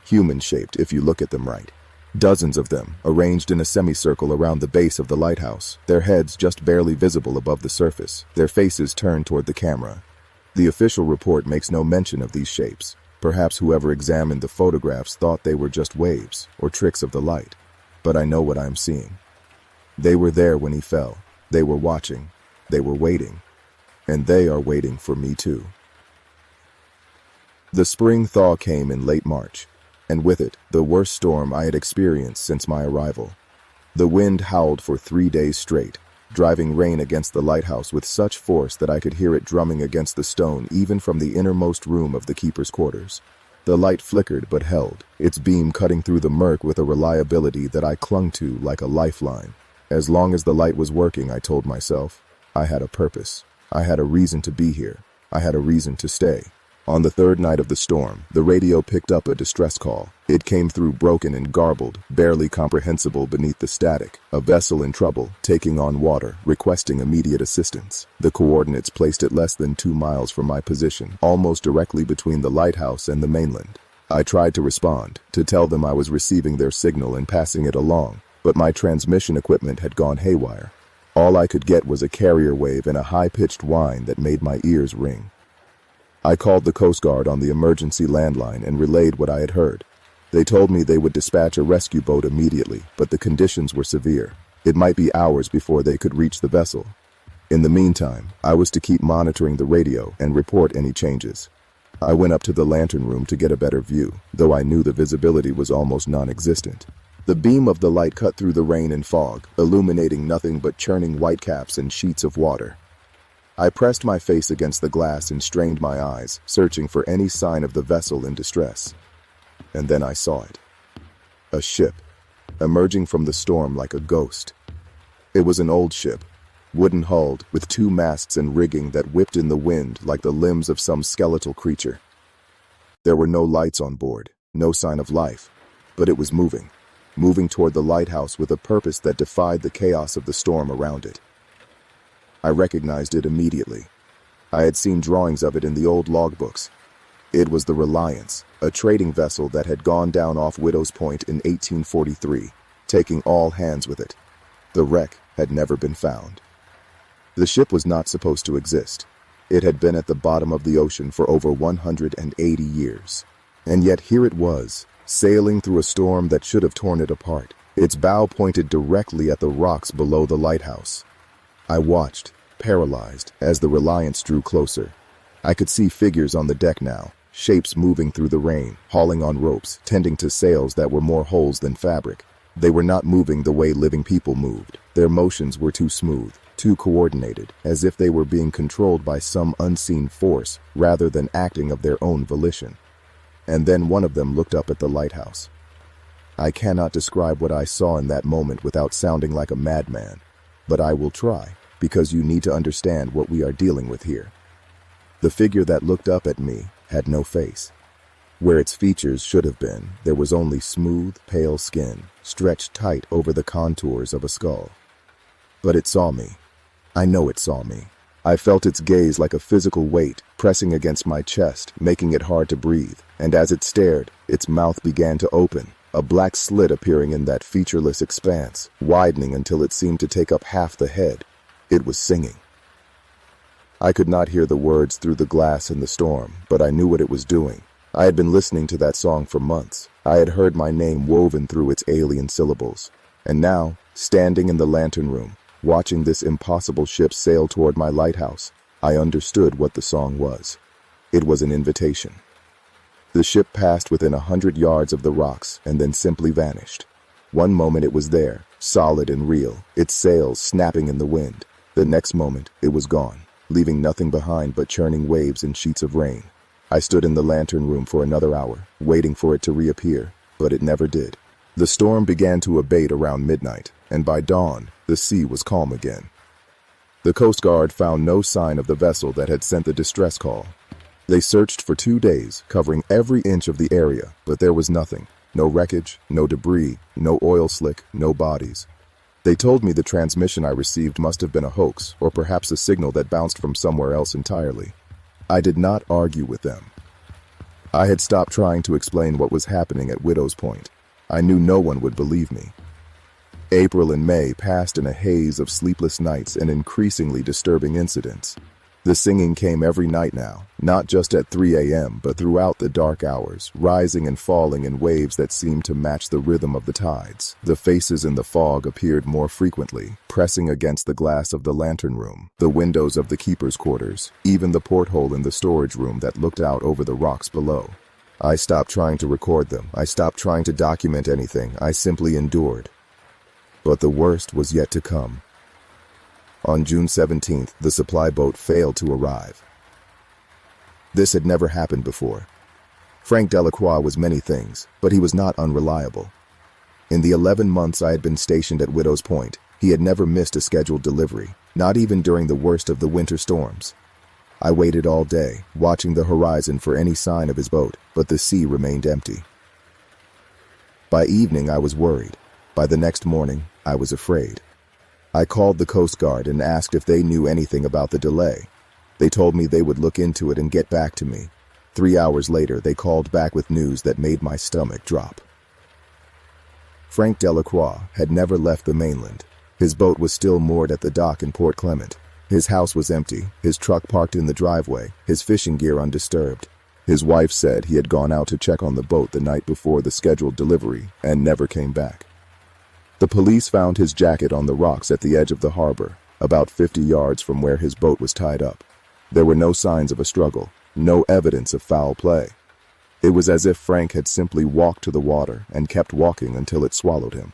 Human-shaped if you look at them right. Dozens of them, arranged in a semicircle around the base of the lighthouse, their heads just barely visible above the surface, their faces turned toward the camera. The official report makes no mention of these shapes. Perhaps whoever examined the photographs thought they were just waves or tricks of the light. But I know what I am seeing. They were there when he fell. They were watching. They were waiting. And they are waiting for me too. The spring thaw came in late March, and with it, the worst storm I had experienced since my arrival. The wind howled for 3 days straight, driving rain against the lighthouse with such force that I could hear it drumming against the stone even from the innermost room of the keeper's quarters. The light flickered but held, its beam cutting through the murk with a reliability that I clung to like a lifeline. As long as the light was working, I told myself, I had a purpose. I had a reason to be here. I had a reason to stay. On the 3rd night of the storm, the radio picked up a distress call. It came through broken and garbled, barely comprehensible beneath the static. A vessel in trouble, taking on water, requesting immediate assistance. The coordinates placed it less than 2 miles from my position, almost directly between the lighthouse and the mainland. I tried to respond, to tell them I was receiving their signal and passing it along, but my transmission equipment had gone haywire. All I could get was a carrier wave and a high-pitched whine that made my ears ring. I called the Coast Guard on the emergency landline and relayed what I had heard. They told me they would dispatch a rescue boat immediately, but the conditions were severe. It might be hours before they could reach the vessel. In the meantime, I was to keep monitoring the radio and report any changes. I went up to the lantern room to get a better view, though I knew the visibility was almost non-existent. The beam of the light cut through the rain and fog, illuminating nothing but churning whitecaps and sheets of water. I pressed my face against the glass and strained my eyes, searching for any sign of the vessel in distress. And then I saw it. A ship, emerging from the storm like a ghost. It was an old ship, wooden-hulled, with 2 masts and rigging that whipped in the wind like the limbs of some skeletal creature. There were no lights on board, no sign of life, but it was moving toward the lighthouse with a purpose that defied the chaos of the storm around it. I recognized it immediately. I had seen drawings of it in the old logbooks. It was the Reliance, a trading vessel that had gone down off Widow's Point in 1843, taking all hands with it. The wreck had never been found. The ship was not supposed to exist. It had been at the bottom of the ocean for over 180 years. And yet here it was, sailing through a storm that should have torn it apart, its bow pointed directly at the rocks below the lighthouse. I watched, paralyzed, as the Reliance drew closer. I could see figures on the deck now, shapes moving through the rain, hauling on ropes, tending to sails that were more holes than fabric. They were not moving the way living people moved. Their motions were too smooth, too coordinated, as if they were being controlled by some unseen force rather than acting of their own volition. And then one of them looked up at the lighthouse. I cannot describe what I saw in that moment without sounding like a madman, but I will try, because you need to understand what we are dealing with here. The figure that looked up at me had no face. Where its features should have been, there was only smooth, pale skin, stretched tight over the contours of a skull. But it saw me. I know it saw me. I felt its gaze like a physical weight, pressing against my chest, making it hard to breathe, and as it stared, its mouth began to open, a black slit appearing in that featureless expanse, widening until it seemed to take up half the head. It was singing. I could not hear the words through the glass in the storm, but I knew what it was doing. I had been listening to that song for months. I had heard my name woven through its alien syllables. And now, standing in the lantern room, watching this impossible ship sail toward my lighthouse, I understood what the song was. It was an invitation. The ship passed within 100 yards of the rocks and then simply vanished. One moment it was there, solid and real, its sails snapping in the wind. The next moment it was gone, leaving nothing behind but churning waves and sheets of rain. I stood in the lantern room for another hour, waiting for it to reappear, but it never did. The storm began to abate around midnight, and by dawn, the sea was calm again. The Coast Guard found no sign of the vessel that had sent the distress call. They searched for 2 days, covering every inch of the area, but there was nothing. No wreckage, no debris, no oil slick, no bodies. They told me the transmission I received must have been a hoax, or perhaps a signal that bounced from somewhere else entirely. I did not argue with them. I had stopped trying to explain what was happening at Widow's Point. I knew no one would believe me. April and May passed in a haze of sleepless nights and increasingly disturbing incidents. The singing came every night now, not just at 3 a.m., but throughout the dark hours, rising and falling in waves that seemed to match the rhythm of the tides. The faces in the fog appeared more frequently, pressing against the glass of the lantern room, the windows of the keeper's quarters, even the porthole in the storage room that looked out over the rocks below. I stopped trying to record them. I stopped trying to document anything. I simply endured. But the worst was yet to come. On June 17th, the supply boat failed to arrive. This had never happened before. Frank Delacroix was many things, but he was not unreliable. In the 11 months I had been stationed at Widow's Point, he had never missed a scheduled delivery, not even during the worst of the winter storms. I waited all day, watching the horizon for any sign of his boat, but the sea remained empty. By evening I was worried. By the next morning, I was afraid. I called the Coast Guard and asked if they knew anything about the delay. They told me they would look into it and get back to me. 3 hours later, they called back with news that made my stomach drop. Frank Delacroix had never left the mainland. His boat was still moored at the dock in Port Clement. His house was empty, his truck parked in the driveway, his fishing gear undisturbed. His wife said he had gone out to check on the boat the night before the scheduled delivery and never came back. The police found his jacket on the rocks at the edge of the harbor, about 50 yards from where his boat was tied up. There were no signs of a struggle, no evidence of foul play. It was as if Frank had simply walked to the water and kept walking until it swallowed him.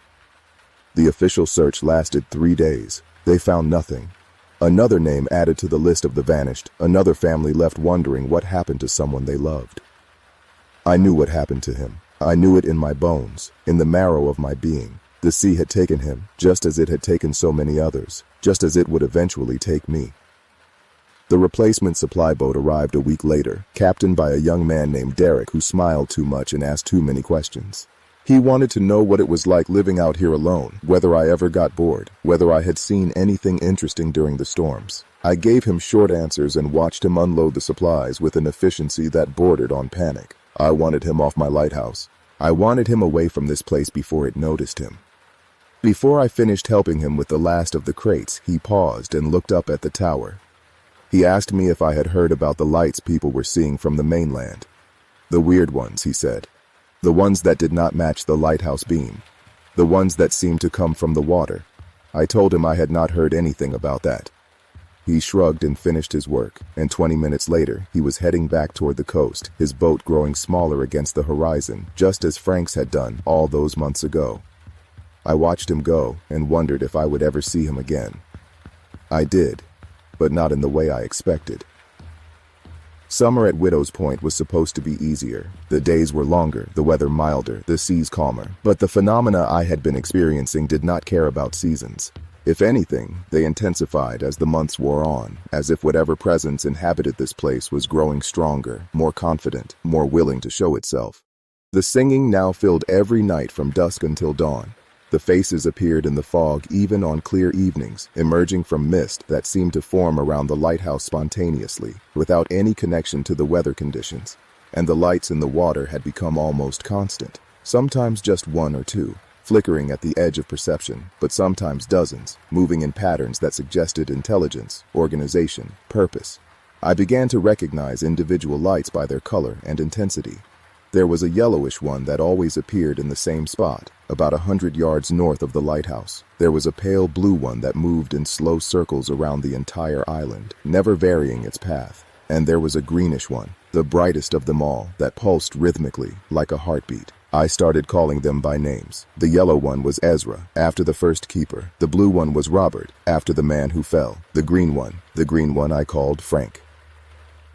The official search lasted 3 days. They found nothing. Another name added to the list of the vanished, another family left wondering what happened to someone they loved. I knew what happened to him. I knew it in my bones, in the marrow of my being. The sea had taken him, just as it had taken so many others, just as it would eventually take me. The replacement supply boat arrived a week later, captained by a young man named Derek who smiled too much and asked too many questions. He wanted to know what it was like living out here alone, whether I ever got bored, whether I had seen anything interesting during the storms. I gave him short answers and watched him unload the supplies with an efficiency that bordered on panic. I wanted him off my lighthouse. I wanted him away from this place before it noticed him. Before I finished helping him with the last of the crates, he paused and looked up at the tower. He asked me if I had heard about the lights people were seeing from the mainland. The weird ones, he said. The ones that did not match the lighthouse beam. The ones that seemed to come from the water. I told him I had not heard anything about that. He shrugged and finished his work, and 20 minutes later, he was heading back toward the coast, his boat growing smaller against the horizon, just as Frank's had done all those months ago. I watched him go and wondered if I would ever see him again. I did, but not in the way I expected. Summer at Widow's Point was supposed to be easier. The days were longer, the weather milder, the seas calmer. But the phenomena I had been experiencing did not care about seasons. If anything, they intensified as the months wore on, as if whatever presence inhabited this place was growing stronger, more confident, more willing to show itself. The singing now filled every night from dusk until dawn. The faces appeared in the fog even on clear evenings, emerging from mist that seemed to form around the lighthouse spontaneously, without any connection to the weather conditions. And the lights in the water had become almost constant, sometimes just one or two, flickering at the edge of perception, but sometimes dozens, moving in patterns that suggested intelligence, organization, purpose. I began to recognize individual lights by their color and intensity. There was a yellowish one that always appeared in the same spot, about 100 yards north of the lighthouse. There was a pale blue one that moved in slow circles around the entire island, never varying its path. And there was a greenish one, the brightest of them all, that pulsed rhythmically, like a heartbeat. I started calling them by names. The yellow one was Ezra, after the first keeper. The blue one was Robert, after the man who fell. The green one I called Frank.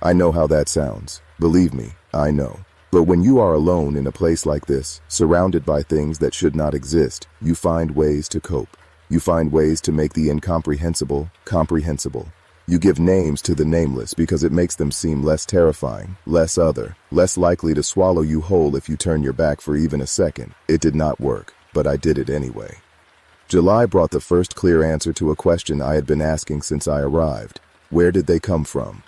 I know how that sounds. Believe me, I know. But when you are alone in a place like this, surrounded by things that should not exist, you find ways to cope. You find ways to make the incomprehensible comprehensible. You give names to the nameless because it makes them seem less terrifying, less other, less likely to swallow you whole if you turn your back for even a second. It did not work, but I did it anyway. July brought the first clear answer to a question I had been asking since I arrived. Where did they come from?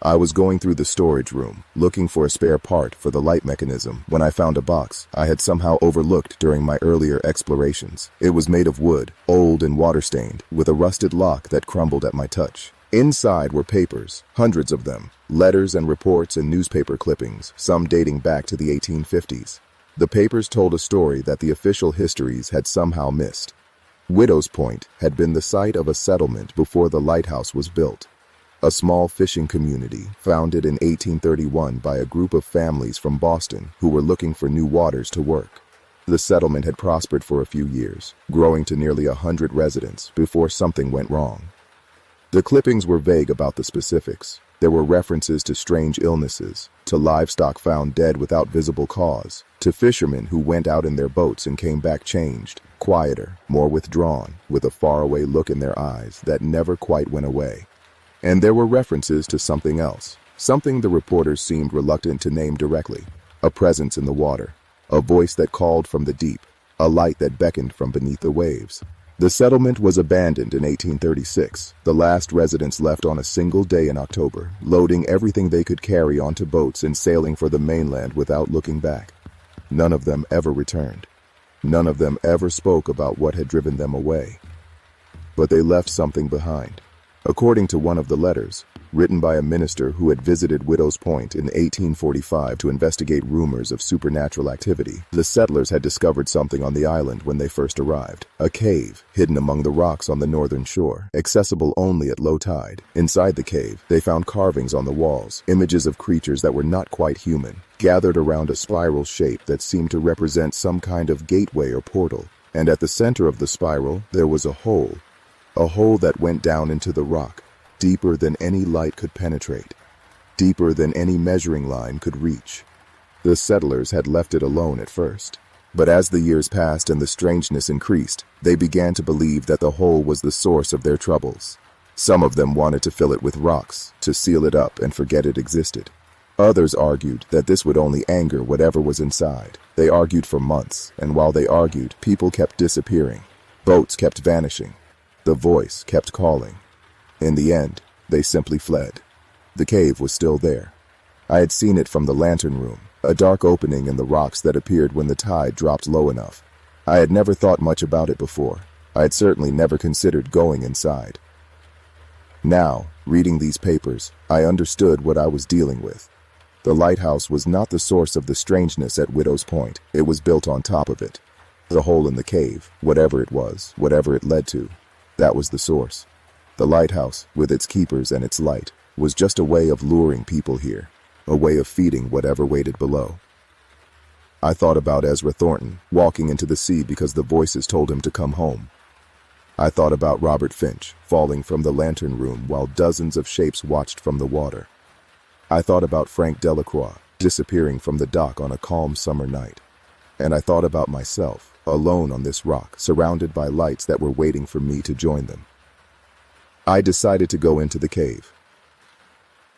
I was going through the storage room, looking for a spare part for the light mechanism, when I found a box I had somehow overlooked during my earlier explorations. It was made of wood, old and water-stained, with a rusted lock that crumbled at my touch. Inside were papers, hundreds of them, letters and reports and newspaper clippings, some dating back to the 1850s. The papers told a story that the official histories had somehow missed. Widow's Point had been the site of a settlement before the lighthouse was built. A small fishing community founded in 1831 by a group of families from Boston who were looking for new waters to work. The settlement had prospered for a few years, growing to nearly 100 residents before something went wrong. The clippings were vague about the specifics. There were references to strange illnesses, to livestock found dead without visible cause, to fishermen who went out in their boats and came back changed, quieter, more withdrawn, with a faraway look in their eyes that never quite went away. And there were references to something else, something the reporters seemed reluctant to name directly, a presence in the water, a voice that called from the deep, a light that beckoned from beneath the waves. The settlement was abandoned in 1836, the last residents left on a single day in October, loading everything they could carry onto boats and sailing for the mainland without looking back. None of them ever returned. None of them ever spoke about what had driven them away. But they left something behind. According to one of the letters, written by a minister who had visited Widow's Point in 1845 to investigate rumors of supernatural activity, the settlers had discovered something on the island when they first arrived. A cave, hidden among the rocks on the northern shore, accessible only at low tide. Inside the cave, they found carvings on the walls, images of creatures that were not quite human, gathered around a spiral shape that seemed to represent some kind of gateway or portal. And at the center of the spiral, there was a hole that went down into the rock, deeper than any light could penetrate, deeper than any measuring line could reach. The settlers had left it alone at first, but as the years passed and the strangeness increased, they began to believe that the hole was the source of their troubles. Some of them wanted to fill it with rocks, to seal it up and forget it existed. Others argued that this would only anger whatever was inside. They argued for months, and while they argued, people kept disappearing. Boats kept vanishing. The voice kept calling. In the end, they simply fled. The cave was still there. I had seen it from the lantern room, a dark opening in the rocks that appeared when the tide dropped low enough. I had never thought much about it before. I had certainly never considered going inside. Now, reading these papers, I understood what I was dealing with. The lighthouse was not the source of the strangeness at Widow's Point. It was built on top of it. The hole in the cave, whatever it was, whatever it led to, that was the source. The lighthouse, with its keepers and its light, was just a way of luring people here, a way of feeding whatever waited below. I thought about Ezra Thornton walking into the sea because the voices told him to come home. I thought about Robert Finch falling from the lantern room while dozens of shapes watched from the water. I thought about Frank Delacroix disappearing from the dock on a calm summer night. And I thought about myself, alone on this rock, surrounded by lights that were waiting for me to join them. I decided to go into the cave.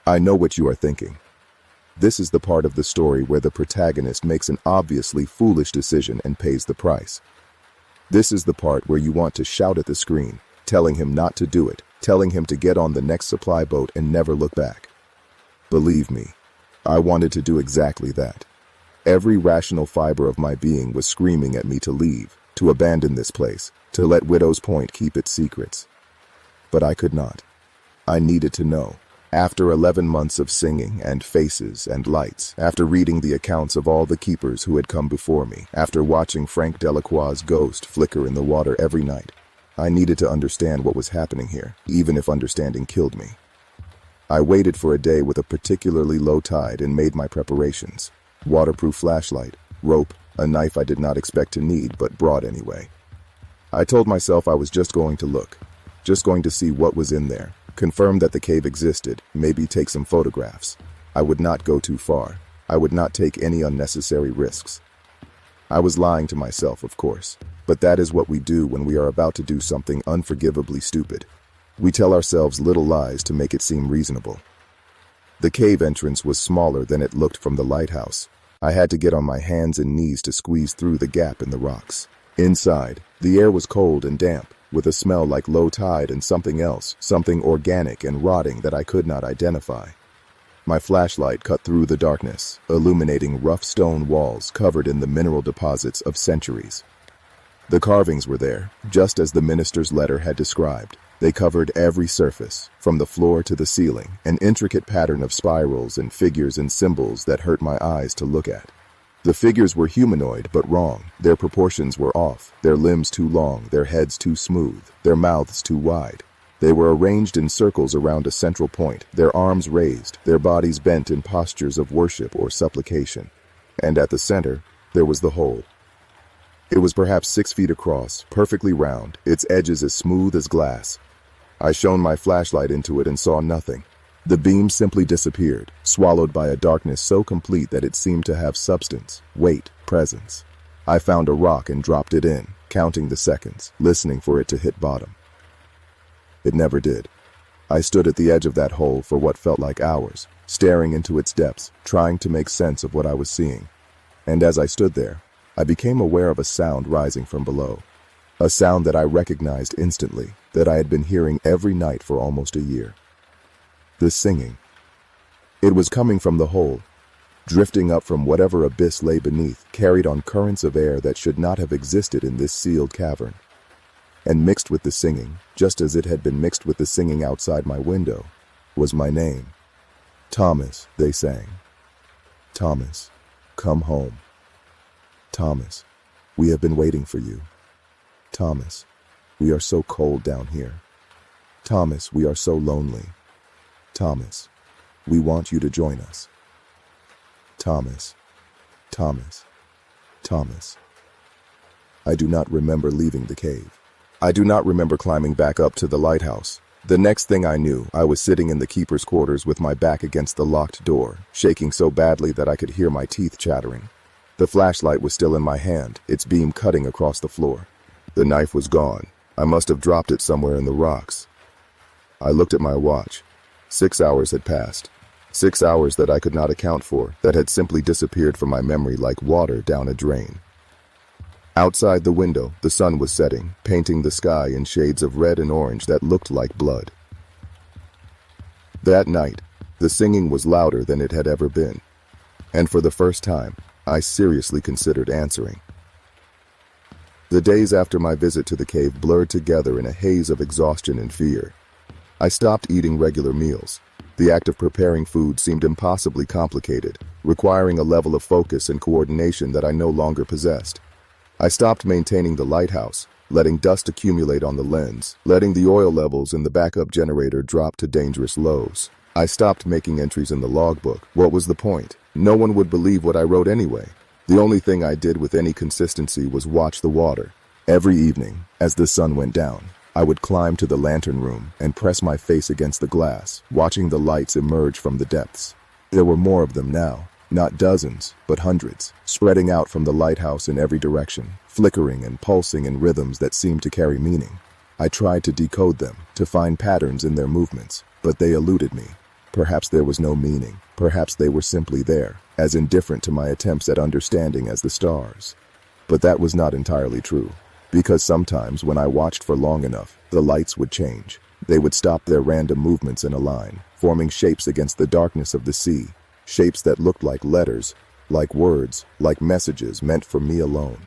I know what you are thinking. This is the part of the story where the protagonist makes an obviously foolish decision and pays the price. This is the part where you want to shout at the screen, telling him not to do it, telling him to get on the next supply boat and never look back. Believe me, I wanted to do exactly that. Every rational fiber of my being was screaming at me to leave, to abandon this place, to let Widow's Point keep its secrets. But I could not. I needed to know. After 11 months of singing and faces and lights, after reading the accounts of all the keepers who had come before me, after watching Frank Delacroix's ghost flicker in the water every night, I needed to understand what was happening here, even if understanding killed me. I waited for a day with a particularly low tide and made my preparations. Waterproof flashlight, rope, a knife I did not expect to need but brought anyway. I told myself I was just going to look, just going to see what was in there, confirm that the cave existed, maybe take some photographs. I would not go too far. I would not take any unnecessary risks. I was lying to myself, of course, but that is what we do when we are about to do something unforgivably stupid. We tell ourselves little lies to make it seem reasonable. The cave entrance was smaller than it looked from the lighthouse. I had to get on my hands and knees to squeeze through the gap in the rocks. Inside, the air was cold and damp, with a smell like low tide and something else, something organic and rotting that I could not identify. My flashlight cut through the darkness, illuminating rough stone walls covered in the mineral deposits of centuries. The carvings were there, just as the minister's letter had described. They covered every surface, from the floor to the ceiling, an intricate pattern of spirals and figures and symbols that hurt my eyes to look at. The figures were humanoid but wrong. Their proportions were off, their limbs too long, their heads too smooth, their mouths too wide. They were arranged in circles around a central point, their arms raised, their bodies bent in postures of worship or supplication. And at the center, there was the hole. It was perhaps 6 feet across, perfectly round, its edges as smooth as glass. I shone my flashlight into it and saw nothing. The beam simply disappeared, swallowed by a darkness so complete that it seemed to have substance, weight, presence. I found a rock and dropped it in, counting the seconds, listening for it to hit bottom. It never did. I stood at the edge of that hole for what felt like hours, staring into its depths, trying to make sense of what I was seeing. And as I stood there, I became aware of a sound rising from below. A sound that I recognized instantly, that I had been hearing every night for almost a year. The singing. It was coming from the hole, drifting up from whatever abyss lay beneath, carried on currents of air that should not have existed in this sealed cavern. And mixed with the singing, just as it had been mixed with the singing outside my window, was my name. Thomas, they sang. Thomas, come home. Thomas, we have been waiting for you. Thomas, we are so cold down here. Thomas, we are so lonely. Thomas, we want you to join us. Thomas, Thomas, Thomas. I do not remember leaving the cave. I do not remember climbing back up to the lighthouse. The next thing I knew, I was sitting in the keeper's quarters with my back against the locked door, shaking so badly that I could hear my teeth chattering. The flashlight was still in my hand, its beam cutting across the floor. The knife was gone. I must have dropped it somewhere in the rocks. I looked at my watch. 6 hours had passed. 6 hours that I could not account for, that had simply disappeared from my memory like water down a drain. Outside the window, the sun was setting, painting the sky in shades of red and orange that looked like blood. That night, the singing was louder than it had ever been. And for the first time, I seriously considered answering. The days after my visit to the cave blurred together in a haze of exhaustion and fear. I stopped eating regular meals. The act of preparing food seemed impossibly complicated, requiring a level of focus and coordination that I no longer possessed. I stopped maintaining the lighthouse, letting dust accumulate on the lens, letting the oil levels in the backup generator drop to dangerous lows. I stopped making entries in the logbook. What was the point? No one would believe what I wrote anyway. The only thing I did with any consistency was watch the water. Every evening, as the sun went down, I would climb to the lantern room and press my face against the glass, watching the lights emerge from the depths. There were more of them now, not dozens, but hundreds, spreading out from the lighthouse in every direction, flickering and pulsing in rhythms that seemed to carry meaning. I tried to decode them, to find patterns in their movements, but they eluded me. Perhaps there was no meaning. Perhaps they were simply there, as indifferent to my attempts at understanding as the stars. But that was not entirely true. Because sometimes when I watched for long enough, the lights would change. They would stop their random movements in a line, forming shapes against the darkness of the sea, shapes that looked like letters, like words, like messages meant for me alone.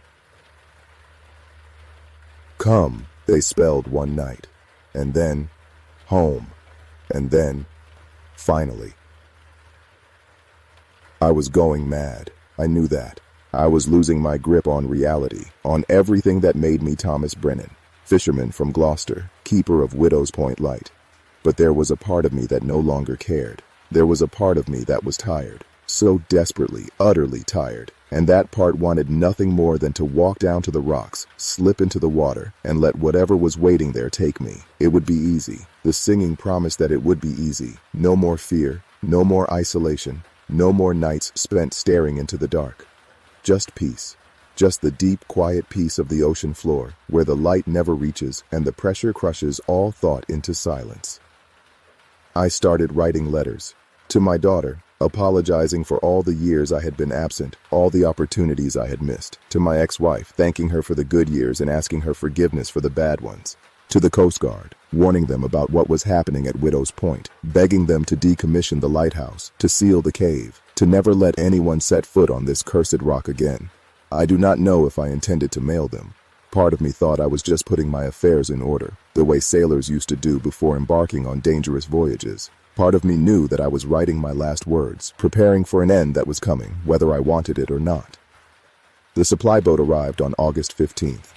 Come, they spelled one night, and then home, and then finally. I was going mad. I knew that. I was losing my grip on reality, on everything that made me Thomas Brennan, fisherman from Gloucester, keeper of Widow's Point Light. But there was a part of me that no longer cared. There was a part of me that was tired, so desperately, utterly tired, and that part wanted nothing more than to walk down to the rocks, slip into the water, and let whatever was waiting there take me. It would be easy. The singing promised that it would be easy. No more fear, no more isolation, no more nights spent staring into the dark. Just peace. Just the deep, quiet peace of the ocean floor, where the light never reaches and the pressure crushes all thought into silence. I started writing letters to my daughter, apologizing for all the years I had been absent, all the opportunities I had missed. To my ex-wife, thanking her for the good years and asking her forgiveness for the bad ones. To the Coast Guard, warning them about what was happening at Widow's Point, begging them to decommission the lighthouse, to seal the cave, to never let anyone set foot on this cursed rock again. I do not know if I intended to mail them. Part of me thought I was just putting my affairs in order, the way sailors used to do before embarking on dangerous voyages. Part of me knew that I was writing my last words, preparing for an end that was coming, whether I wanted it or not. The supply boat arrived on August 15th.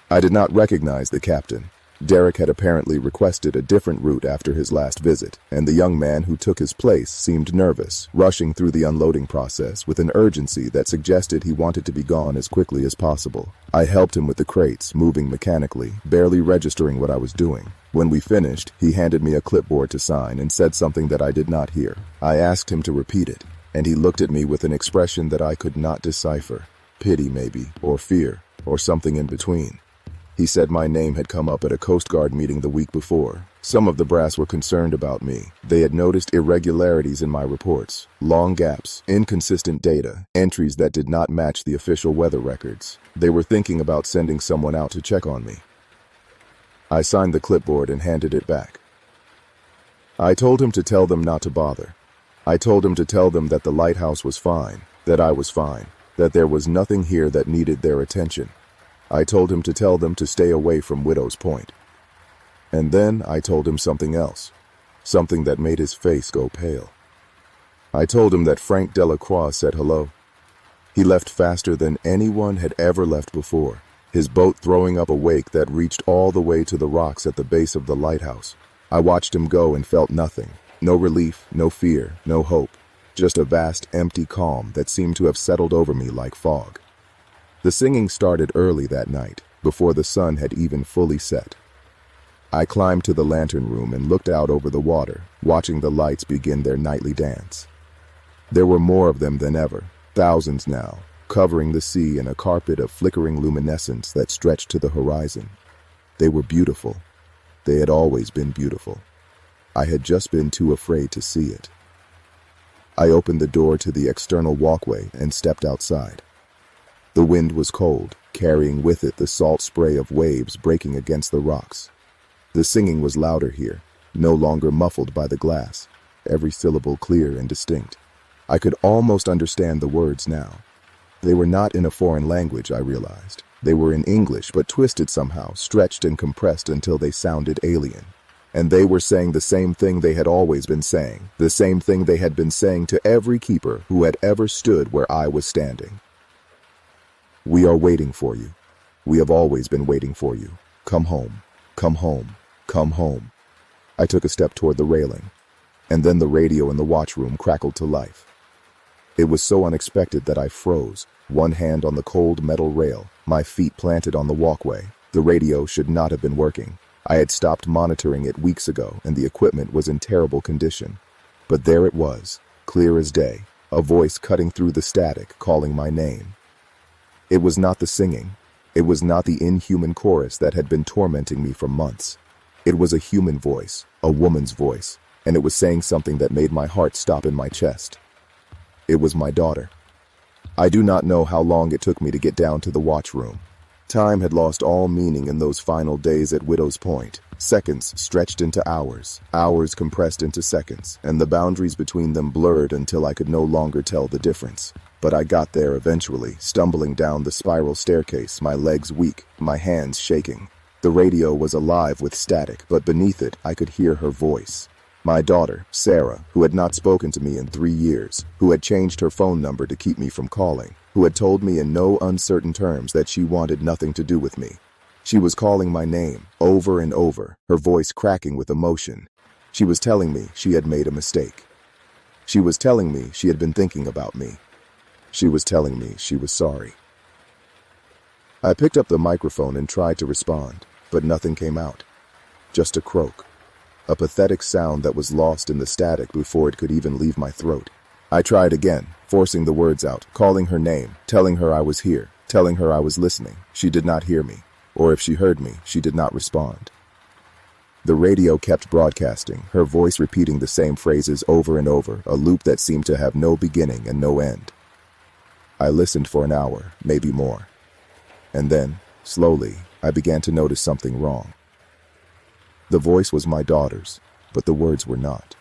I did not recognize the captain. Derek had apparently requested a different route after his last visit, and the young man who took his place seemed nervous, rushing through the unloading process with an urgency that suggested he wanted to be gone as quickly as possible. I helped him with the crates, moving mechanically, barely registering what I was doing. When we finished, he handed me a clipboard to sign and said something that I did not hear. I asked him to repeat it, and he looked at me with an expression that I could not decipher. Pity, maybe, or fear, or something in between. He said my name had come up at a Coast Guard meeting the week before. Some of the brass were concerned about me. They had noticed irregularities in my reports, long gaps, inconsistent data, entries that did not match the official weather records. They were thinking about sending someone out to check on me. I signed the clipboard and handed it back. I told him to tell them not to bother. I told him to tell them that the lighthouse was fine, that I was fine, that there was nothing here that needed their attention. I told him to tell them to stay away from Widow's Point. And then I told him something else, something that made his face go pale. I told him that Frank Delacroix said hello. He left faster than anyone had ever left before, his boat throwing up a wake that reached all the way to the rocks at the base of the lighthouse. I watched him go and felt nothing, no relief, no fear, no hope, just a vast, empty calm that seemed to have settled over me like fog. The singing started early that night, before the sun had even fully set. I climbed to the lantern room and looked out over the water, watching the lights begin their nightly dance. There were more of them than ever, thousands now, covering the sea in a carpet of flickering luminescence that stretched to the horizon. They were beautiful. They had always been beautiful. I had just been too afraid to see it. I opened the door to the external walkway and stepped outside. The wind was cold, carrying with it the salt spray of waves breaking against the rocks. The singing was louder here, no longer muffled by the glass, every syllable clear and distinct. I could almost understand the words now. They were not in a foreign language, I realized. They were in English, but twisted somehow, stretched and compressed until they sounded alien. And they were saying the same thing they had always been saying, the same thing they had been saying to every keeper who had ever stood where I was standing. We are waiting for you. We have always been waiting for you. Come home. Come home. Come home. I took a step toward the railing, and then the radio in the watchroom crackled to life. It was so unexpected that I froze, one hand on the cold metal rail, my feet planted on the walkway. The radio should not have been working. I had stopped monitoring it weeks ago, and the equipment was in terrible condition. But there it was, clear as day, a voice cutting through the static, calling my name. It was not the singing. It was not the inhuman chorus that had been tormenting me for months. It was a human voice, a woman's voice, and it was saying something that made my heart stop in my chest. It was my daughter. I do not know how long it took me to get down to the watchroom. Time had lost all meaning in those final days at Widow's Point. Seconds stretched into hours, hours compressed into seconds, and the boundaries between them blurred until I could no longer tell the difference. But I got there eventually, stumbling down the spiral staircase, my legs weak, my hands shaking. The radio was alive with static, but beneath it I could hear her voice. My daughter, Sarah, who had not spoken to me in 3 years, who had changed her phone number to keep me from calling, who had told me in no uncertain terms that she wanted nothing to do with me. She was calling my name, over and over, her voice cracking with emotion. She was telling me she had made a mistake. She was telling me she had been thinking about me. She was telling me she was sorry. I picked up the microphone and tried to respond, but nothing came out. Just a croak. A pathetic sound that was lost in the static before it could even leave my throat. I tried again, forcing the words out, calling her name, telling her I was here, telling her I was listening. She did not hear me, or if she heard me, she did not respond. The radio kept broadcasting, her voice repeating the same phrases over and over, a loop that seemed to have no beginning and no end. I listened for an hour, maybe more. And then, slowly, I began to notice something wrong. The voice was my daughter's, but the words were not.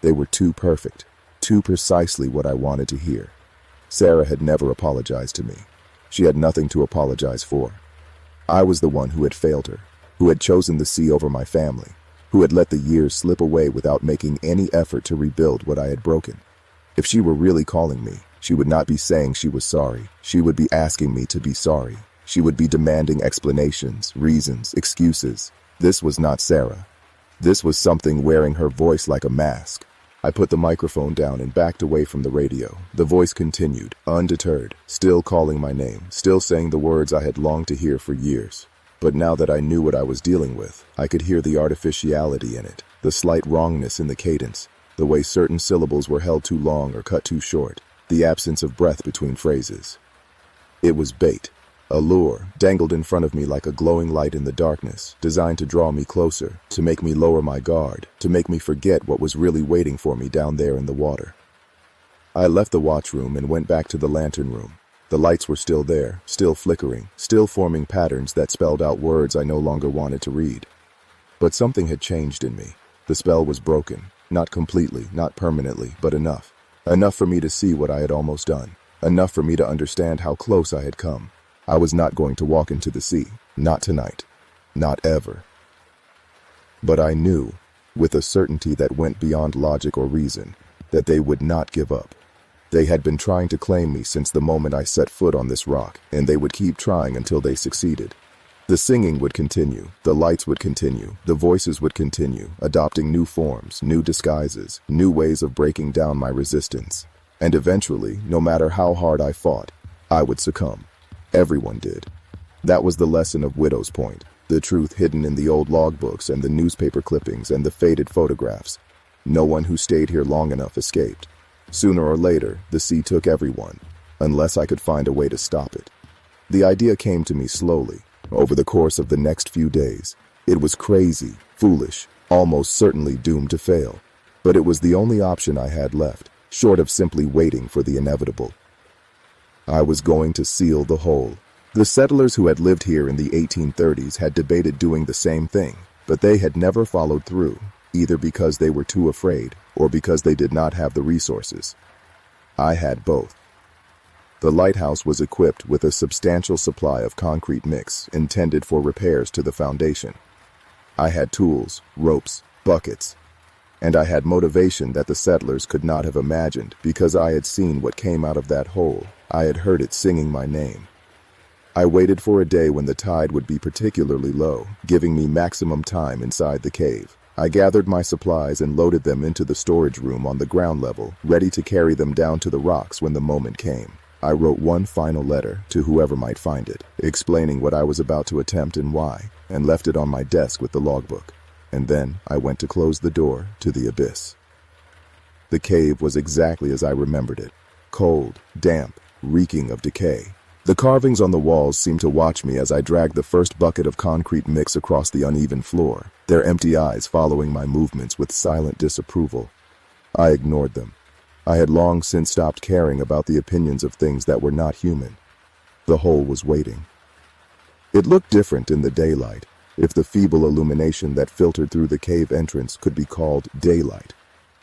They were too perfect, too precisely what I wanted to hear. Sarah had never apologized to me. She had nothing to apologize for. I was the one who had failed her, who had chosen the sea over my family, who had let the years slip away without making any effort to rebuild what I had broken. If she were really calling me, she would not be saying she was sorry. She would be asking me to be sorry. She would be demanding explanations, reasons, excuses. This was not Sarah. This was something wearing her voice like a mask. I put the microphone down and backed away from the radio. The voice continued, undeterred, still calling my name, still saying the words I had longed to hear for years. But now that I knew what I was dealing with, I could hear the artificiality in it, the slight wrongness in the cadence, the way certain syllables were held too long or cut too short, the absence of breath between phrases. It was bait. A lure dangled in front of me like a glowing light in the darkness, designed to draw me closer, to make me lower my guard, to make me forget what was really waiting for me down there in the water. I left the watchroom and went back to the lantern room. The lights were still there, still flickering, still forming patterns that spelled out words I no longer wanted to read. But something had changed in me. The spell was broken, not completely, not permanently, but enough. Enough for me to see what I had almost done. Enough for me to understand how close I had come. I was not going to walk into the sea. Not tonight. Not ever. But I knew, with a certainty that went beyond logic or reason, that they would not give up. They had been trying to claim me since the moment I set foot on this rock, and they would keep trying until they succeeded. The singing would continue, the lights would continue, the voices would continue, adopting new forms, new disguises, new ways of breaking down my resistance. And eventually, no matter how hard I fought, I would succumb. Everyone did. That was the lesson of Widow's Point, the truth hidden in the old logbooks and the newspaper clippings and the faded photographs. No one who stayed here long enough escaped. Sooner or later, the sea took everyone, unless I could find a way to stop it. The idea came to me slowly, over the course of the next few days. It was crazy, foolish, almost certainly doomed to fail. But it was the only option I had left, short of simply waiting for the inevitable. I was going to seal the hole. The settlers who had lived here in the 1830s had debated doing the same thing, but they had never followed through, either because they were too afraid or because they did not have the resources. I had both. The lighthouse was equipped with a substantial supply of concrete mix intended for repairs to the foundation. I had tools, ropes, buckets, and I had motivation that the settlers could not have imagined because I had seen what came out of that hole. I had heard it singing my name. I waited for a day when the tide would be particularly low, giving me maximum time inside the cave. I gathered my supplies and loaded them into the storage room on the ground level, ready to carry them down to the rocks when the moment came. I wrote one final letter to whoever might find it, explaining what I was about to attempt and why, and left it on my desk with the logbook. And then I went to close the door to the abyss. The cave was exactly as I remembered it, cold, damp, reeking of decay. The carvings on the walls seemed to watch me as I dragged the first bucket of concrete mix across the uneven floor, their empty eyes following my movements with silent disapproval. I ignored them. I had long since stopped caring about the opinions of things that were not human. The hole was waiting. It looked different in the daylight, if the feeble illumination that filtered through the cave entrance could be called daylight.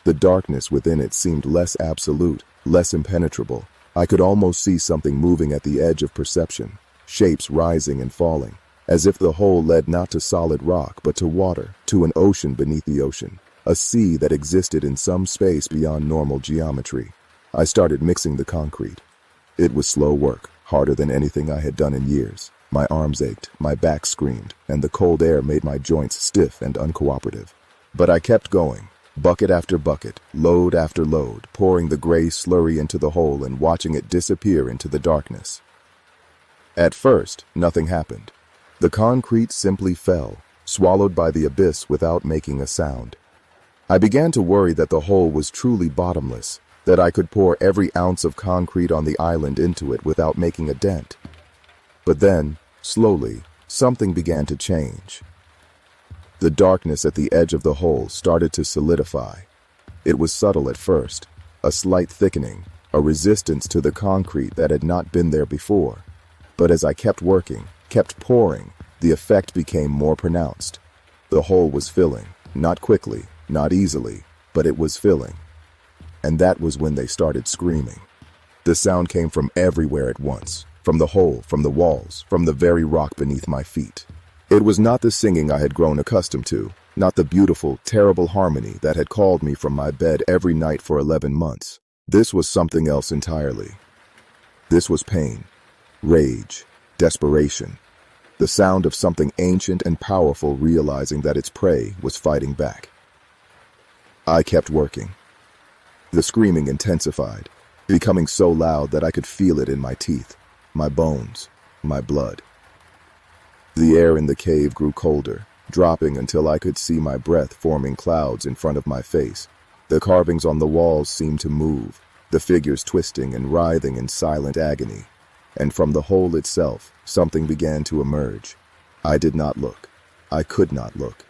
The darkness within it seemed less absolute, less impenetrable. I could almost see something moving at the edge of perception, shapes rising and falling, as if the hole led not to solid rock but to water, to an ocean beneath the ocean, a sea that existed in some space beyond normal geometry. I started mixing the concrete. It was slow work, harder than anything I had done in years. My arms ached, my back screamed, and the cold air made my joints stiff and uncooperative. But I kept going. Bucket after bucket, load after load, pouring the gray slurry into the hole and watching it disappear into the darkness. At first, nothing happened. The concrete simply fell, swallowed by the abyss without making a sound. I began to worry that the hole was truly bottomless, that I could pour every ounce of concrete on the island into it without making a dent. But then, slowly, something began to change. The darkness at the edge of the hole started to solidify. It was subtle at first, a slight thickening, a resistance to the concrete that had not been there before. But as I kept working, kept pouring, the effect became more pronounced. The hole was filling, not quickly, not easily, but it was filling. And that was when they started screaming. The sound came from everywhere at once, from the hole, from the walls, from the very rock beneath my feet. It was not the singing I had grown accustomed to, not the beautiful, terrible harmony that had called me from my bed every night for 11 months. This was something else entirely. This was pain, rage, desperation, the sound of something ancient and powerful realizing that its prey was fighting back. I kept working. The screaming intensified, becoming so loud that I could feel it in my teeth, my bones, my blood. The air in the cave grew colder, dropping until I could see my breath forming clouds in front of my face. The carvings on the walls seemed to move, the figures twisting and writhing in silent agony. And from the hole itself, something began to emerge. I did not look. I could not look.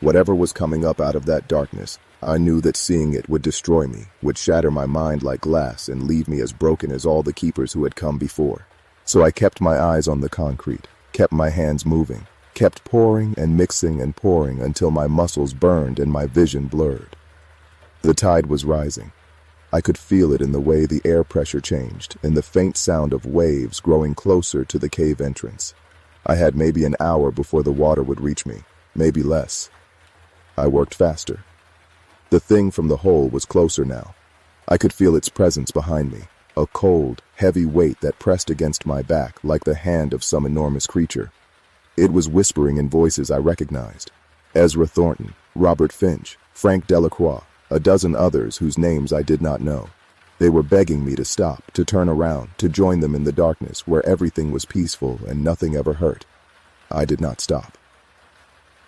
Whatever was coming up out of that darkness, I knew that seeing it would destroy me, would shatter my mind like glass and leave me as broken as all the keepers who had come before. So I kept my eyes on the concrete, kept my hands moving, kept pouring and mixing and pouring until my muscles burned and my vision blurred. The tide was rising. I could feel it in the way the air pressure changed, in the faint sound of waves growing closer to the cave entrance. I had maybe an hour before the water would reach me, maybe less. I worked faster. The thing from the hole was closer now. I could feel its presence behind me, a cold, heavy weight that pressed against my back like the hand of some enormous creature. It was whispering in voices I recognized. Ezra Thornton, Robert Finch, Frank Delacroix, a dozen others whose names I did not know. They were begging me to stop, to turn around, to join them in the darkness where everything was peaceful and nothing ever hurt. I did not stop.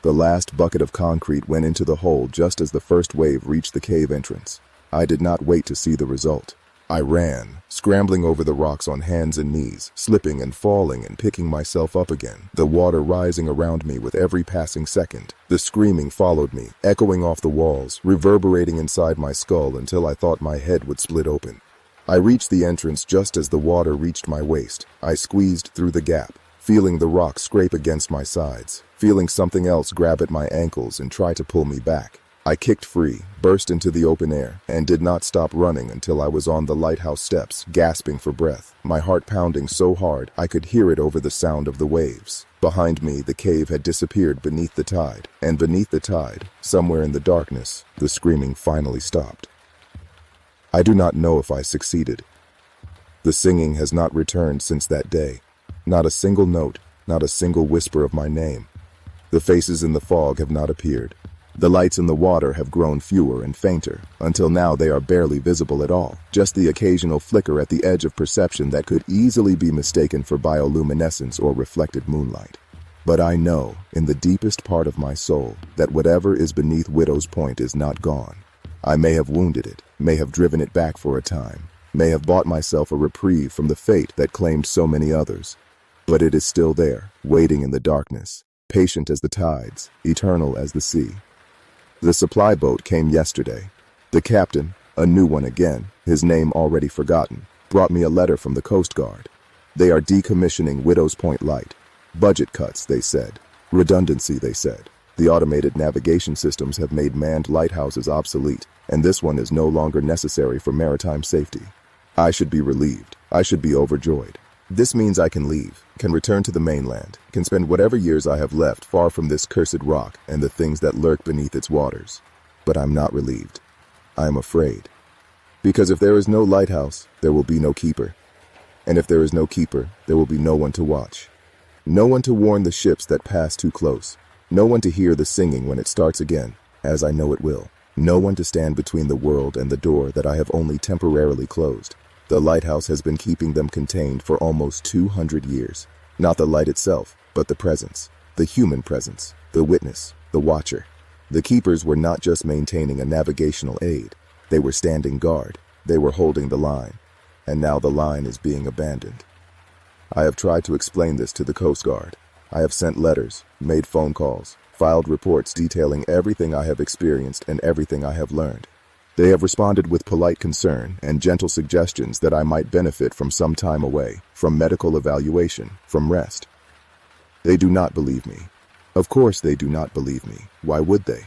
The last bucket of concrete went into the hole just as the first wave reached the cave entrance. I did not wait to see the result. I ran, scrambling over the rocks on hands and knees, slipping and falling and picking myself up again, the water rising around me with every passing second. The screaming followed me, echoing off the walls, reverberating inside my skull until I thought my head would split open. I reached the entrance just as the water reached my waist. I squeezed through the gap, feeling the rocks scrape against my sides, feeling something else grab at my ankles and try to pull me back. I kicked free, burst into the open air, and did not stop running until I was on the lighthouse steps, gasping for breath, my heart pounding so hard I could hear it over the sound of the waves. Behind me, the cave had disappeared beneath the tide, and beneath the tide, somewhere in the darkness, the screaming finally stopped. I do not know if I succeeded. The singing has not returned since that day. Not a single note, not a single whisper of my name. The faces in the fog have not appeared. The lights in the water have grown fewer and fainter, until now they are barely visible at all, just the occasional flicker at the edge of perception that could easily be mistaken for bioluminescence or reflected moonlight. But I know, in the deepest part of my soul, that whatever is beneath Widow's Point is not gone. I may have wounded it, may have driven it back for a time, may have bought myself a reprieve from the fate that claimed so many others. But it is still there, waiting in the darkness, patient as the tides, eternal as the sea. The supply boat came yesterday. The captain, a new one again, his name already forgotten, brought me a letter from the Coast Guard. They are decommissioning Widow's Point Light. Budget cuts, they said. Redundancy, they said. The automated navigation systems have made manned lighthouses obsolete, and this one is no longer necessary for maritime safety. I should be relieved. I should be overjoyed. This means I can leave, can return to the mainland, can spend whatever years I have left far from this cursed rock and the things that lurk beneath its waters. But I'm not relieved. I am afraid. Because if there is no lighthouse, there will be no keeper. And if there is no keeper, there will be no one to watch. No one to warn the ships that pass too close. No one to hear the singing when it starts again, as I know it will. No one to stand between the world and the door that I have only temporarily closed. The lighthouse has been keeping them contained for almost 200 years. Not the light itself, but the presence, the human presence, the witness, the watcher. The keepers were not just maintaining a navigational aid. They were standing guard. They were holding the line. And now the line is being abandoned. I have tried to explain this to the Coast Guard. I have sent letters, made phone calls, filed reports detailing everything I have experienced and everything I have learned. They have responded with polite concern and gentle suggestions that I might benefit from some time away, from medical evaluation, from rest. They do not believe me. Of course they do not believe me. Why would they?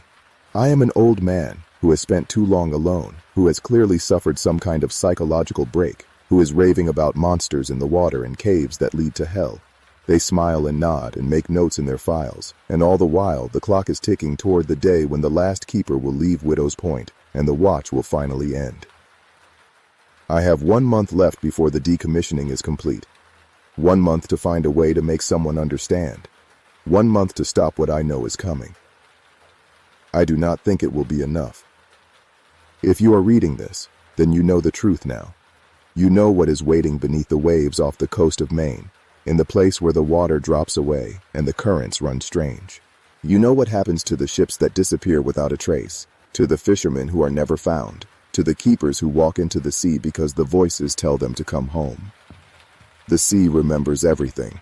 I am an old man who has spent too long alone, who has clearly suffered some kind of psychological break, who is raving about monsters in the water and caves that lead to hell. They smile and nod and make notes in their files, and all the while the clock is ticking toward the day when the last keeper will leave Widow's Point, and the watch will finally end. I have 1 month left before the decommissioning is complete. 1 month to find a way to make someone understand. 1 month to stop what I know is coming. I do not think it will be enough. If you are reading this, then you know the truth now. You know what is waiting beneath the waves off the coast of Maine, in the place where the water drops away and the currents run strange. You know what happens to the ships that disappear without a trace, to the fishermen who are never found, to the keepers who walk into the sea because the voices tell them to come home. The sea remembers everything.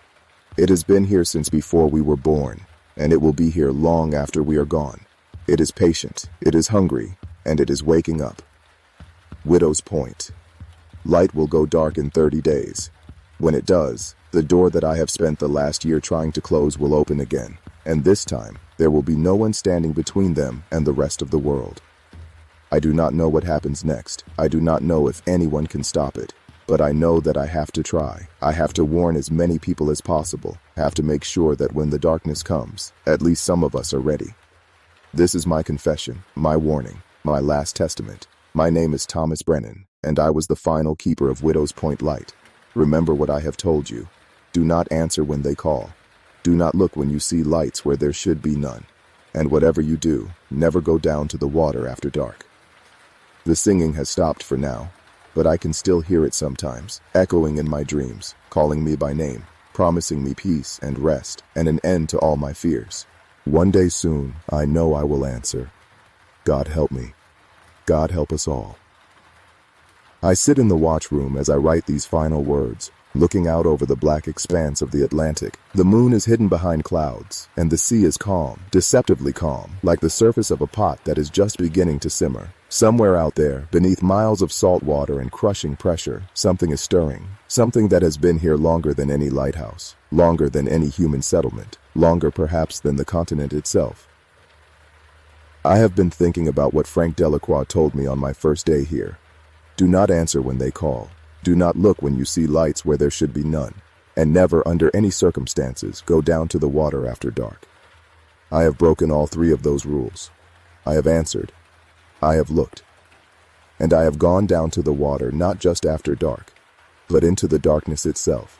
It has been here since before we were born, and it will be here long after we are gone. It is patient, it is hungry, and it is waking up. Widow's Point. Light will go dark in 30 days. When it does, the door that I have spent the last year trying to close will open again, and this time, there will be no one standing between them and the rest of the world. I do not know what happens next. I do not know if anyone can stop it. But I know that I have to try. I have to warn as many people as possible. Have to make sure that when the darkness comes, at least some of us are ready. This is my confession, my warning, my last testament. My name is Thomas Brennan, and I was the final keeper of Widow's Point Light. Remember what I have told you. Do not answer when they call. Do not look when you see lights where there should be none. And whatever you do, never go down to the water after dark. The singing has stopped for now, but I can still hear it sometimes, echoing in my dreams, calling me by name, promising me peace and rest and an end to all my fears. One day soon, I know I will answer. God help me. God help us all. I sit in the watchroom as I write these final words, looking out over the black expanse of the Atlantic. The moon is hidden behind clouds, and the sea is calm, deceptively calm, like the surface of a pot that is just beginning to simmer. Somewhere out there, beneath miles of salt water and crushing pressure, something is stirring. Something that has been here longer than any lighthouse, longer than any human settlement, longer perhaps than the continent itself. I have been thinking about what Frank Delacroix told me on my first day here. Do not answer when they call. Do not look when you see lights where there should be none. And never, under any circumstances, go down to the water after dark. I have broken all three of those rules. I have answered. I have looked. And I have gone down to the water not just after dark, but into the darkness itself,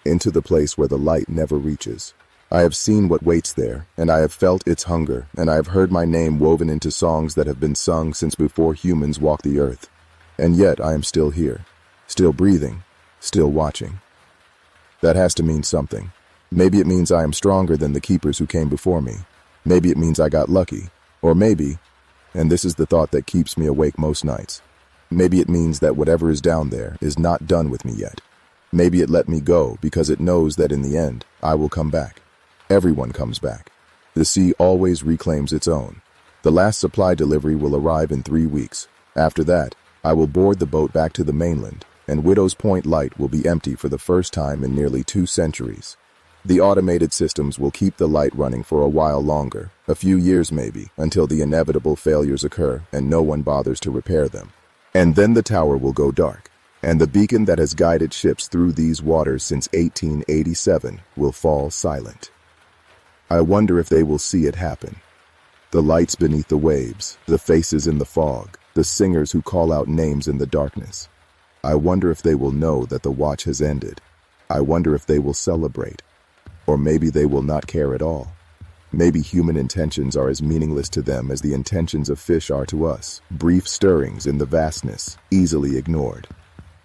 into the place where the light never reaches. I have seen what waits there, and I have felt its hunger, and I have heard my name woven into songs that have been sung since before humans walked the earth. And yet I am still here, still breathing, still watching. That has to mean something. Maybe it means I am stronger than the keepers who came before me. Maybe it means I got lucky. Or maybe, and this is the thought that keeps me awake most nights, maybe it means that whatever is down there is not done with me yet. Maybe it let me go because it knows that in the end, I will come back. Everyone comes back. The sea always reclaims its own. The last supply delivery will arrive in 3 weeks. After that, I will board the boat back to the mainland, and Widow's Point Light will be empty for the first time in nearly 2 centuries. The automated systems will keep the light running for a while longer, a few years maybe, until the inevitable failures occur and no one bothers to repair them. And then the tower will go dark, and the beacon that has guided ships through these waters since 1887 will fall silent. I wonder if they will see it happen. The lights beneath the waves, the faces in the fog, the singers who call out names in the darkness. I wonder if they will know that the watch has ended. I wonder if they will celebrate. Or maybe they will not care at all. Maybe human intentions are as meaningless to them as the intentions of fish are to us, brief stirrings in the vastness, easily ignored.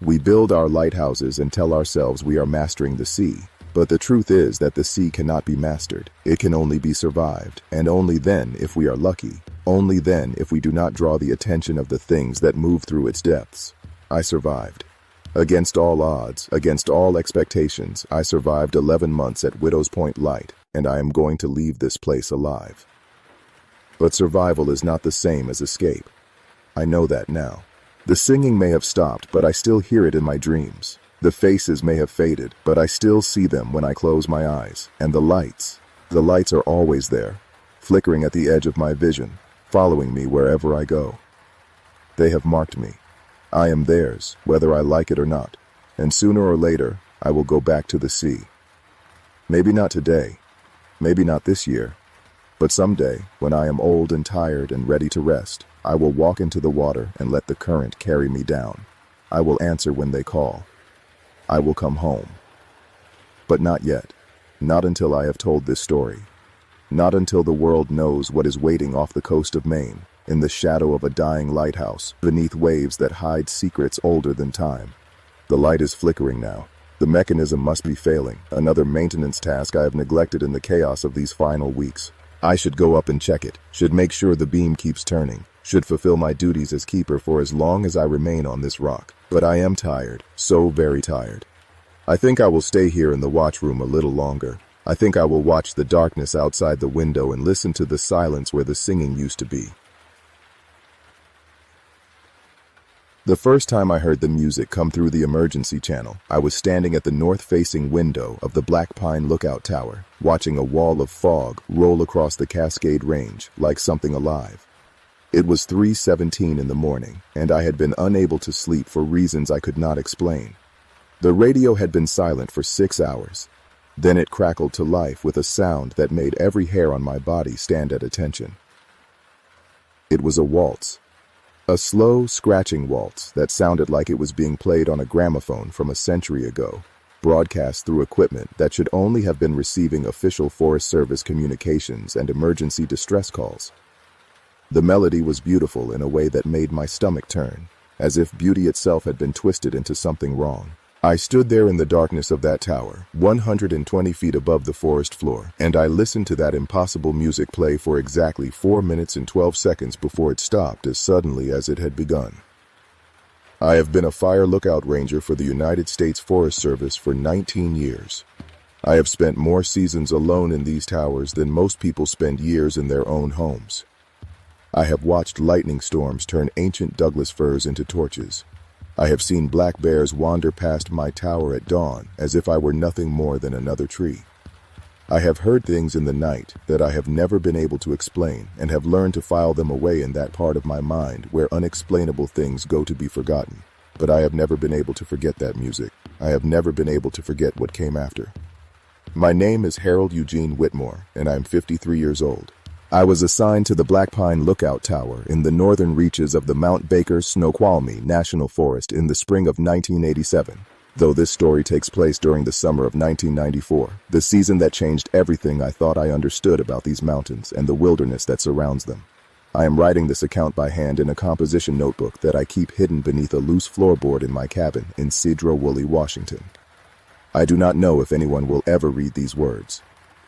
We build our lighthouses and tell ourselves we are mastering the sea. But the truth is that the sea cannot be mastered. It can only be survived, and only then if we are lucky. Only then if we do not draw the attention of the things that move through its depths. I survived. Against all odds, against all expectations, I survived 11 months at Widow's Point Light, and I am going to leave this place alive. But survival is not the same as escape. I know that now. The singing may have stopped, but I still hear it in my dreams. The faces may have faded, but I still see them when I close my eyes. And the lights are always there, flickering at the edge of my vision, following me wherever I go. They have marked me. I am theirs, whether I like it or not, and sooner or later, I will go back to the sea. Maybe not today, maybe not this year, but someday, when I am old and tired and ready to rest, I will walk into the water and let the current carry me down. I will answer when they call. I will come home. But not yet. Not until I have told this story. Not until the world knows what is waiting off the coast of Maine, in the shadow of a dying lighthouse, beneath waves that hide secrets older than time. The light is flickering now. The mechanism must be failing, another maintenance task I have neglected in the chaos of these final weeks. I should go up and check it, should make sure the beam keeps turning, should fulfill my duties as keeper for as long as I remain on this rock. But I am tired, so very tired. I think I will stay here in the watchroom a little longer. I think I will watch the darkness outside the window and listen to the silence where the singing used to be. The first time I heard the music come through the emergency channel, I was standing at the north-facing window of the Black Pine Lookout Tower, watching a wall of fog roll across the Cascade Range like something alive. It was 3:17 in the morning, and I had been unable to sleep for reasons I could not explain. The radio had been silent for 6 hours. Then it crackled to life with a sound that made every hair on my body stand at attention. It was a waltz. A slow, scratching waltz that sounded like it was being played on a gramophone from a century ago, broadcast through equipment that should only have been receiving official Forest Service communications and emergency distress calls. The melody was beautiful in a way that made my stomach turn, as if beauty itself had been twisted into something wrong. I stood there in the darkness of that tower, 120 feet above the forest floor, and I listened to that impossible music play for exactly 4 minutes and 12 seconds before it stopped as suddenly as it had begun. I have been a fire lookout ranger for the United States Forest Service for 19 years. I have spent more seasons alone in these towers than most people spend years in their own homes. I have watched lightning storms turn ancient Douglas firs into torches. I have seen black bears wander past my tower at dawn as if I were nothing more than another tree. I have heard things in the night that I have never been able to explain and have learned to file them away in that part of my mind where unexplainable things go to be forgotten. But I have never been able to forget that music. I have never been able to forget what came after. My name is Harold Eugene Whitmore, and I am 53 years old. I was assigned to the Black Pine Lookout Tower in the northern reaches of the Mount Baker Snoqualmie National Forest in the spring of 1987, though this story takes place during the summer of 1994, the season that changed everything I thought I understood about these mountains and the wilderness that surrounds them. I am writing this account by hand in a composition notebook that I keep hidden beneath a loose floorboard in my cabin in Sedro-Woolley, Washington. I do not know if anyone will ever read these words.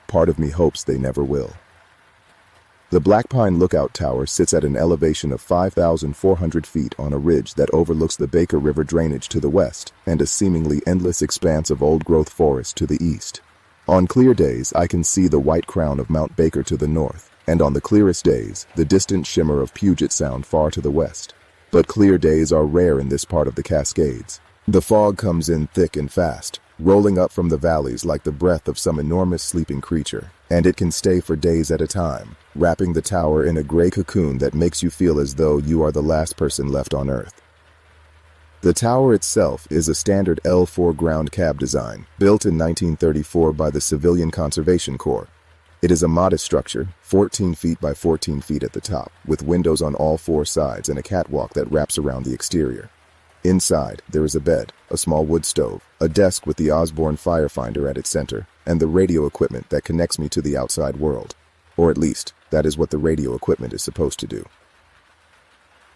Part of me hopes they never will. The Black Pine Lookout Tower sits at an elevation of 5,400 feet on a ridge that overlooks the Baker River drainage to the west and a seemingly endless expanse of old-growth forest to the east. On clear days, I can see the white crown of Mount Baker to the north, and on the clearest days, the distant shimmer of Puget Sound far to the west. But clear days are rare in this part of the Cascades. The fog comes in thick and fast, rolling up from the valleys like the breath of some enormous sleeping creature, and it can stay for days at a time, wrapping the tower in a gray cocoon that makes you feel as though you are the last person left on Earth. The tower itself is a standard L4 ground cab design, built in 1934 by the Civilian Conservation Corps. It is a modest structure, 14 feet by 14 feet at the top, with windows on all 4 sides and a catwalk that wraps around the exterior. Inside, there is a bed, a small wood stove, a desk with the Osborne Firefinder at its center, and the radio equipment that connects me to the outside world. Or at least, that is what the radio equipment is supposed to do.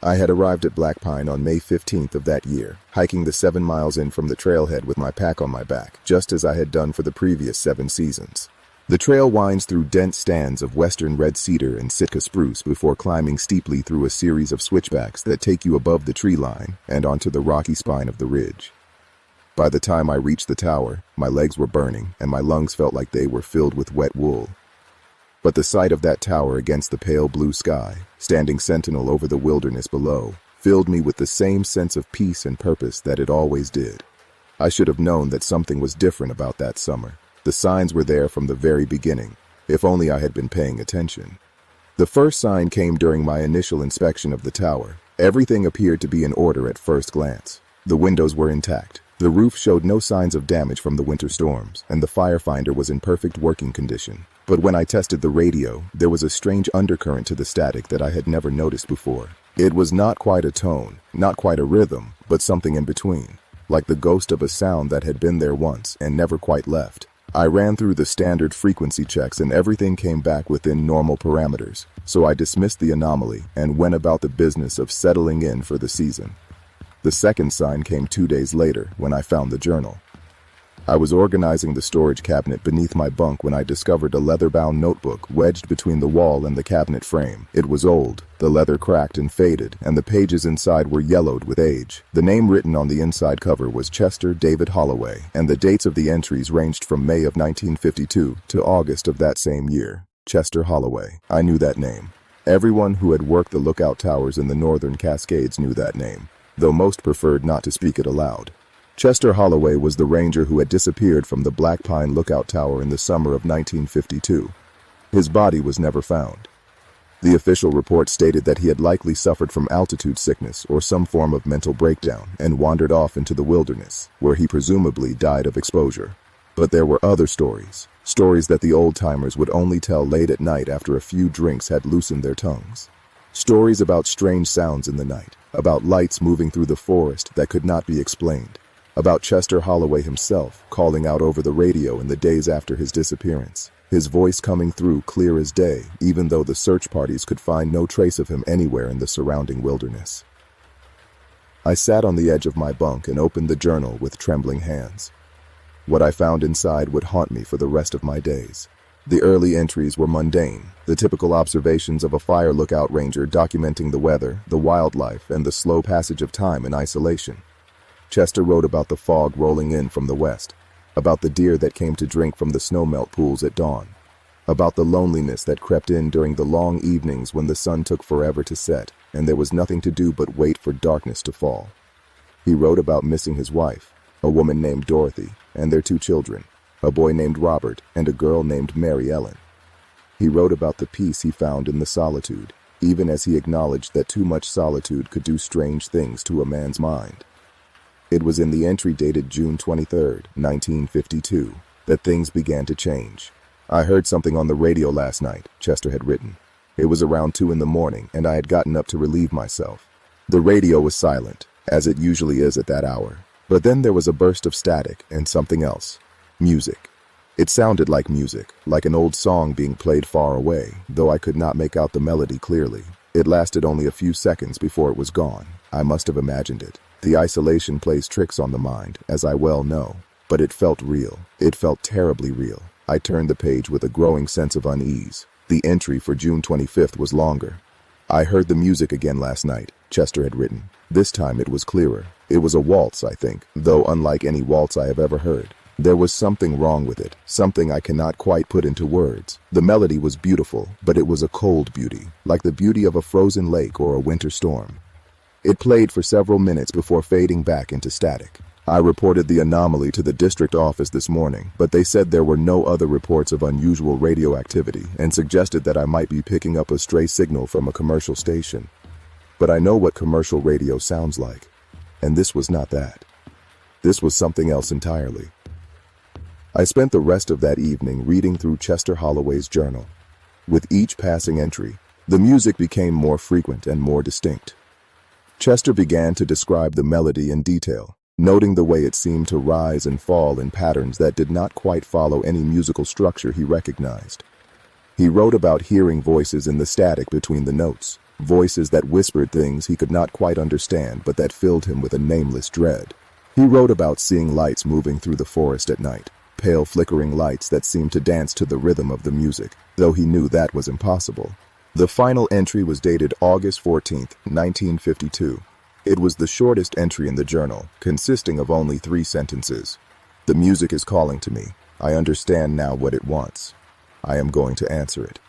I had arrived at Black Pine on May 15th of that year, hiking the 7 miles in from the trailhead with my pack on my back, just as I had done for the previous 7 seasons. The trail winds through dense stands of western red cedar and Sitka spruce before climbing steeply through a series of switchbacks that take you above the tree line and onto the rocky spine of the ridge. By the time I reached the tower, my legs were burning and my lungs felt like they were filled with wet wool. But the sight of that tower against the pale blue sky, standing sentinel over the wilderness below, filled me with the same sense of peace and purpose that it always did. I should have known that something was different about that summer. The signs were there from the very beginning, if only I had been paying attention. The first sign came during my initial inspection of the tower. Everything appeared to be in order at first glance. The windows were intact. The roof showed no signs of damage from the winter storms, and the firefinder was in perfect working condition. But when I tested the radio, there was a strange undercurrent to the static that I had never noticed before. It was not quite a tone, not quite a rhythm, but something in between, like the ghost of a sound that had been there once and never quite left. I ran through the standard frequency checks and everything came back within normal parameters, so I dismissed the anomaly and went about the business of settling in for the season. The second sign came 2 days later when I found the journal. I was organizing the storage cabinet beneath my bunk when I discovered a leather-bound notebook wedged between the wall and the cabinet frame. It was old, the leather cracked and faded, and the pages inside were yellowed with age. The name written on the inside cover was Chester David Holloway, and the dates of the entries ranged from May of 1952 to August of that same year. Chester Holloway. I knew that name. Everyone who had worked the lookout towers in the northern Cascades knew that name, though most preferred not to speak it aloud. Chester Holloway was the ranger who had disappeared from the Black Pine Lookout Tower in the summer of 1952. His body was never found. The official report stated that he had likely suffered from altitude sickness or some form of mental breakdown and wandered off into the wilderness, where he presumably died of exposure. But there were other stories that the old-timers would only tell late at night after a few drinks had loosened their tongues. Stories about strange sounds in the night, about lights moving through the forest that could not be explained, about Chester Holloway himself calling out over the radio in the days after his disappearance, his voice coming through clear as day, even though the search parties could find no trace of him anywhere in the surrounding wilderness. I sat on the edge of my bunk and opened the journal with trembling hands. What I found inside would haunt me for the rest of my days. The early entries were mundane, the typical observations of a fire lookout ranger documenting the weather, the wildlife, and the slow passage of time in isolation. Chester wrote about the fog rolling in from the west, about the deer that came to drink from the snowmelt pools at dawn, about the loneliness that crept in during the long evenings when the sun took forever to set and there was nothing to do but wait for darkness to fall. He wrote about missing his wife, a woman named Dorothy, and their 2 children, a boy named Robert and a girl named Mary Ellen. He wrote about the peace he found in the solitude, even as he acknowledged that too much solitude could do strange things to a man's mind. It was in the entry dated June 23, 1952, that things began to change. "I heard something on the radio last night," Chester had written. "It was around 2 in the morning, and I had gotten up to relieve myself. The radio was silent, as it usually is at that hour. But then there was a burst of static and something else. Music. It sounded like music, like an old song being played far away, though I could not make out the melody clearly. It lasted only a few seconds before it was gone. I must have imagined it. The isolation plays tricks on the mind, as I well know. But it felt real. It felt terribly real. I turned the page with a growing sense of unease. The entry for June 25th was longer. "I heard the music again last night," Chester had written. "This time it was clearer. It was a waltz, I think, though unlike any waltz I have ever heard. There was something wrong with it, something I cannot quite put into words. The melody was beautiful, but it was a cold beauty, like the beauty of a frozen lake or a winter storm. It played for several minutes before fading back into static. I reported the anomaly to the district office this morning, but they said there were no other reports of unusual radio activity and suggested that I might be picking up a stray signal from a commercial station. But I know what commercial radio sounds like, and this was not that. This was something else entirely." I spent the rest of that evening reading through Chester Holloway's journal. With each passing entry, the music became more frequent and more distinct. Chester began to describe the melody in detail, noting the way it seemed to rise and fall in patterns that did not quite follow any musical structure he recognized. He wrote about hearing voices in the static between the notes, voices that whispered things he could not quite understand but that filled him with a nameless dread. He wrote about seeing lights moving through the forest at night, pale flickering lights that seemed to dance to the rhythm of the music, though he knew that was impossible. The final entry was dated August 14, 1952. It was the shortest entry in the journal, consisting of only 3 sentences. "The music is calling to me. I understand now what it wants. I am going to answer it."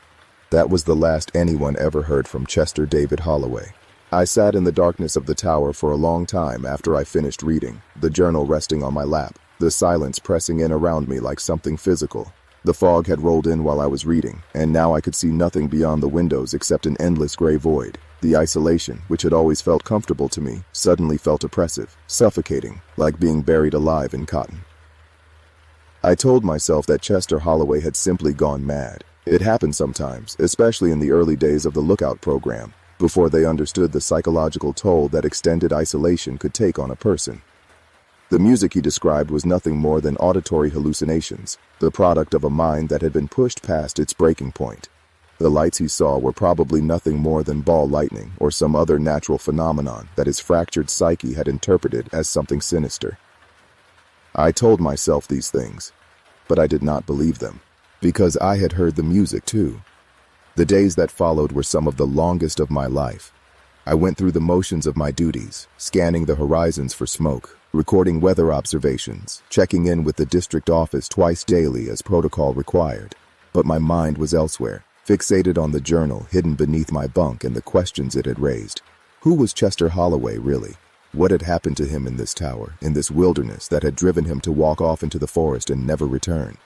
That was the last anyone ever heard from Chester David Holloway. I sat in the darkness of the tower for a long time after I finished reading, the journal resting on my lap, the silence pressing in around me like something physical. The fog had rolled in while I was reading, and now I could see nothing beyond the windows except an endless gray void. The isolation, which had always felt comfortable to me, suddenly felt oppressive, suffocating, like being buried alive in cotton. I told myself that Chester Holloway had simply gone mad. It happened sometimes, especially in the early days of the Lookout program, before they understood the psychological toll that extended isolation could take on a person. The music he described was nothing more than auditory hallucinations, the product of a mind that had been pushed past its breaking point. The lights he saw were probably nothing more than ball lightning or some other natural phenomenon that his fractured psyche had interpreted as something sinister. I told myself these things, but I did not believe them, because I had heard the music too. The days that followed were some of the longest of my life. I went through the motions of my duties, scanning the horizons for smoke, recording weather observations, checking in with the district office twice daily as protocol required. But my mind was elsewhere, fixated on the journal hidden beneath my bunk and the questions it had raised. Who was Chester Holloway, really? What had happened to him in this tower, in this wilderness that had driven him to walk off into the forest and never return?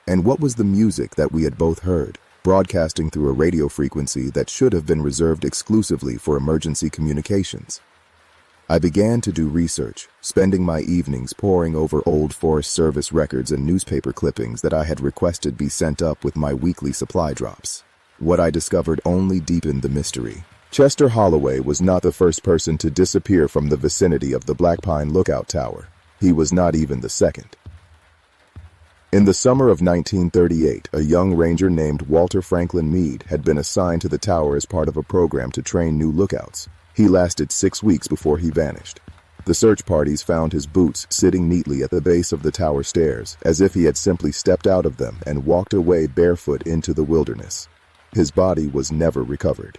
And what was the music that we had both heard? broadcasting through a radio frequency that should have been reserved exclusively for emergency communications. I began to do research, spending my evenings poring over old Forest Service records and newspaper clippings that I had requested be sent up with my weekly supply drops. What I discovered only deepened the mystery. Chester Holloway was not the first person to disappear from the vicinity of the Blackpine Lookout Tower. He was not even the second. In the summer of 1938, a young ranger named Walter Franklin Meade had been assigned to the tower as part of a program to train new lookouts. He lasted 6 weeks before he vanished. The search parties found his boots sitting neatly at the base of the tower stairs, as if he had simply stepped out of them and walked away barefoot into the wilderness. His body was never recovered.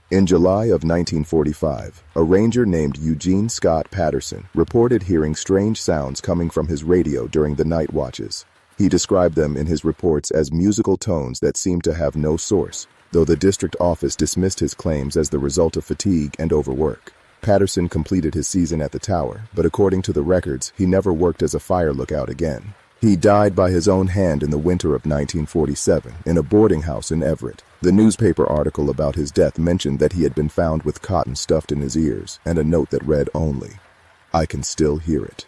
In July of 1945, a ranger named Eugene Scott Patterson reported hearing strange sounds coming from his radio during the night watches. He described them in his reports as musical tones that seemed to have no source, though the district office dismissed his claims as the result of fatigue and overwork. Patterson completed his season at the tower, but according to the records, he never worked as a fire lookout again. He died by his own hand in the winter of 1947 in a boarding house in Everett. The newspaper article about his death mentioned that he had been found with cotton stuffed in his ears and a note that read only, "I can still hear it."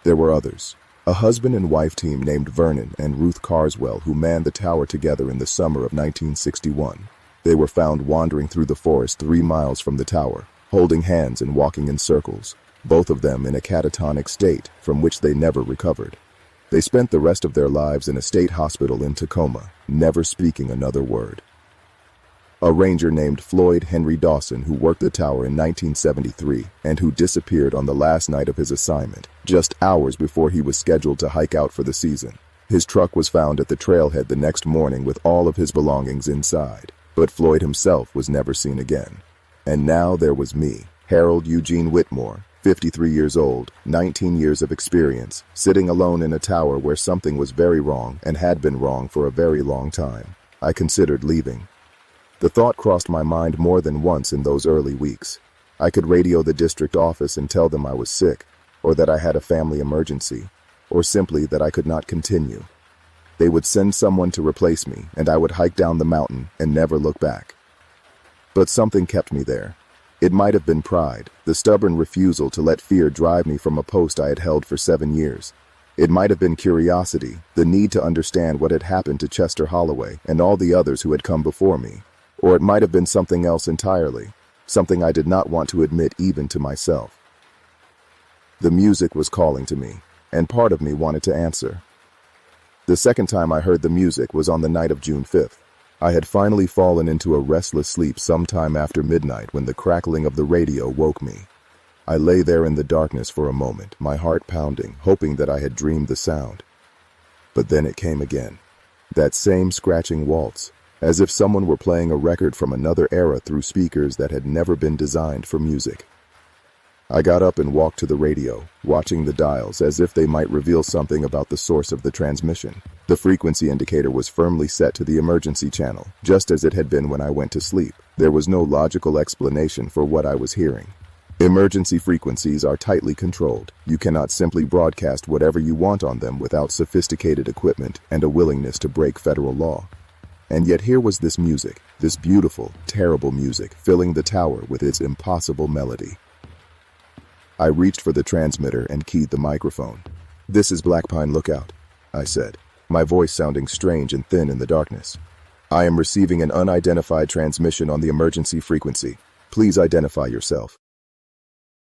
There were others. A husband and wife team named Vernon and Ruth Carswell who manned the tower together in the summer of 1961. They were found wandering through the forest 3 miles from the tower, holding hands and walking in circles, both of them in a catatonic state from which they never recovered. They spent the rest of their lives in a state hospital in Tacoma, never speaking another word. A ranger named Floyd Henry Dawson who worked the tower in 1973 and who disappeared on the last night of his assignment, just hours before he was scheduled to hike out for the season. His truck was found at the trailhead the next morning with all of his belongings inside, but Floyd himself was never seen again. And now there was me, Harold Eugene Whitmore, 53 years old, 19 years of experience, sitting alone in a tower where something was very wrong and had been wrong for a very long time. I considered leaving. The thought crossed my mind more than once in those early weeks. I could radio the district office and tell them I was sick, or that I had a family emergency, or simply that I could not continue. They would send someone to replace me, and I would hike down the mountain and never look back. But something kept me there. It might have been pride, the stubborn refusal to let fear drive me from a post I had held for 7 years. It might have been curiosity, the need to understand what had happened to Chester Holloway and all the others who had come before me. Or it might have been something else entirely, something I did not want to admit even to myself. The music was calling to me, and part of me wanted to answer. The second time I heard the music was on the night of June 5th. I had finally fallen into a restless sleep sometime after midnight when the crackling of the radio woke me. I lay there in the darkness for a moment, my heart pounding, hoping that I had dreamed the sound. But then it came again, that same scratching waltz, as if someone were playing a record from another era through speakers that had never been designed for music. I got up and walked to the radio, watching the dials as if they might reveal something about the source of the transmission. The frequency indicator was firmly set to the emergency channel, just as it had been when I went to sleep. There was no logical explanation for what I was hearing. Emergency frequencies are tightly controlled. You cannot simply broadcast whatever you want on them without sophisticated equipment and a willingness to break federal law. And yet here was this music, this beautiful, terrible music, filling the tower with its impossible melody. I reached for the transmitter and keyed the microphone. "This is Blackpine Lookout," I said, my voice sounding strange and thin in the darkness. "I am receiving an unidentified transmission on the emergency frequency. Please identify yourself."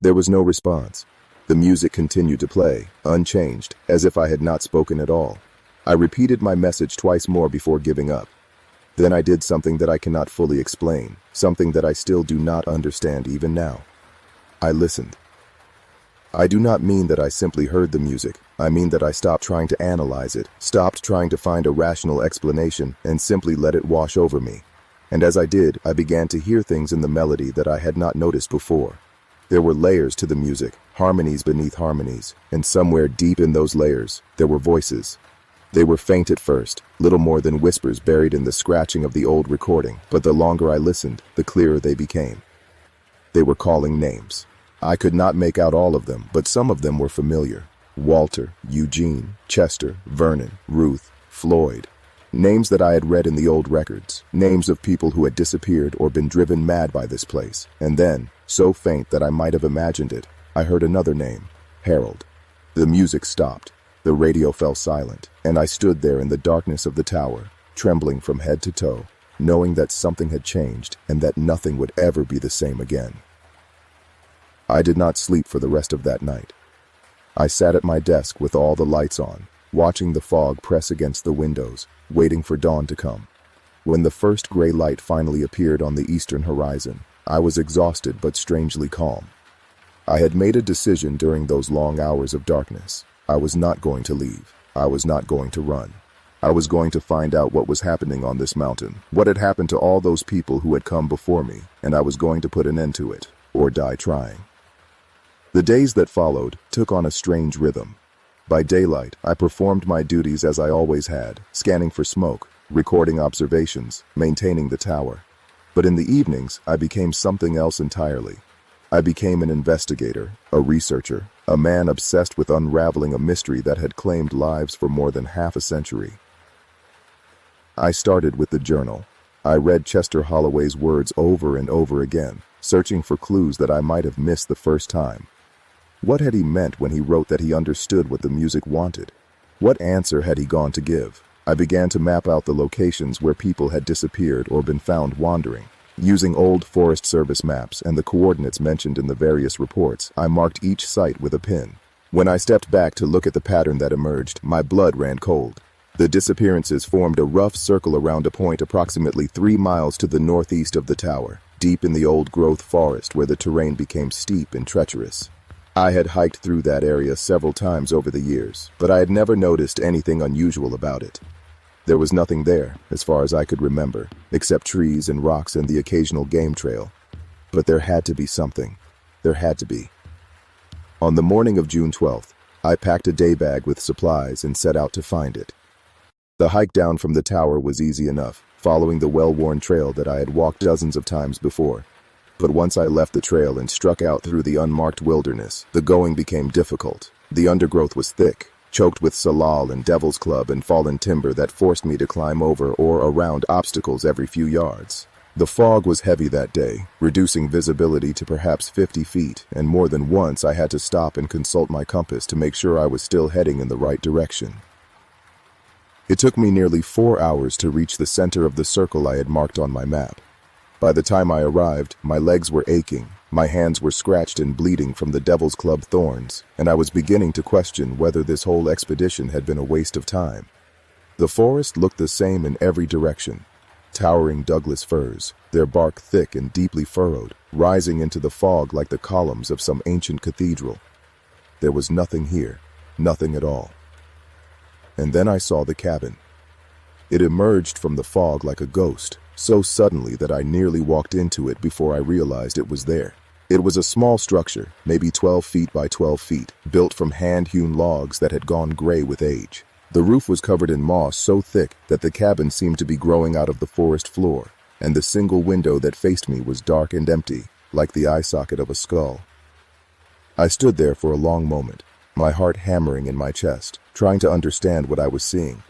There was no response. The music continued to play, unchanged, as if I had not spoken at all. I repeated my message twice more before giving up. Then I did something that I cannot fully explain, something that I still do not understand even now. I listened. I do not mean that I simply heard the music. I mean that I stopped trying to analyze it, stopped trying to find a rational explanation, and simply let it wash over me. And as I did, I began to hear things in the melody that I had not noticed before. There were layers to the music, harmonies beneath harmonies, and somewhere deep in those layers, there were voices. They were faint at first, little more than whispers buried in the scratching of the old recording, but the longer I listened, the clearer they became. They were calling names. I could not make out all of them, but some of them were familiar. Walter, Eugene, Chester, Vernon, Ruth, Floyd. Names that I had read in the old records, names of people who had disappeared or been driven mad by this place. And then, so faint that I might have imagined it, I heard another name, Harold. The music stopped, the radio fell silent, and I stood there in the darkness of the tower, trembling from head to toe, knowing that something had changed and that nothing would ever be the same again. I did not sleep for the rest of that night. I sat at my desk with all the lights on, watching the fog press against the windows, waiting for dawn to come. When the first gray light finally appeared on the eastern horizon, I was exhausted but strangely calm. I had made a decision during those long hours of darkness. I was not going to leave. I was not going to run. I was going to find out what was happening on this mountain, what had happened to all those people who had come before me, and I was going to put an end to it, or die trying. The days that followed took on a strange rhythm. By daylight, I performed my duties as I always had, scanning for smoke, recording observations, maintaining the tower. But in the evenings, I became something else entirely. I became an investigator, a researcher, a man obsessed with unraveling a mystery that had claimed lives for more than half a century. I started with the journal. I read Chester Holloway's words over and over again, searching for clues that I might have missed the first time. What had he meant when he wrote that he understood what the music wanted? What answer had he gone to give? I began to map out the locations where people had disappeared or been found wandering. Using old Forest Service maps and the coordinates mentioned in the various reports, I marked each site with a pin. When I stepped back to look at the pattern that emerged, my blood ran cold. The disappearances formed a rough circle around a point approximately 3 miles to the northeast of the tower, deep in the old-growth forest where the terrain became steep and treacherous. I had hiked through that area several times over the years, but I had never noticed anything unusual about it. There was nothing there, as far as I could remember, except trees and rocks and the occasional game trail. But there had to be something. There had to be. On the morning of June 12th, I packed a day bag with supplies and set out to find it. The hike down from the tower was easy enough, following the well-worn trail that I had walked dozens of times before. But once I left the trail and struck out through the unmarked wilderness, the going became difficult. The undergrowth was thick, choked with salal and devil's club and fallen timber that forced me to climb over or around obstacles every few yards. The fog was heavy that day, reducing visibility to perhaps 50 feet, and more than once I had to stop and consult my compass to make sure I was still heading in the right direction. It took me nearly 4 hours to reach the center of the circle I had marked on my map. By the time I arrived, my legs were aching, my hands were scratched and bleeding from the devil's club thorns, and I was beginning to question whether this whole expedition had been a waste of time. The forest looked the same in every direction. Towering Douglas firs, their bark thick and deeply furrowed, rising into the fog like the columns of some ancient cathedral. There was nothing here, nothing at all. And then I saw the cabin. It emerged from the fog like a ghost, so suddenly that I nearly walked into it before I realized it was there. It was a small structure, maybe 12 feet by 12 feet, built from hand-hewn logs that had gone gray with age. The roof was covered in moss so thick that the cabin seemed to be growing out of the forest floor, and the single window that faced me was dark and empty, like the eye socket of a skull. I stood there for a long moment, my heart hammering in my chest, trying to understand what I was seeing.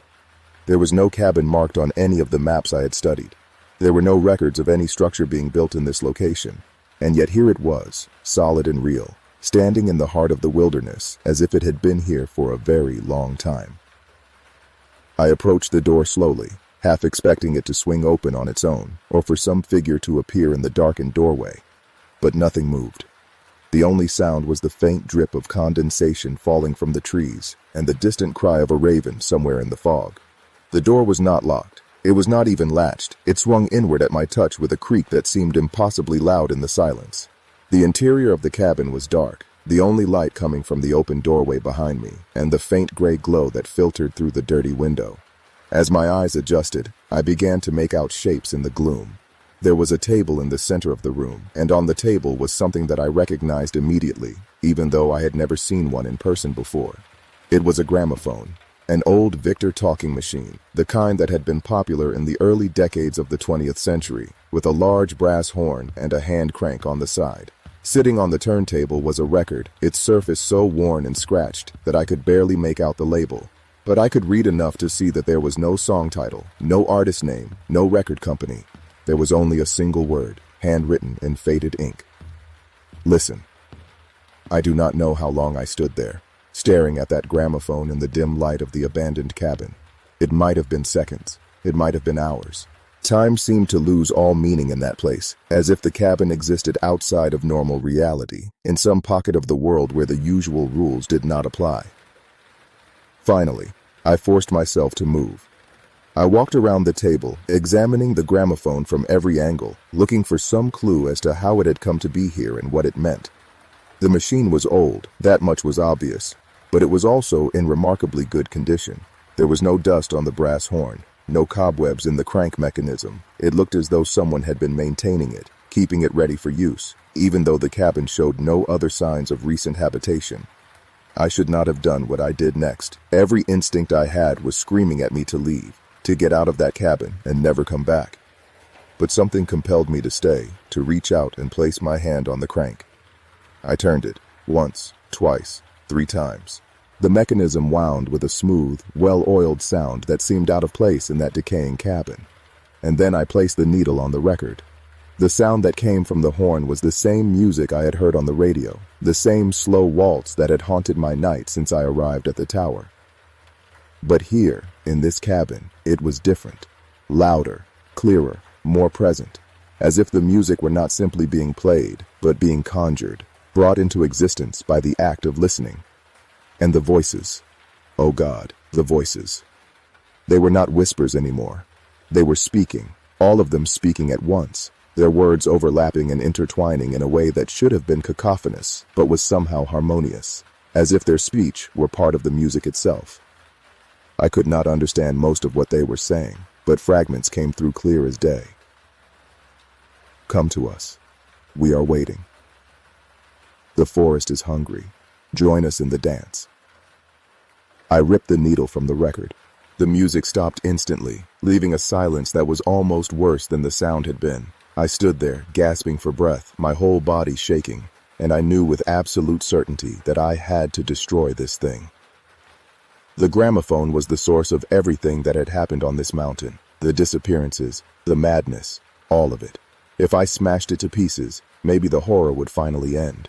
There was no cabin marked on any of the maps I had studied. There were no records of any structure being built in this location, and yet here it was, solid and real, standing in the heart of the wilderness, as if it had been here for a very long time. I approached the door slowly, half expecting it to swing open on its own, or for some figure to appear in the darkened doorway. But nothing moved. The only sound was the faint drip of condensation falling from the trees, and the distant cry of a raven somewhere in the fog. The door was not locked. It was not even latched. It swung inward at my touch with a creak that seemed impossibly loud in the silence. The interior of the cabin was dark, the only light coming from the open doorway behind me, and the faint gray glow that filtered through the dirty window. As my eyes adjusted, I began to make out shapes in the gloom. There was a table in the center of the room, and on the table was something that I recognized immediately, even though I had never seen one in person before. It was a gramophone. An old Victor talking machine, the kind that had been popular in the early decades of the 20th century, with a large brass horn and a hand crank on the side. Sitting on the turntable was a record, its surface so worn and scratched that I could barely make out the label. but I could read enough to see that there was no song title, no artist name, no record company. There was only a single word, handwritten in faded ink. Listen. I do not know how long I stood there, staring at that gramophone in the dim light of the abandoned cabin. It might have been seconds. It might have been hours. Time seemed to lose all meaning in that place, as if the cabin existed outside of normal reality, in some pocket of the world where the usual rules did not apply. Finally, I forced myself to move. I walked around the table, examining the gramophone from every angle, looking for some clue as to how it had come to be here and what it meant. The machine was old, that much was obvious, but it was also in remarkably good condition. There was no dust on the brass horn, no cobwebs in the crank mechanism. It looked as though someone had been maintaining it, keeping it ready for use, even though the cabin showed no other signs of recent habitation. I should not have done what I did next. Every instinct I had was screaming at me to leave, to get out of that cabin and never come back. But something compelled me to stay, to reach out and place my hand on the crank. I turned it, once, twice, 3 times. The mechanism wound with a smooth, well-oiled sound that seemed out of place in that decaying cabin. And then I placed the needle on the record. The sound that came from the horn was the same music I had heard on the radio, the same slow waltz that had haunted my night since I arrived at the tower. But here, in this cabin, it was different. Louder, clearer, more present, as if the music were not simply being played, but being conjured, brought into existence by the act of listening. And the voices. Oh God, the voices. They were not whispers anymore. They were speaking, all of them speaking at once, their words overlapping and intertwining in a way that should have been cacophonous, but was somehow harmonious, as if their speech were part of the music itself. I could not understand most of what they were saying, but fragments came through clear as day. Come to us. We are waiting. The forest is hungry. Join us in the dance. I ripped the needle from the record. The music stopped instantly, leaving a silence that was almost worse than the sound had been. I stood there, gasping for breath, my whole body shaking, and I knew with absolute certainty that I had to destroy this thing. The gramophone was the source of everything that had happened on this mountain, the disappearances, the madness, all of it. If I smashed it to pieces, maybe the horror would finally end.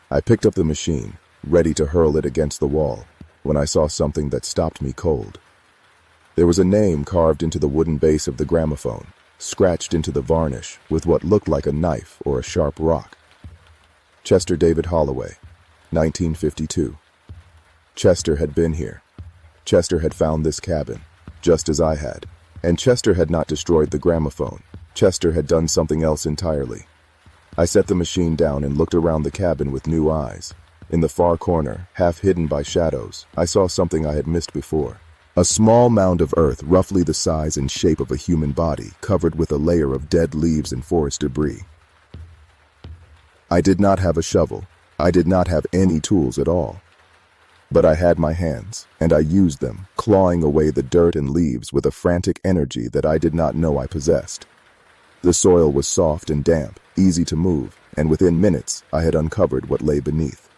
I picked up the machine, ready to hurl it against the wall, when I saw something that stopped me cold. There was a name carved into the wooden base of the gramophone, scratched into the varnish with what looked like a knife or a sharp rock. Chester David Holloway, 1952. Chester had been here. Chester had found this cabin, just as I had. And Chester had not destroyed the gramophone. Chester had done something else entirely. I set the machine down and looked around the cabin with new eyes. In the far corner, half hidden by shadows, I saw something I had missed before. A small mound of earth roughly the size and shape of a human body, covered with a layer of dead leaves and forest debris. I did not have a shovel. I did not have any tools at all. But I had my hands, and I used them, clawing away the dirt and leaves with a frantic energy that I did not know I possessed. The soil was soft and damp, easy to move, and within minutes I had uncovered what lay beneath.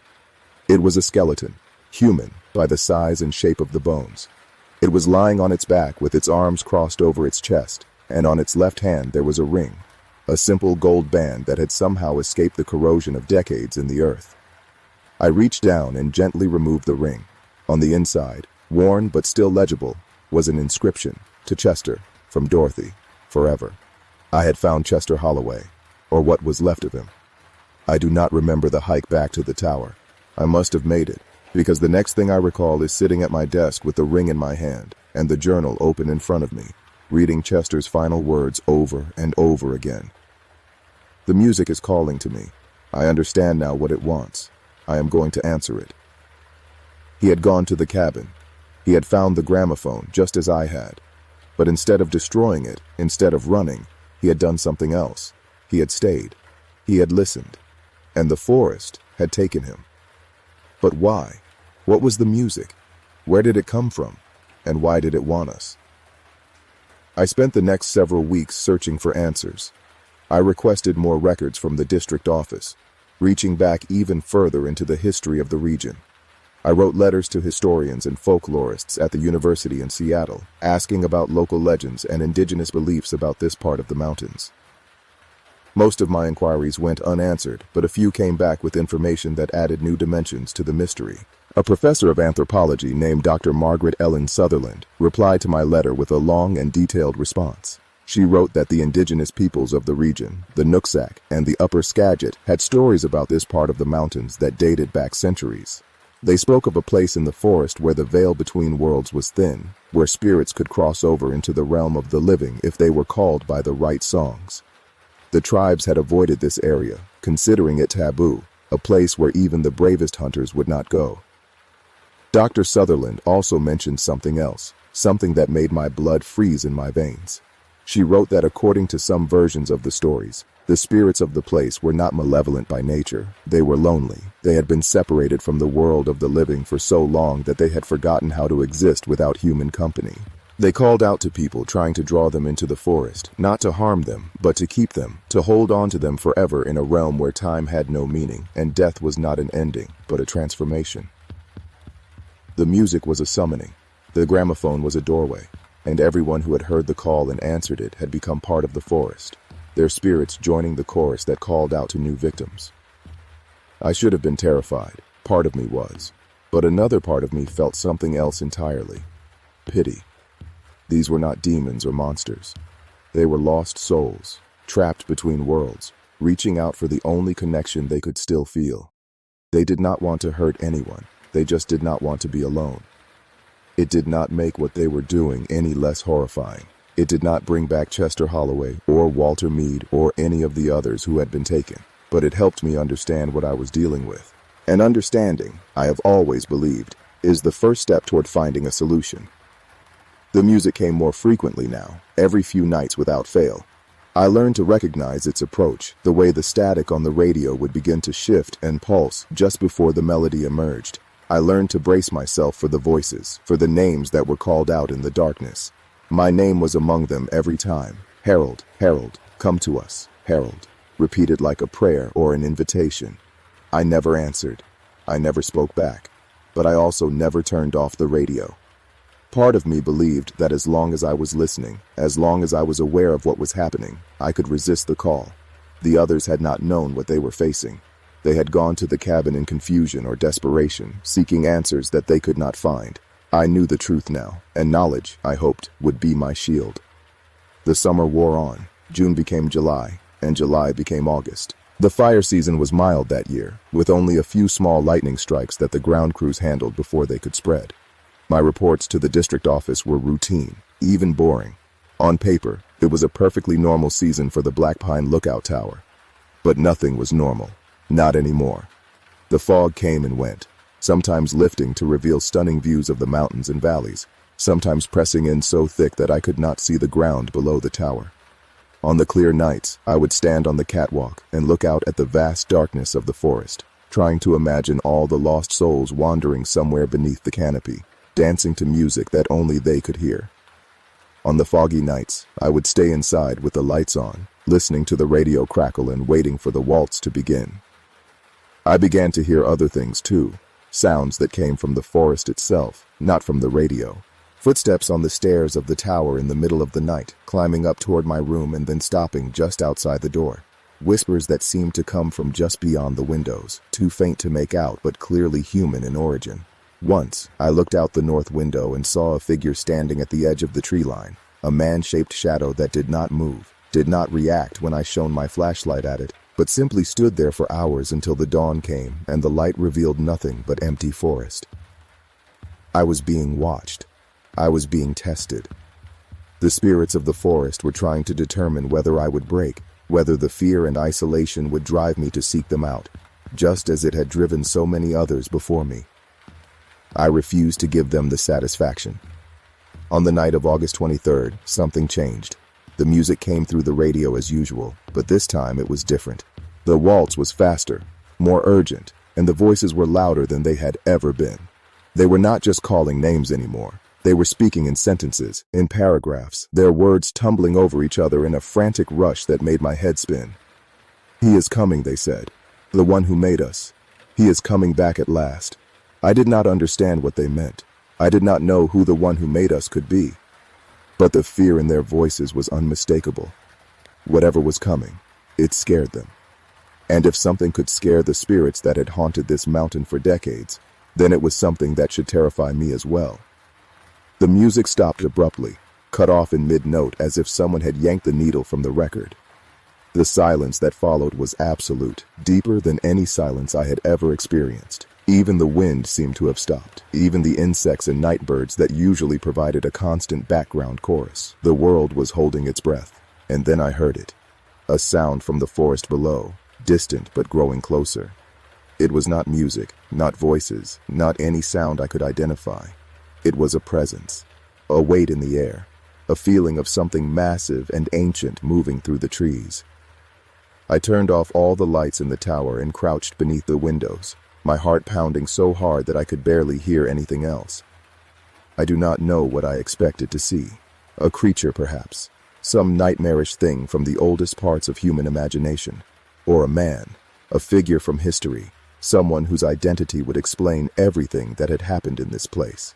It was a skeleton, human by the size and shape of the bones. It was lying on its back with its arms crossed over its chest, and on its left hand there was a ring, a simple gold band that had somehow escaped the corrosion of decades in the earth. I reached down and gently removed the ring. On the inside, worn but still legible, was an inscription, to Chester, from Dorothy, forever. I had found Chester Holloway, or what was left of him. I do not remember the hike back to the tower. I must have made it, because the next thing I recall is sitting at my desk with the ring in my hand and the journal open in front of me, reading Chester's final words over and over again. The music is calling to me. I understand now what it wants. I am going to answer it. He had gone to the cabin. He had found the gramophone just as I had. But instead of destroying it, instead of running, he had done something else. He had stayed. He had listened. And the forest had taken him. But why? What was the music? Where did it come from? And why did it want us? I spent the next several weeks searching for answers. I requested more records from the district office, reaching back even further into the history of the region. I wrote letters to historians and folklorists at the university in Seattle, asking about local legends and indigenous beliefs about this part of the mountains. Most of my inquiries went unanswered, but a few came back with information that added new dimensions to the mystery. A professor of anthropology named Dr. Margaret Ellen Sutherland replied to my letter with a long and detailed response. She wrote that the indigenous peoples of the region, the Nooksack and the Upper Skagit, had stories about this part of the mountains that dated back centuries. They spoke of a place in the forest where the veil between worlds was thin, where spirits could cross over into the realm of the living if they were called by the right songs. The tribes had avoided this area, considering it taboo, a place where even the bravest hunters would not go. Dr. Sutherland also mentioned something else, something that made my blood freeze in my veins. She wrote that according to some versions of the stories, the spirits of the place were not malevolent by nature. They were lonely. They had been separated from the world of the living for so long that they had forgotten how to exist without human company. They called out to people trying to draw them into the forest, not to harm them, but to keep them, to hold on to them forever in a realm where time had no meaning, and death was not an ending, but a transformation. The music was a summoning. The gramophone was a doorway, and everyone who had heard the call and answered it had become part of the forest, their spirits joining the chorus that called out to new victims. I should have been terrified, part of me was, but another part of me felt something else entirely: pity. These were not demons or monsters. They were lost souls, trapped between worlds, reaching out for the only connection they could still feel. They did not want to hurt anyone, they just did not want to be alone. It did not make what they were doing any less horrifying. It did not bring back Chester Holloway or Walter Mead or any of the others who had been taken, but it helped me understand what I was dealing with. And understanding, I have always believed, is the first step toward finding a solution. The music came more frequently now, every few nights without fail. I learned to recognize its approach, the way the static on the radio would begin to shift and pulse just before the melody emerged. I learned to brace myself for the voices, for the names that were called out in the darkness. My name was among them every time. Harold, Harold, come to us, Harold, repeated like a prayer or an invitation. I never answered. I never spoke back. But I also never turned off the radio. Part of me believed that as long as I was listening, as long as I was aware of what was happening, I could resist the call. The others had not known what they were facing. They had gone to the cabin in confusion or desperation, seeking answers that they could not find. I knew the truth now, and knowledge, I hoped, would be my shield. The summer wore on. June became July, and July became August. The fire season was mild that year, with only a few small lightning strikes that the ground crews handled before they could spread. My reports to the district office were routine, even boring. On paper, it was a perfectly normal season for the Black Pine Lookout Tower. But nothing was normal. Not anymore. The fog came and went, sometimes lifting to reveal stunning views of the mountains and valleys, sometimes pressing in so thick that I could not see the ground below the tower. On the clear nights, I would stand on the catwalk and look out at the vast darkness of the forest, trying to imagine all the lost souls wandering somewhere beneath the canopy, dancing to music that only they could hear. On the foggy nights, I would stay inside with the lights on, listening to the radio crackle and waiting for the waltz to begin. I began to hear other things too, sounds that came from the forest itself, not from the radio. Footsteps on the stairs of the tower in the middle of the night, climbing up toward my room and then stopping just outside the door. Whispers that seemed to come from just beyond the windows, too faint to make out but clearly human in origin. Once, I looked out the north window and saw a figure standing at the edge of the tree line, a man-shaped shadow that did not move, did not react when I shone my flashlight at it, but simply stood there for hours until the dawn came and the light revealed nothing but empty forest. I was being watched. I was being tested. The spirits of the forest were trying to determine whether I would break, whether the fear and isolation would drive me to seek them out, just as it had driven so many others before me. I refused to give them the satisfaction. On the night of August 23rd, something changed. The music came through the radio as usual, but this time it was different. The waltz was faster, more urgent, and the voices were louder than they had ever been. They were not just calling names anymore. They were speaking in sentences, in paragraphs, their words tumbling over each other in a frantic rush that made my head spin. "He is coming," they said. "The one who made us. He is coming back at last." I did not understand what they meant. I did not know who the one who made us could be. But the fear in their voices was unmistakable. Whatever was coming, it scared them. And if something could scare the spirits that had haunted this mountain for decades, then it was something that should terrify me as well. The music stopped abruptly, cut off in mid-note as if someone had yanked the needle from the record. The silence that followed was absolute, deeper than any silence I had ever experienced. Even the wind seemed to have stopped, even the insects and night birds that usually provided a constant background chorus. The world was holding its breath, and then I heard it. A sound from the forest below, distant but growing closer. It was not music, not voices, not any sound I could identify. It was a presence, a weight in the air, a feeling of something massive and ancient moving through the trees. I turned off all the lights in the tower and crouched beneath the windows, my heart pounding so hard that I could barely hear anything else. I do not know what I expected to see. A creature, perhaps. Some nightmarish thing from the oldest parts of human imagination. Or a man, a figure from history, someone whose identity would explain everything that had happened in this place.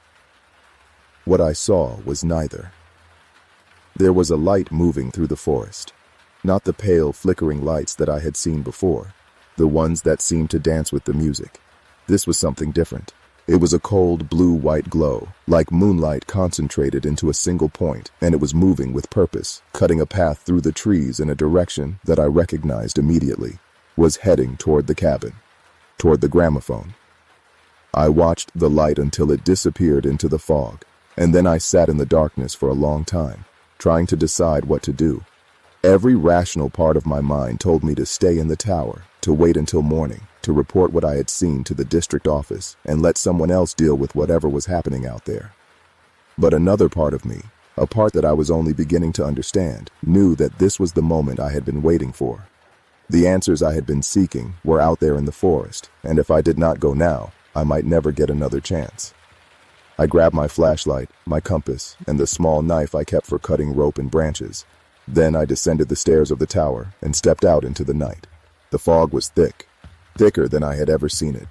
What I saw was neither. There was a light moving through the forest. Not the pale, flickering lights that I had seen before. The ones that seemed to dance with the music. This was something different. It was a cold, blue-white glow, like moonlight concentrated into a single point, and it was moving with purpose, cutting a path through the trees in a direction that I recognized immediately, was heading toward the cabin, toward the gramophone. I watched the light until it disappeared into the fog, and then I sat in the darkness for a long time, trying to decide what to do. Every rational part of my mind told me to stay in the tower, to wait until morning, to report what I had seen to the district office, and let someone else deal with whatever was happening out there. But another part of me, a part that I was only beginning to understand, knew that this was the moment I had been waiting for. The answers I had been seeking were out there in the forest, and if I did not go now, I might never get another chance. I grabbed my flashlight, my compass, and the small knife I kept for cutting rope and branches. Then I descended the stairs of the tower and stepped out into the night. The fog was thick, thicker than I had ever seen it.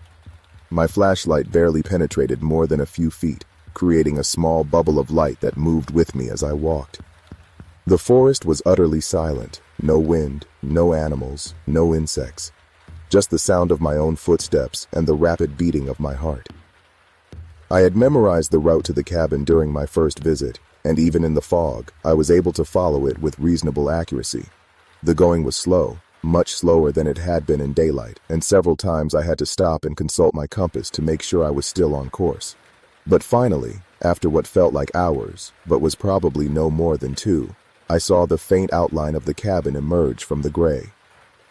My flashlight barely penetrated more than a few feet, creating a small bubble of light that moved with me as I walked. The forest was utterly silent. No wind, no animals, no insects. Just the sound of my own footsteps and the rapid beating of my heart. I had memorized the route to the cabin during my first visit, and even in the fog, I was able to follow it with reasonable accuracy. The going was slow, much slower than it had been in daylight, and several times I had to stop and consult my compass to make sure I was still on course. But finally, after what felt like hours, but was probably no more than 2, I saw the faint outline of the cabin emerge from the gray.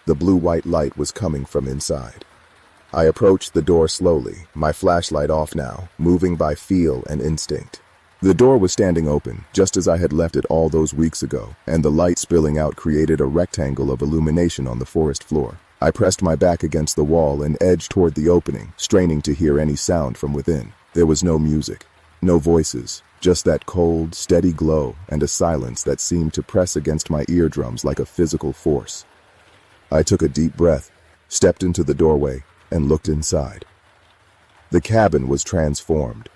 The blue-white light was coming from inside. I approached the door slowly, my flashlight off now, moving by feel and instinct. The door was standing open, just as I had left it all those weeks ago, and the light spilling out created a rectangle of illumination on the forest floor. I pressed my back against the wall and edged toward the opening, straining to hear any sound from within. There was no music, no voices, just that cold, steady glow and a silence that seemed to press against my eardrums like a physical force. I took a deep breath, stepped into the doorway, and looked inside. The cabin was transformed.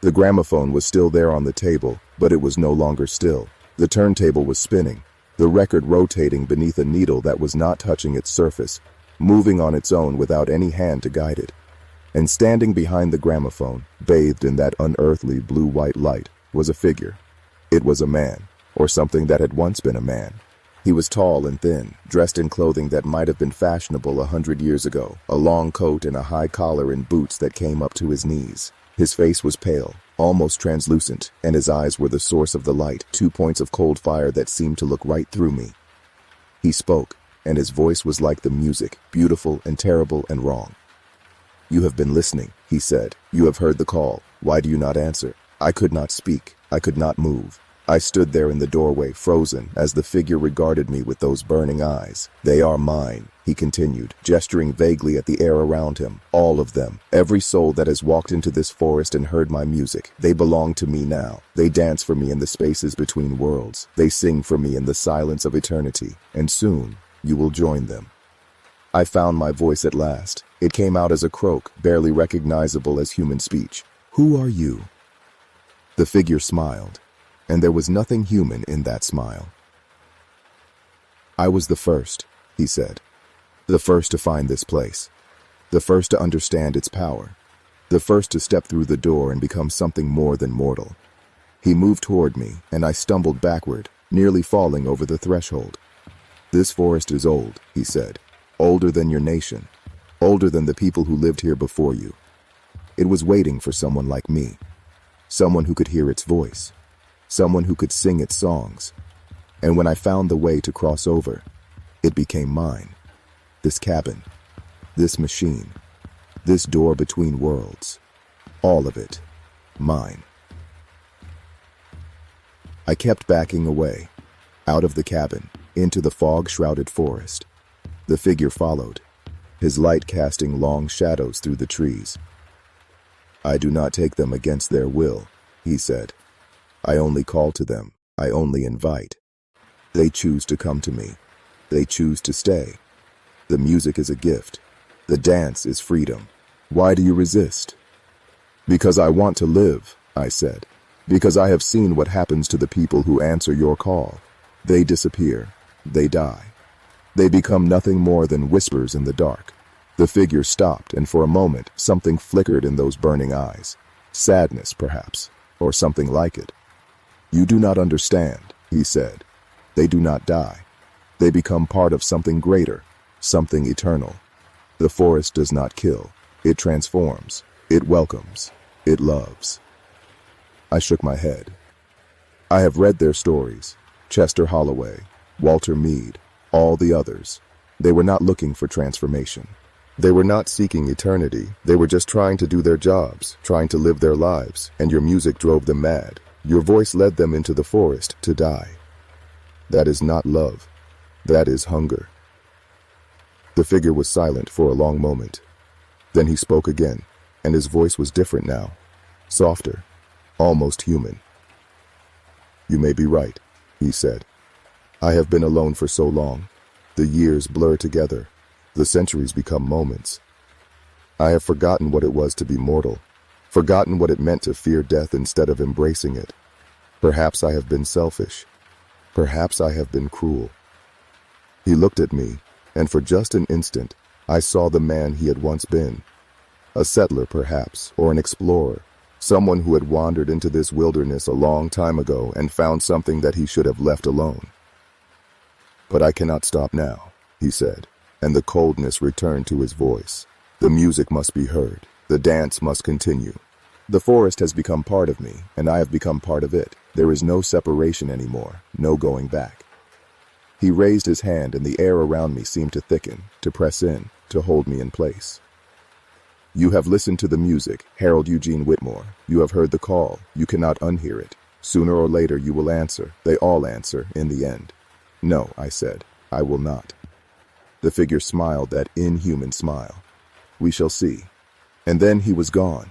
The gramophone was still there on the table, but it was no longer still. The turntable was spinning, the record rotating beneath a needle that was not touching its surface, moving on its own without any hand to guide it. And standing behind the gramophone, bathed in that unearthly blue-white light, was a figure. It was a man, or something that had once been a man. He was tall and thin, dressed in clothing that might have been fashionable 100 years ago, a long coat and a high collar and boots that came up to his knees. His face was pale, almost translucent, and his eyes were the source of the light, 2 points of cold fire that seemed to look right through me. He spoke, and his voice was like the music, beautiful and terrible and wrong. "You have been listening," he said. "You have heard the call. Why do you not answer?" I could not speak. I could not move. I stood there in the doorway, frozen, as the figure regarded me with those burning eyes. "They are mine," he continued, gesturing vaguely at the air around him. "All of them. Every soul that has walked into this forest and heard my music. They belong to me now. They dance for me in the spaces between worlds. They sing for me in the silence of eternity. And soon, you will join them." I found my voice at last. It came out as a croak, barely recognizable as human speech. "Who are you?" The figure smiled, and there was nothing human in that smile. "I was the first," he said. "The first to find this place. The first to understand its power. The first to step through the door and become something more than mortal." He moved toward me, and I stumbled backward, nearly falling over the threshold. "This forest is old," he said. "Older than your nation. Older than the people who lived here before you. It was waiting for someone like me. Someone who could hear its voice. Someone who could sing its songs. And when I found the way to cross over, it became mine. This cabin. This machine. This door between worlds. All of it. Mine." I kept backing away, out of the cabin, into the fog-shrouded forest. The figure followed, his light casting long shadows through the trees. "I do not take them against their will," he said. "I only call to them. I only invite. They choose to come to me. They choose to stay. The music is a gift. The dance is freedom. Why do you resist?" "Because I want to live," I said. "Because I have seen what happens to the people who answer your call. They disappear. They die. They become nothing more than whispers in the dark." The figure stopped, and for a moment something flickered in those burning eyes. Sadness, perhaps, or something like it. "You do not understand," he said. "They do not die. They become part of something greater, something eternal. The forest does not kill. It transforms. It welcomes. It loves." I shook my head. "I have read their stories. Chester Holloway, Walter Mead, all the others. They were not looking for transformation. They were not seeking eternity. They were just trying to do their jobs, trying to live their lives, and your music drove them mad. Your voice led them into the forest to die. That is not love. That is hunger." The figure was silent for a long moment. Then he spoke again, and his voice was different now, softer, almost human. "You may be right," he said. "I have been alone for so long. The years blur together. The centuries become moments. I have forgotten what it was to be mortal, forgotten what it meant to fear death instead of embracing it. Perhaps I have been selfish. Perhaps I have been cruel." He looked at me, and for just an instant, I saw the man he had once been. A settler, perhaps, or an explorer, someone who had wandered into this wilderness a long time ago and found something that he should have left alone. "But I cannot stop now," he said, and the coldness returned to his voice. "The music must be heard. The dance must continue. The forest has become part of me, and I have become part of it. There is no separation anymore, no going back." He raised his hand, and the air around me seemed to thicken, to press in, to hold me in place. "You have listened to the music, Harold Eugene Whitmore. You have heard the call. You cannot unhear it. Sooner or later you will answer. They all answer, in the end." "No," I said. "I will not." The figure smiled that inhuman smile. "We shall see." And then he was gone.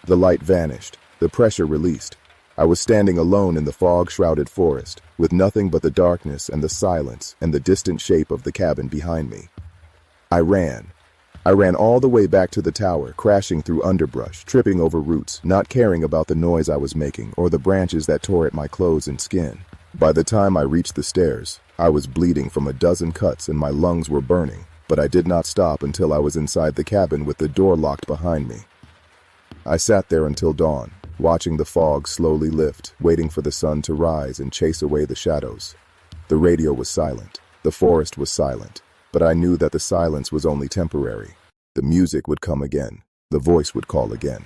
The light vanished, the pressure released. I was standing alone in the fog-shrouded forest, with nothing but the darkness and the silence and the distant shape of the cabin behind me. I ran. I ran all the way back to the tower, crashing through underbrush, tripping over roots, not caring about the noise I was making or the branches that tore at my clothes and skin. By the time I reached the stairs, I was bleeding from a dozen cuts and my lungs were burning, but I did not stop until I was inside the cabin with the door locked behind me. I sat there until dawn, watching the fog slowly lift, waiting for the sun to rise and chase away the shadows. The radio was silent. The forest was silent. But I knew that the silence was only temporary. The music would come again. The voice would call again.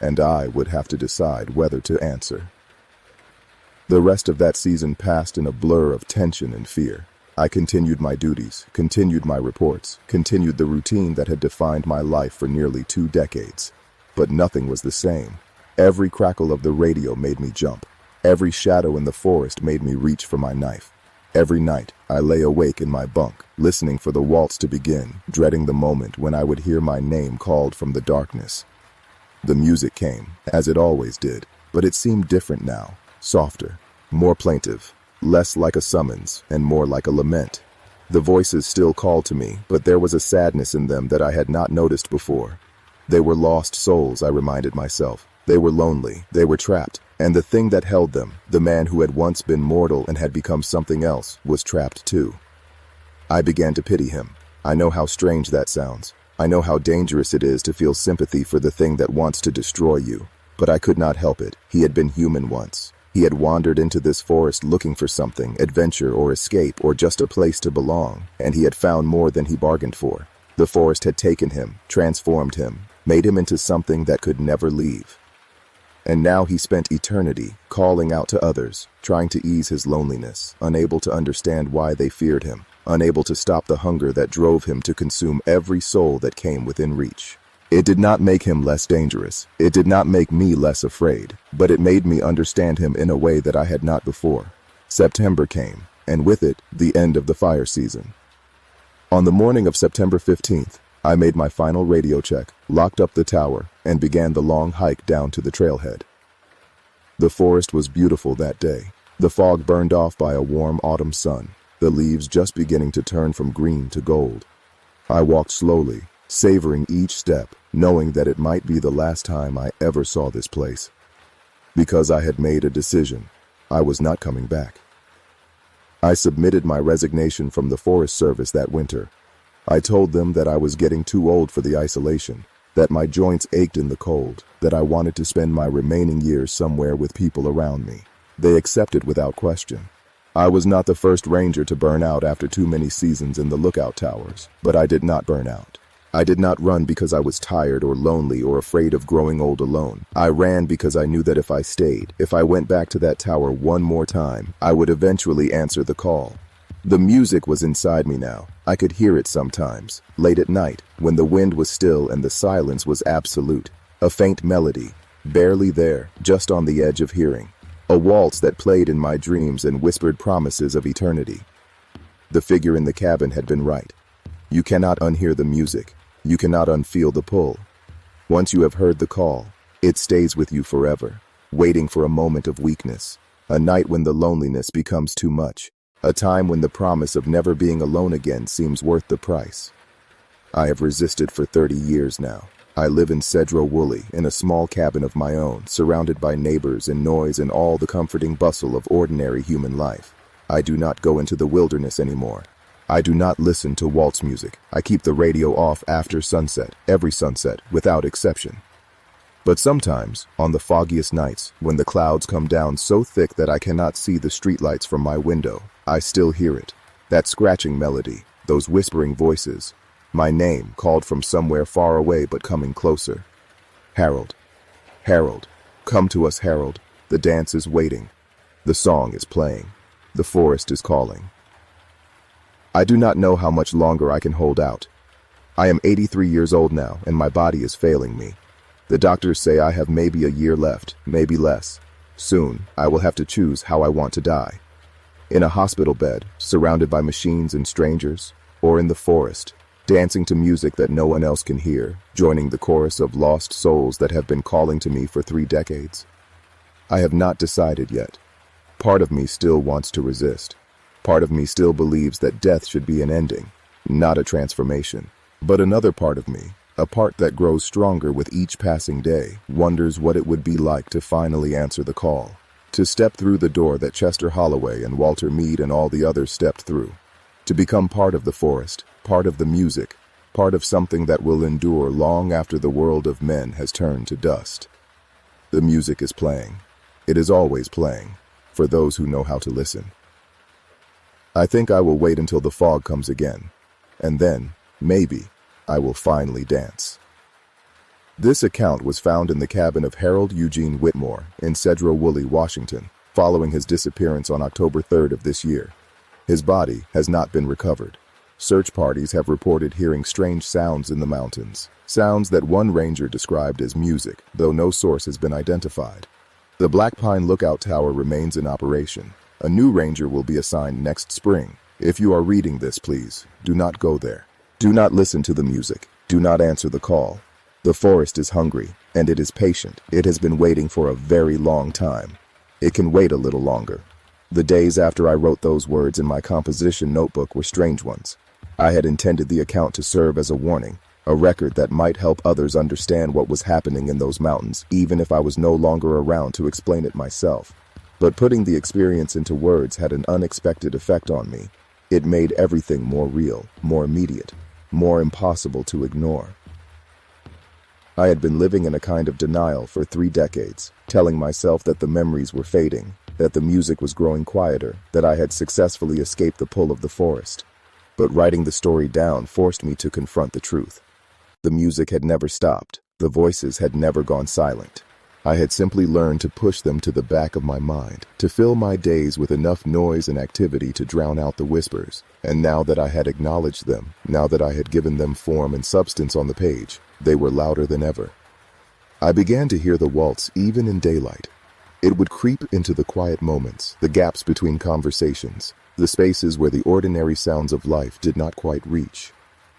And I would have to decide whether to answer. The rest of that season passed in a blur of tension and fear. I continued my duties, continued my reports, continued the routine that had defined my life for nearly 2 decades. But nothing was the same. Every crackle of the radio made me jump. Every shadow in the forest made me reach for my knife. Every night, I lay awake in my bunk, listening for the waltz to begin, dreading the moment when I would hear my name called from the darkness. The music came, as it always did, but it seemed different now, softer, more plaintive, less like a summons and more like a lament. The voices still called to me, but there was a sadness in them that I had not noticed before. They were lost souls, I reminded myself. They were lonely, they were trapped, and the thing that held them, the man who had once been mortal and had become something else, was trapped too. I began to pity him. I know how strange that sounds. I know how dangerous it is to feel sympathy for the thing that wants to destroy you. But I could not help it. He had been human once. He had wandered into this forest looking for something, adventure or escape or just a place to belong, and he had found more than he bargained for. The forest had taken him, transformed him, made him into something that could never leave. And now he spent eternity calling out to others, trying to ease his loneliness, unable to understand why they feared him, unable to stop the hunger that drove him to consume every soul that came within reach. It did not make him less dangerous. It did not make me less afraid, but it made me understand him in a way that I had not before. September came, and with it, the end of the fire season. On the morning of September 15th, I made my final radio check, locked up the tower, and began the long hike down to the trailhead. The forest was beautiful that day, the fog burned off by a warm autumn sun, the leaves just beginning to turn from green to gold. I walked slowly, savoring each step, knowing that it might be the last time I ever saw this place. Because I had made a decision, I was not coming back. I submitted my resignation from the Forest Service that winter. I told them that I was getting too old for the isolation, that my joints ached in the cold, that I wanted to spend my remaining years somewhere with people around me. They accepted without question. I was not the first ranger to burn out after too many seasons in the lookout towers, but I did not burn out. I did not run because I was tired or lonely or afraid of growing old alone. I ran because I knew that if I stayed, if I went back to that tower one more time, I would eventually answer the call. The music was inside me now. I could hear it sometimes, late at night, when the wind was still and the silence was absolute. A faint melody, barely there, just on the edge of hearing. A waltz that played in my dreams and whispered promises of eternity. The figure in the cabin had been right. You cannot unhear the music. You cannot unfeel the pull. Once you have heard the call, it stays with you forever, waiting for a moment of weakness, a night when the loneliness becomes too much, a time when the promise of never being alone again seems worth the price. I have resisted for 30 years now. I live in Cedro Woolley, in a small cabin of my own, surrounded by neighbors and noise and all the comforting bustle of ordinary human life. I do not go into the wilderness anymore. I do not listen to waltz music. I keep the radio off after sunset, every sunset, without exception. But sometimes, on the foggiest nights, when the clouds come down so thick that I cannot see the streetlights from my window, I still hear it. That scratching melody, those whispering voices. My name called from somewhere far away but coming closer. Harold. Harold. Come to us, Harold. The dance is waiting. The song is playing. The forest is calling. I do not know how much longer I can hold out. I am 83 years old now, and my body is failing me. The doctors say I have maybe a year left, maybe less. Soon, I will have to choose how I want to die. In a hospital bed, surrounded by machines and strangers, or in the forest, dancing to music that no one else can hear, joining the chorus of lost souls that have been calling to me for 3 decades. I have not decided yet. Part of me still wants to resist. Part of me still believes that death should be an ending, not a transformation. But another part of me, a part that grows stronger with each passing day, wonders what it would be like to finally answer the call, to step through the door that Chester Holloway and Walter Mead and all the others stepped through, to become part of the forest, part of the music, part of something that will endure long after the world of men has turned to dust. The music is playing. It is always playing, for those who know how to listen. I think I will wait until the fog comes again, and then, maybe, I will finally dance. This account was found in the cabin of Harold Eugene Whitmore in Cedro Woolley, Washington, following his disappearance on October 3rd of this year. His body has not been recovered. Search parties have reported hearing strange sounds in the mountains, sounds that one ranger described as music, though no source has been identified. The Black Pine Lookout Tower remains in operation. A new ranger will be assigned next spring. If you are reading this, please, do not go there. Do not listen to the music. Do not answer the call. The forest is hungry, and it is patient. It has been waiting for a very long time. It can wait a little longer. The days after I wrote those words in my composition notebook were strange ones. I had intended the account to serve as a warning, a record that might help others understand what was happening in those mountains, even if I was no longer around to explain it myself. But putting the experience into words had an unexpected effect on me. It made everything more real, more immediate, more impossible to ignore. I had been living in a kind of denial for 3 decades, telling myself that the memories were fading, that the music was growing quieter, that I had successfully escaped the pull of the forest. But writing the story down forced me to confront the truth. The music had never stopped. The voices had never gone silent. I had simply learned to push them to the back of my mind, to fill my days with enough noise and activity to drown out the whispers. And now that I had acknowledged them, now that I had given them form and substance on the page, they were louder than ever. I began to hear the waltz even in daylight. It would creep into the quiet moments, the gaps between conversations, the spaces where the ordinary sounds of life did not quite reach.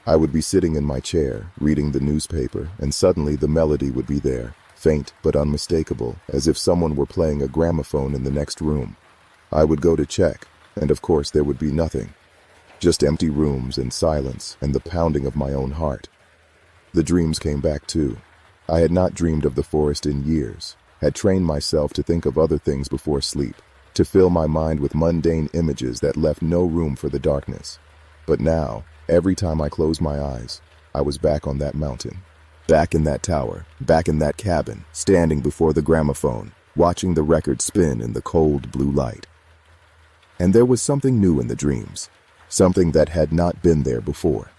I would be sitting in my chair, reading the newspaper, and suddenly the melody would be there, faint but unmistakable, as if someone were playing a gramophone in the next room. I would go to check, and of course there would be nothing. Just empty rooms and silence and the pounding of my own heart. The dreams came back too. I had not dreamed of the forest in years, had trained myself to think of other things before sleep, to fill my mind with mundane images that left no room for the darkness. But now, every time I closed my eyes, I was back on that mountain, back in that tower, back in that cabin, standing before the gramophone, watching the record spin in the cold blue light. And there was something new in the dreams, something that had not been there before.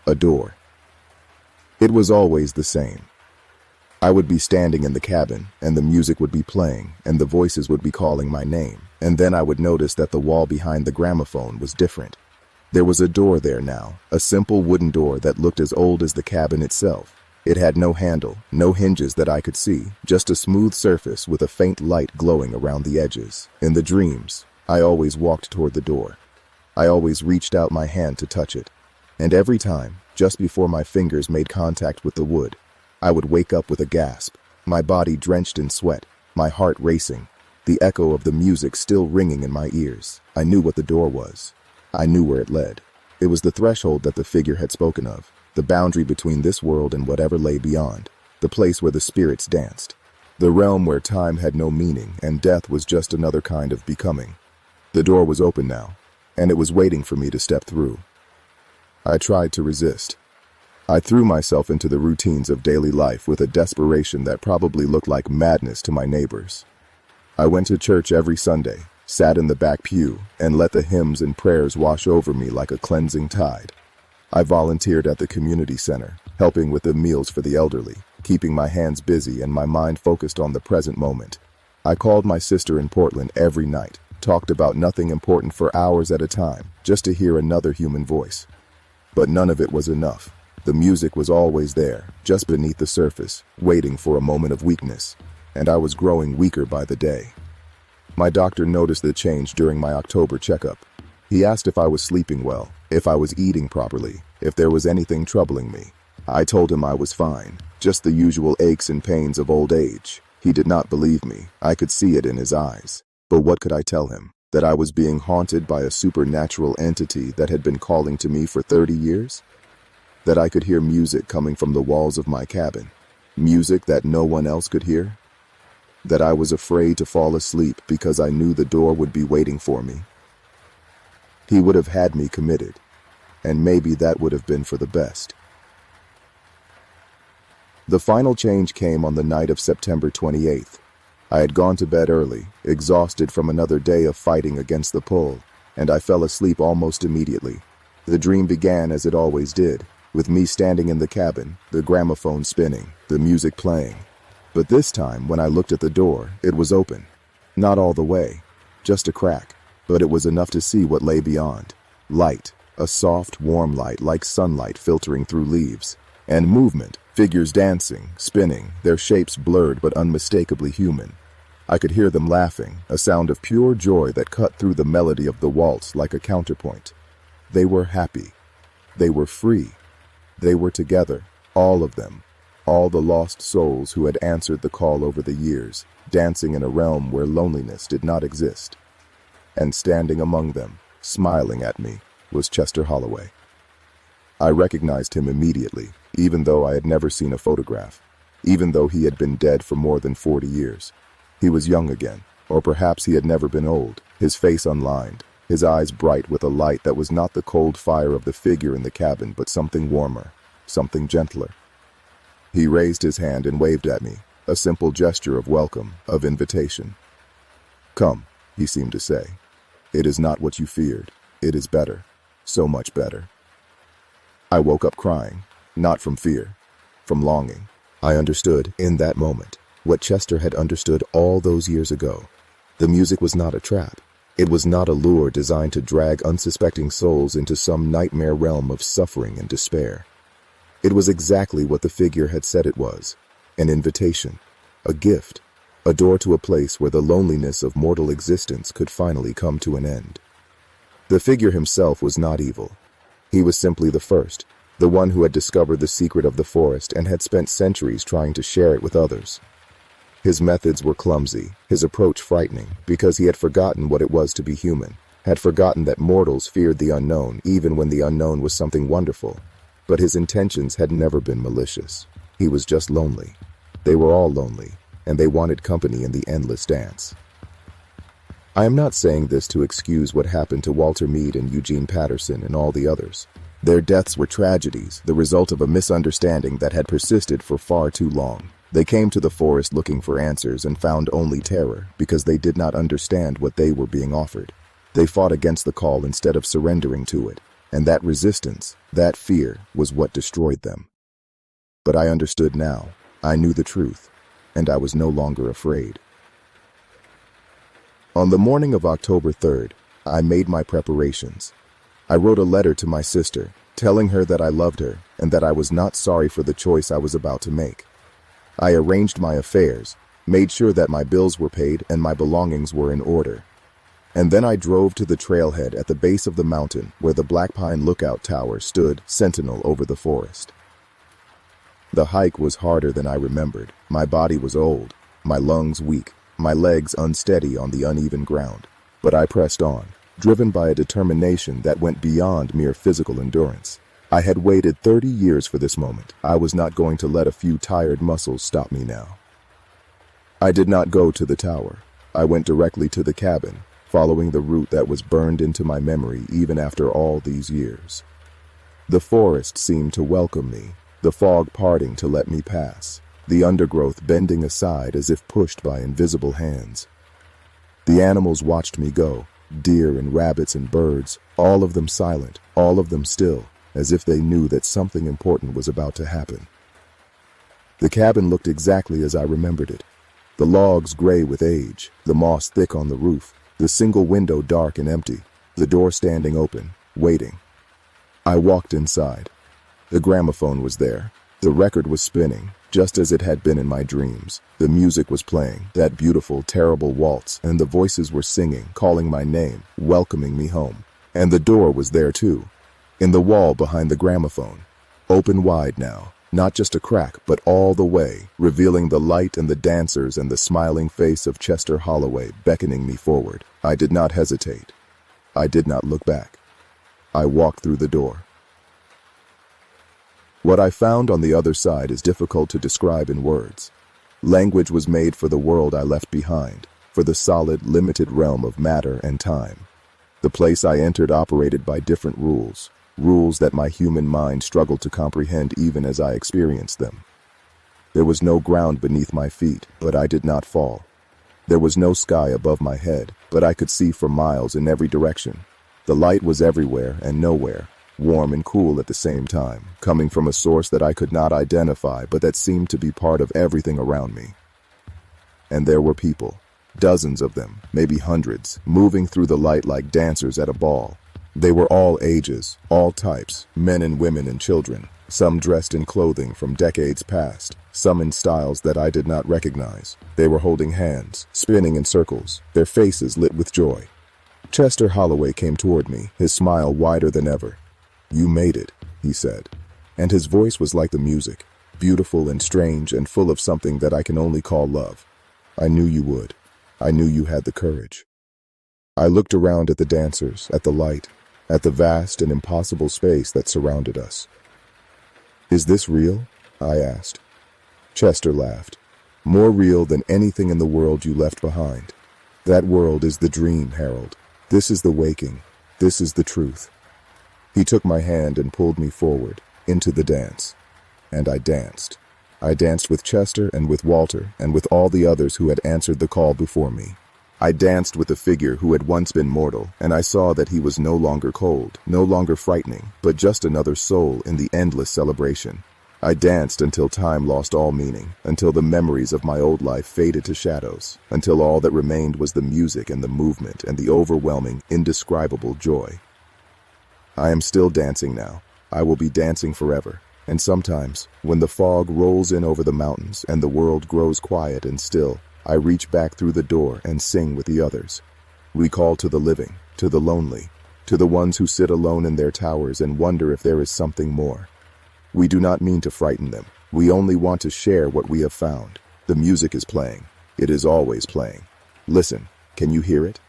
A door. It was always the same. I would be standing in the cabin, and the music would be playing, and the voices would be calling my name, and then I would notice that the wall behind the gramophone was different. There was a door there now, a simple wooden door that looked as old as the cabin itself. It had no handle, no hinges that I could see, just a smooth surface with a faint light glowing around the edges. In the dreams, I always walked toward the door. I always reached out my hand to touch it. And every time, just before my fingers made contact with the wood, I would wake up with a gasp, my body drenched in sweat, my heart racing, the echo of the music still ringing in my ears. I knew what the door was. I knew where it led. It was the threshold that the figure had spoken of, the boundary between this world and whatever lay beyond, the place where the spirits danced, the realm where time had no meaning and death was just another kind of becoming. The door was open now, and it was waiting for me to step through. I tried to resist. I threw myself into the routines of daily life with a desperation that probably looked like madness to my neighbors. I went to church every Sunday, sat in the back pew, and let the hymns and prayers wash over me like a cleansing tide. I volunteered at the community center, helping with the meals for the elderly, keeping my hands busy and my mind focused on the present moment. I called my sister in Portland every night, talked about nothing important for hours at a time, just to hear another human voice. But none of it was enough. The music was always there, just beneath the surface, waiting for a moment of weakness, and I was growing weaker by the day. My doctor noticed the change during my October checkup. He asked if I was sleeping well, if I was eating properly, if there was anything troubling me. I told him I was fine, just the usual aches and pains of old age. He did not believe me. I could see it in his eyes. But what could I tell him? That I was being haunted by a supernatural entity that had been calling to me for 30 years? That I could hear music coming from the walls of my cabin, music that no one else could hear? That I was afraid to fall asleep because I knew the door would be waiting for me? He would have had me committed, and maybe that would have been for the best. The final change came on the night of September 28th. I had gone to bed early, exhausted from another day of fighting against the pull, and I fell asleep almost immediately. The dream began as it always did, with me standing in the cabin, the gramophone spinning, the music playing. But this time, when I looked at the door, it was open. Not all the way, just a crack, but it was enough to see what lay beyond. Light, a soft, warm light like sunlight filtering through leaves, and movement, figures dancing, spinning, their shapes blurred but unmistakably human. I could hear them laughing, a sound of pure joy that cut through the melody of the waltz like a counterpoint. They were happy. They were free. They were together, all of them. All the lost souls who had answered the call over the years, dancing in a realm where loneliness did not exist. And standing among them, smiling at me, was Chester Holloway. I recognized him immediately, even though I had never seen a photograph, even though he had been dead for more than 40 years. He was young again, or perhaps he had never been old, his face unlined, his eyes bright with a light that was not the cold fire of the figure in the cabin, but something warmer, something gentler. He raised his hand and waved at me, a simple gesture of welcome, of invitation. "Come," he seemed to say. "It is not what you feared. It is better, so much better." I woke up crying, not from fear, from longing. I understood, in that moment, what Chester had understood all those years ago. The music was not a trap. It was not a lure designed to drag unsuspecting souls into some nightmare realm of suffering and despair. It was exactly what the figure had said it was, an invitation, a gift, a door to a place where the loneliness of mortal existence could finally come to an end. The figure himself was not evil. He was simply the first, the one who had discovered the secret of the forest and had spent centuries trying to share it with others. His methods were clumsy, his approach frightening, because he had forgotten what it was to be human, had forgotten that mortals feared the unknown even when the unknown was something wonderful. But his intentions had never been malicious. He was just lonely. They were all lonely, and they wanted company in the endless dance. I am not saying this to excuse what happened to Walter Mead and Eugene Patterson and all the others. Their deaths were tragedies, the result of a misunderstanding that had persisted for far too long. They came to the forest looking for answers and found only terror because they did not understand what they were being offered. They fought against the call instead of surrendering to it. And that resistance, that fear, was what destroyed them. But I understood now. I knew the truth, and I was no longer afraid. On the morning of October 3rd, I made my preparations. I wrote a letter to my sister, telling her that I loved her and that I was not sorry for the choice I was about to make. I arranged my affairs, made sure that my bills were paid and my belongings were in order. And then I drove to the trailhead at the base of the mountain where the Black Pine Lookout Tower stood sentinel over the forest. The hike was harder than I remembered. My body was old, my lungs weak, my legs unsteady on the uneven ground. But I pressed on, driven by a determination that went beyond mere physical endurance. I had waited 30 years for this moment. I was not going to let a few tired muscles stop me now. I did not go to the tower. I went directly to the cabin, following the route that was burned into my memory even after all these years. The forest seemed to welcome me, the fog parting to let me pass, the undergrowth bending aside as if pushed by invisible hands. The animals watched me go, deer and rabbits and birds, all of them silent, all of them still, as if they knew that something important was about to happen. The cabin looked exactly as I remembered it. The logs gray with age, the moss thick on the roof, the single window dark and empty, the door standing open, waiting. I walked inside. The gramophone was there. The record was spinning, just as it had been in my dreams. The music was playing, that beautiful, terrible waltz, and the voices were singing, calling my name, welcoming me home. And the door was there too, in the wall behind the gramophone, open wide now. Not just a crack, but all the way, revealing the light and the dancers and the smiling face of Chester Holloway beckoning me forward. I did not hesitate. I did not look back. I walked through the door. What I found on the other side is difficult to describe in words. Language was made for the world I left behind, for the solid, limited realm of matter and time. The place I entered operated by different rules. Rules that my human mind struggled to comprehend even as I experienced them. There was no ground beneath my feet, but I did not fall. There was no sky above my head, but I could see for miles in every direction. The light was everywhere and nowhere, warm and cool at the same time, coming from a source that I could not identify but that seemed to be part of everything around me. And there were people, dozens of them, maybe hundreds, moving through the light like dancers at a ball. They were all ages, all types, men and women and children, some dressed in clothing from decades past, some in styles that I did not recognize. They were holding hands, spinning in circles, their faces lit with joy. Chester Holloway came toward me, his smile wider than ever. "You made it," he said, and his voice was like the music. beautiful and strange and full of something that I can only call love. I knew you would. I knew you had the courage. I looked around at the dancers, at the light, at the vast and impossible space that surrounded us. "Is this real?" I asked. Chester laughed. "More real than anything in the world you left behind. That world is the dream, Harold. This is the waking. This is the truth." He took my hand and pulled me forward, into the dance. And I danced. I danced with Chester and with Walter and with all the others who had answered the call before me. I danced with a figure who had once been mortal, and I saw that he was no longer cold, no longer frightening, but just another soul in the endless celebration. I danced until time lost all meaning, until the memories of my old life faded to shadows, until all that remained was the music and the movement and the overwhelming, indescribable joy. I am still dancing now. I will be dancing forever. And sometimes, when the fog rolls in over the mountains and the world grows quiet and still, I reach back through the door and sing with the others. We call to the living, to the lonely, to the ones who sit alone in their towers and wonder if there is something more. We do not mean to frighten them. We only want to share what we have found. The music is playing. It is always playing. Listen, can you hear it?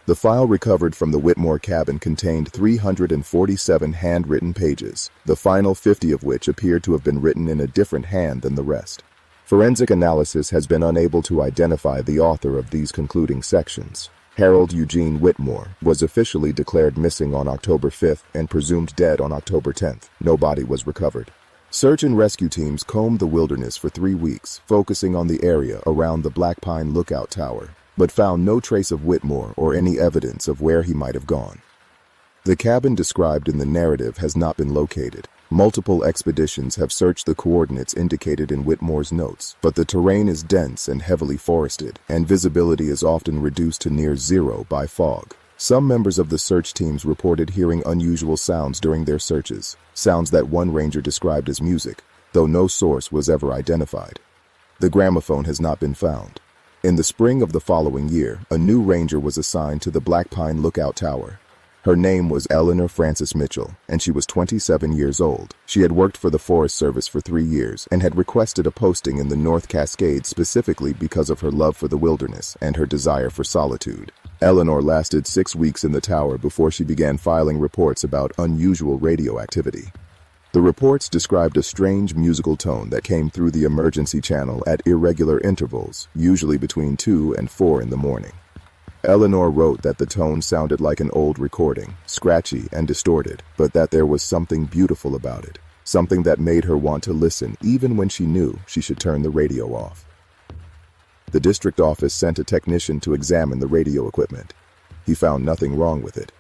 The file recovered from the Whitmore cabin contained 347 handwritten pages, the final 50 of which appeared to have been written in a different hand than the rest. Forensic analysis has been unable to identify the author of these concluding sections. Harold Eugene Whitmore was officially declared missing on October 5th and presumed dead on October 10th. No body was recovered. Search and rescue teams combed the wilderness for 3 weeks, focusing on the area around the Black Pine Lookout Tower, but found no trace of Whitmore or any evidence of where he might have gone. The cabin described in the narrative has not been located. Multiple expeditions have searched the coordinates indicated in Whitmore's notes, but the terrain is dense and heavily forested, and visibility is often reduced to near zero by fog. Some members of the search teams reported hearing unusual sounds during their searches, sounds that one ranger described as music, though no source was ever identified. The gramophone has not been found. In the spring of the following year, a new ranger was assigned to the Black Pine Lookout Tower. Her name was Eleanor Frances Mitchell, and she was 27 years old. She had worked for the Forest Service for 3 years and had requested a posting in the North Cascades specifically because of her love for the wilderness and her desire for solitude. Eleanor lasted 6 weeks in the tower before she began filing reports about unusual radio activity. The reports described a strange musical tone that came through the emergency channel at irregular intervals, usually between 2 and 4 in the morning. Eleanor wrote that the tone sounded like an old recording, scratchy and distorted, but that there was something beautiful about it, something that made her want to listen even when she knew she should turn the radio off. The district office sent a technician to examine the radio equipment. He found nothing wrong with it.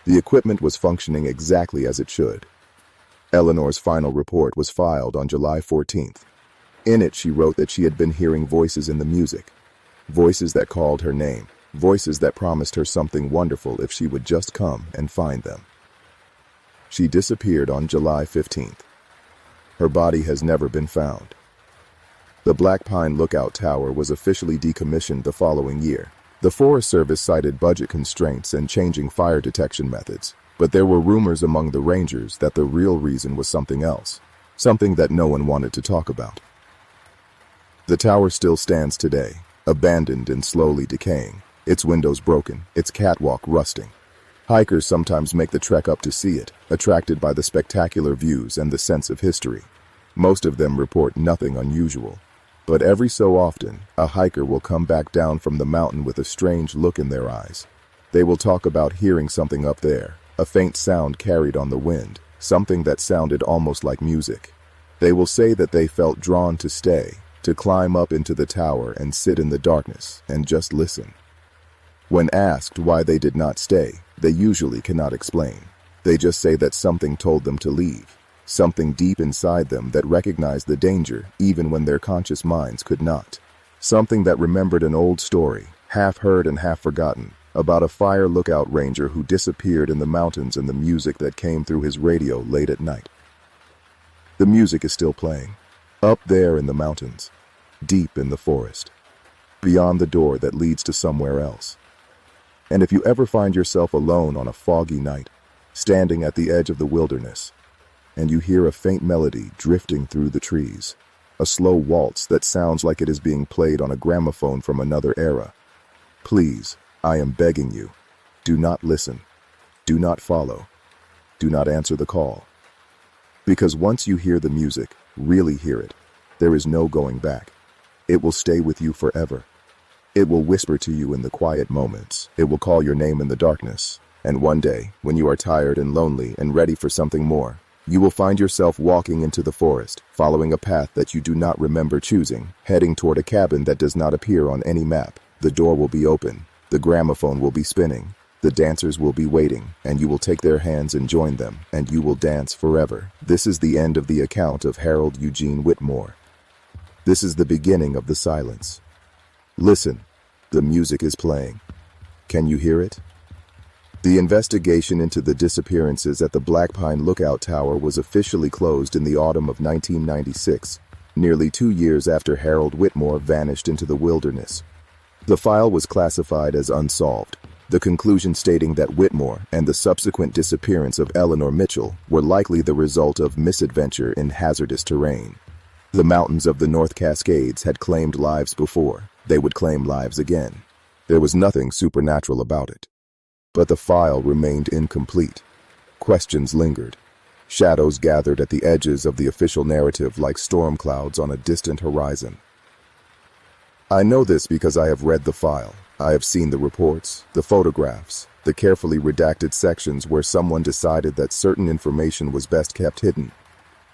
The equipment was functioning exactly as it should. Eleanor's final report was filed on July 14th. In it, she wrote that she had been hearing voices in the music, voices that called her name, voices that promised her something wonderful if she would just come and find them. She disappeared on July 15th. Her body has never been found. The Black Pine Lookout Tower was officially decommissioned the following year. The Forest Service cited budget constraints and changing fire detection methods, but there were rumors among the rangers that the real reason was something else, something that no one wanted to talk about. The tower still stands today, abandoned and slowly decaying, its windows broken, its catwalk rusting. Hikers sometimes make the trek up to see it, attracted by the spectacular views and the sense of history. Most of them report nothing unusual, but every so often, a hiker will come back down from the mountain with a strange look in their eyes. They will talk about hearing something up there, a faint sound carried on the wind, something that sounded almost like music. They will say that they felt drawn to stay, to climb up into the tower and sit in the darkness and just listen. When asked why they did not stay, they usually cannot explain. They just say that something told them to leave, something deep inside them that recognized the danger even when their conscious minds could not. Something that remembered an old story, half heard and half forgotten, about a fire lookout ranger who disappeared in the mountains and the music that came through his radio late at night. The music is still playing, up there in the mountains, deep in the forest, beyond the door that leads to somewhere else. And if you ever find yourself alone on a foggy night, standing at the edge of the wilderness, and you hear a faint melody drifting through the trees. A slow waltz that sounds like it is being played on a gramophone from another era. Please, I am begging you, do not listen. Do not follow. Do not answer the call. Because once you hear the music, really hear it, there is no going back. It will stay with you forever. It will whisper to you in the quiet moments. It will call your name in the darkness. And one day, when you are tired and lonely and ready for something more, you will find yourself walking into the forest, following a path that you do not remember choosing, heading toward a cabin that does not appear on any map. The door will be open. The gramophone will be spinning. The dancers will be waiting, and you will take their hands and join them, and you will dance forever. This is the end of the account of Harold Eugene Whitmore. This is the beginning of the silence. Listen, the music is playing. Can you hear it? The investigation into the disappearances at the Black Pine Lookout Tower was officially closed in the autumn of 1996, nearly 2 years after Harold Whitmore vanished into the wilderness. The file was classified as unsolved, the conclusion stating that Whitmore and the subsequent disappearance of Eleanor Mitchell were likely the result of misadventure in hazardous terrain. The mountains of the North Cascades had claimed lives before. They would claim lives again. There was nothing supernatural about it. But the file remained incomplete. Questions lingered. Shadows gathered at the edges of the official narrative like storm clouds on a distant horizon. I know this because I have read the file. I have seen the reports, the photographs, the carefully redacted sections where someone decided that certain information was best kept hidden.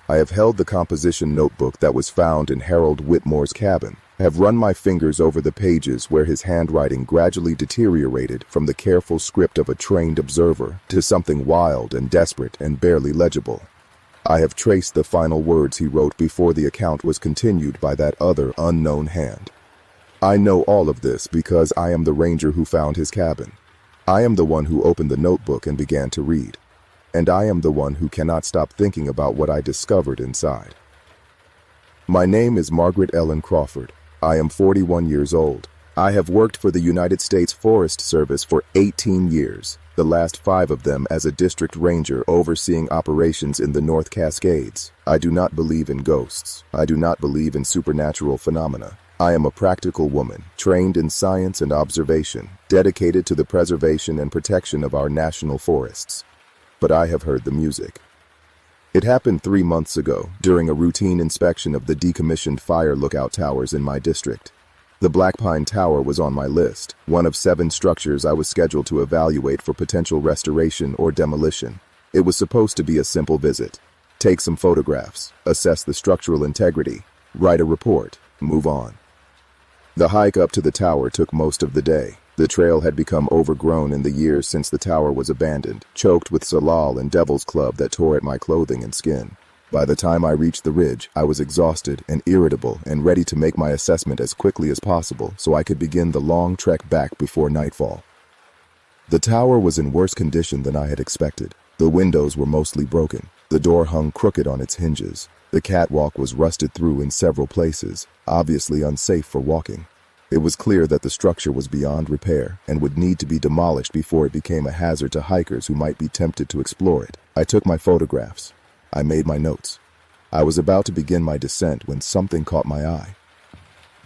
I have held the composition notebook that was found in Harold Whitmore's cabin. I have run my fingers over the pages where his handwriting gradually deteriorated from the careful script of a trained observer to something wild and desperate and barely legible. I have traced the final words he wrote before the account was continued by that other unknown hand. I know all of this because I am the ranger who found his cabin. I am the one who opened the notebook and began to read. And I am the one who cannot stop thinking about what I discovered inside. My name is Margaret Ellen Crawford. I am 41 years old. I have worked for the United States Forest Service for 18 years, the last 5 of them as a district ranger overseeing operations in the North Cascades. I do not believe in ghosts. I do not believe in supernatural phenomena. I am a practical woman, trained in science and observation, dedicated to the preservation and protection of our national forests. But I have heard the music. It happened 3 months ago, during a routine inspection of the decommissioned fire lookout towers in my district. The Black Pine Tower was on my list, one of 7 structures I was scheduled to evaluate for potential restoration or demolition. It was supposed to be a simple visit. Take some photographs, assess the structural integrity, write a report, move on. The hike up to the tower took most of the day. The trail had become overgrown in the years since the tower was abandoned, choked with salal and devil's club that tore at my clothing and skin. By the time I reached the ridge, I was exhausted and irritable and ready to make my assessment as quickly as possible so I could begin the long trek back before nightfall. The tower was in worse condition than I had expected. The windows were mostly broken. The door hung crooked on its hinges. The catwalk was rusted through in several places, obviously unsafe for walking. It was clear that the structure was beyond repair and would need to be demolished before it became a hazard to hikers who might be tempted to explore it. I took my photographs. I made my notes. I was about to begin my descent when something caught my eye.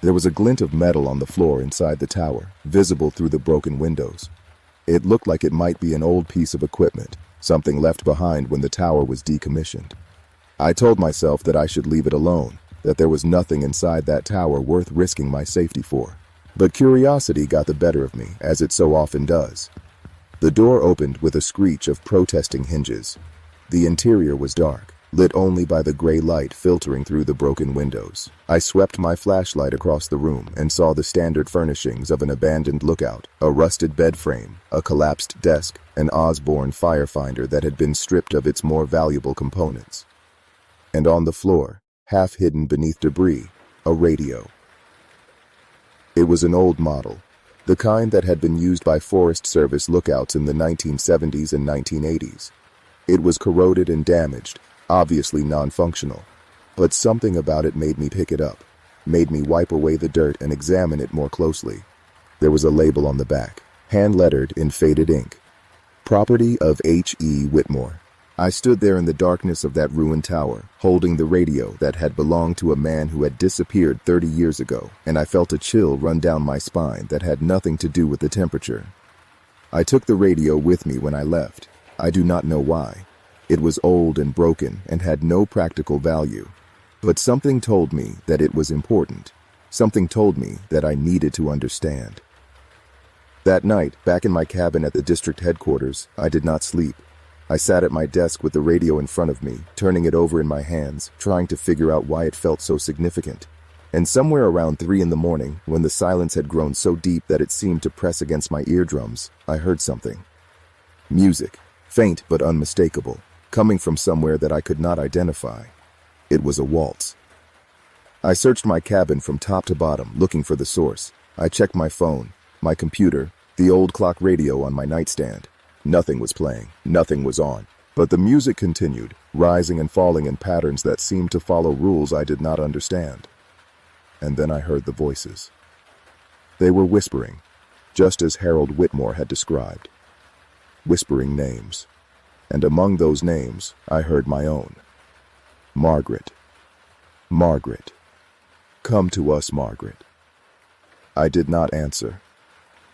There was a glint of metal on the floor inside the tower, visible through the broken windows. It looked like it might be an old piece of equipment, something left behind when the tower was decommissioned. I told myself that I should leave it alone, that there was nothing inside that tower worth risking my safety for. But curiosity got the better of me, as it so often does. The door opened with a screech of protesting hinges. The interior was dark, lit only by the gray light filtering through the broken windows. I swept my flashlight across the room and saw the standard furnishings of an abandoned lookout, a rusted bed frame, a collapsed desk, an Osborne firefinder that had been stripped of its more valuable components. And on the floor, half hidden beneath debris, a radio. It was an old model, the kind that had been used by Forest Service lookouts in the 1970s and 1980s. It was corroded and damaged, obviously non-functional, but something about it made me pick it up, made me wipe away the dirt and examine it more closely. There was a label on the back, hand-lettered in faded ink. Property of H.E. Whitmore. I stood there in the darkness of that ruined tower, holding the radio that had belonged to a man who had disappeared 30 years ago, and I felt a chill run down my spine that had nothing to do with the temperature. I took the radio with me when I left. I do not know why. It was old and broken and had no practical value. But something told me that it was important. Something told me that I needed to understand. That night, back in my cabin at the district headquarters, I did not sleep. I sat at my desk with the radio in front of me, turning it over in my hands, trying to figure out why it felt so significant. And somewhere around 3 in the morning, when the silence had grown so deep that it seemed to press against my eardrums, I heard something. Music, faint but unmistakable, coming from somewhere that I could not identify. It was a waltz. I searched my cabin from top to bottom, looking for the source. I checked my phone, my computer, the old clock radio on my nightstand. Nothing was playing, nothing was on. But the music continued, rising and falling in patterns that seemed to follow rules I did not understand. And then I heard the voices. They were whispering, just as Harold Whitmore had described. Whispering names. And among those names, I heard my own. Margaret. Margaret. Come to us, Margaret. I did not answer.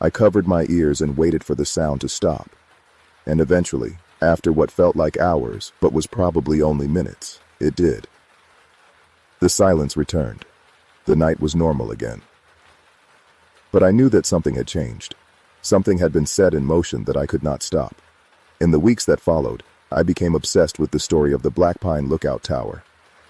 I covered my ears and waited for the sound to stop. And eventually, after what felt like hours, but was probably only minutes, it did. The silence returned. The night was normal again. But I knew that something had changed. Something had been set in motion that I could not stop. In the weeks that followed, I became obsessed with the story of the Black Pine Lookout Tower.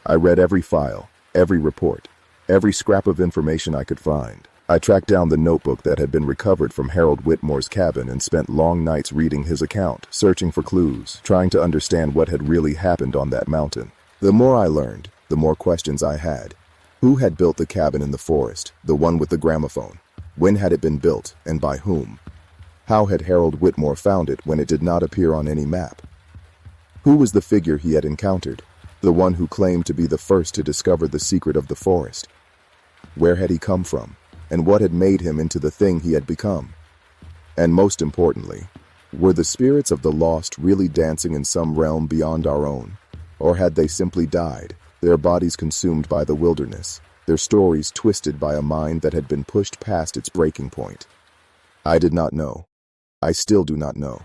I read every file, every report, every scrap of information I could find. I tracked down the notebook that had been recovered from Harold Whitmore's cabin and spent long nights reading his account, searching for clues, trying to understand what had really happened on that mountain. The more I learned, the more questions I had. Who had built the cabin in the forest, the one with the gramophone? When had it been built, and by whom? How had Harold Whitmore found it when it did not appear on any map? Who was the figure he had encountered, the one who claimed to be the first to discover the secret of the forest? Where had he come from? And what had made him into the thing he had become? And most importantly, were the spirits of the lost really dancing in some realm beyond our own? Or had they simply died, their bodies consumed by the wilderness, their stories twisted by a mind that had been pushed past its breaking point? I did not know. I still do not know.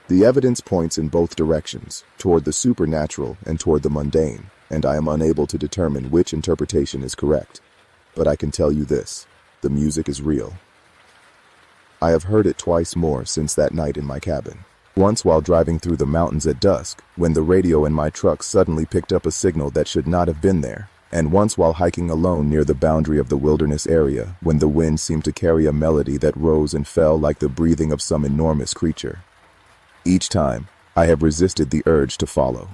The evidence points in both directions, toward the supernatural and toward the mundane, and I am unable to determine which interpretation is correct. But I can tell you this. The music is real. I have heard it twice more since that night in my cabin. Once while driving through the mountains at dusk, when the radio in my truck suddenly picked up a signal that should not have been there, and once while hiking alone near the boundary of the wilderness area, when the wind seemed to carry a melody that rose and fell like the breathing of some enormous creature. Each time, I have resisted the urge to follow.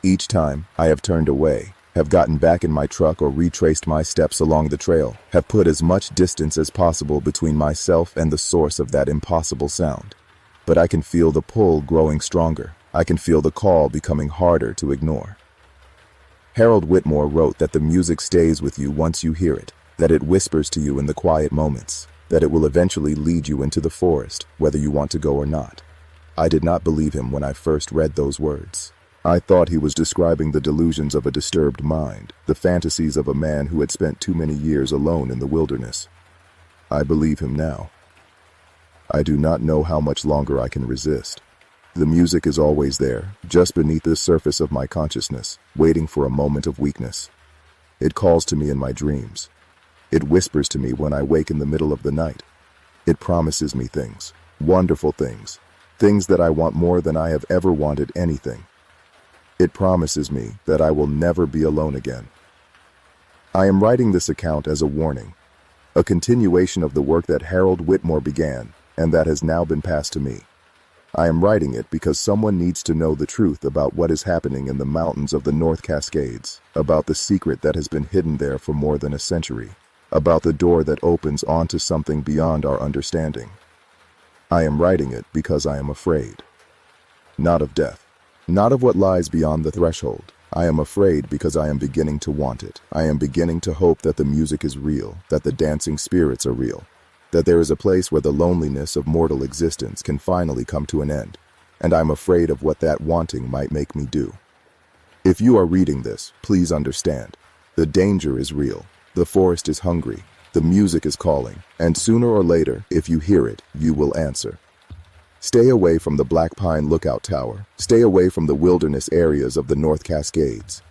Each time, I have turned away, have gotten back in my truck or retraced my steps along the trail, have put as much distance as possible between myself and the source of that impossible sound. But I can feel the pull growing stronger. I can feel the call becoming harder to ignore. Harold Whitmore wrote that the music stays with you once you hear it, that it whispers to you in the quiet moments, that it will eventually lead you into the forest, whether you want to go or not. I did not believe him when I first read those words. I thought he was describing the delusions of a disturbed mind, the fantasies of a man who had spent too many years alone in the wilderness. I believe him now. I do not know how much longer I can resist. The music is always there, just beneath the surface of my consciousness, waiting for a moment of weakness. It calls to me in my dreams. It whispers to me when I wake in the middle of the night. It promises me things, wonderful things, things that I want more than I have ever wanted anything. It promises me that I will never be alone again. I am writing this account as a warning, a continuation of the work that Harold Whitmore began and that has now been passed to me. I am writing it because someone needs to know the truth about what is happening in the mountains of the North Cascades, about the secret that has been hidden there for more than a century, about the door that opens onto something beyond our understanding. I am writing it because I am afraid. Not of death. Not of what lies beyond the threshold. I am afraid because I am beginning to want it. I am beginning to hope that the music is real, that the dancing spirits are real, that there is a place where the loneliness of mortal existence can finally come to an end. and I'm afraid of what that wanting might make me do. If you are reading this, please understand. The danger is real. The forest is hungry. The music is calling, and sooner or later, if you hear it, you will answer. Stay away from the Black Pine Lookout Tower. Stay away from the wilderness areas of the North Cascades.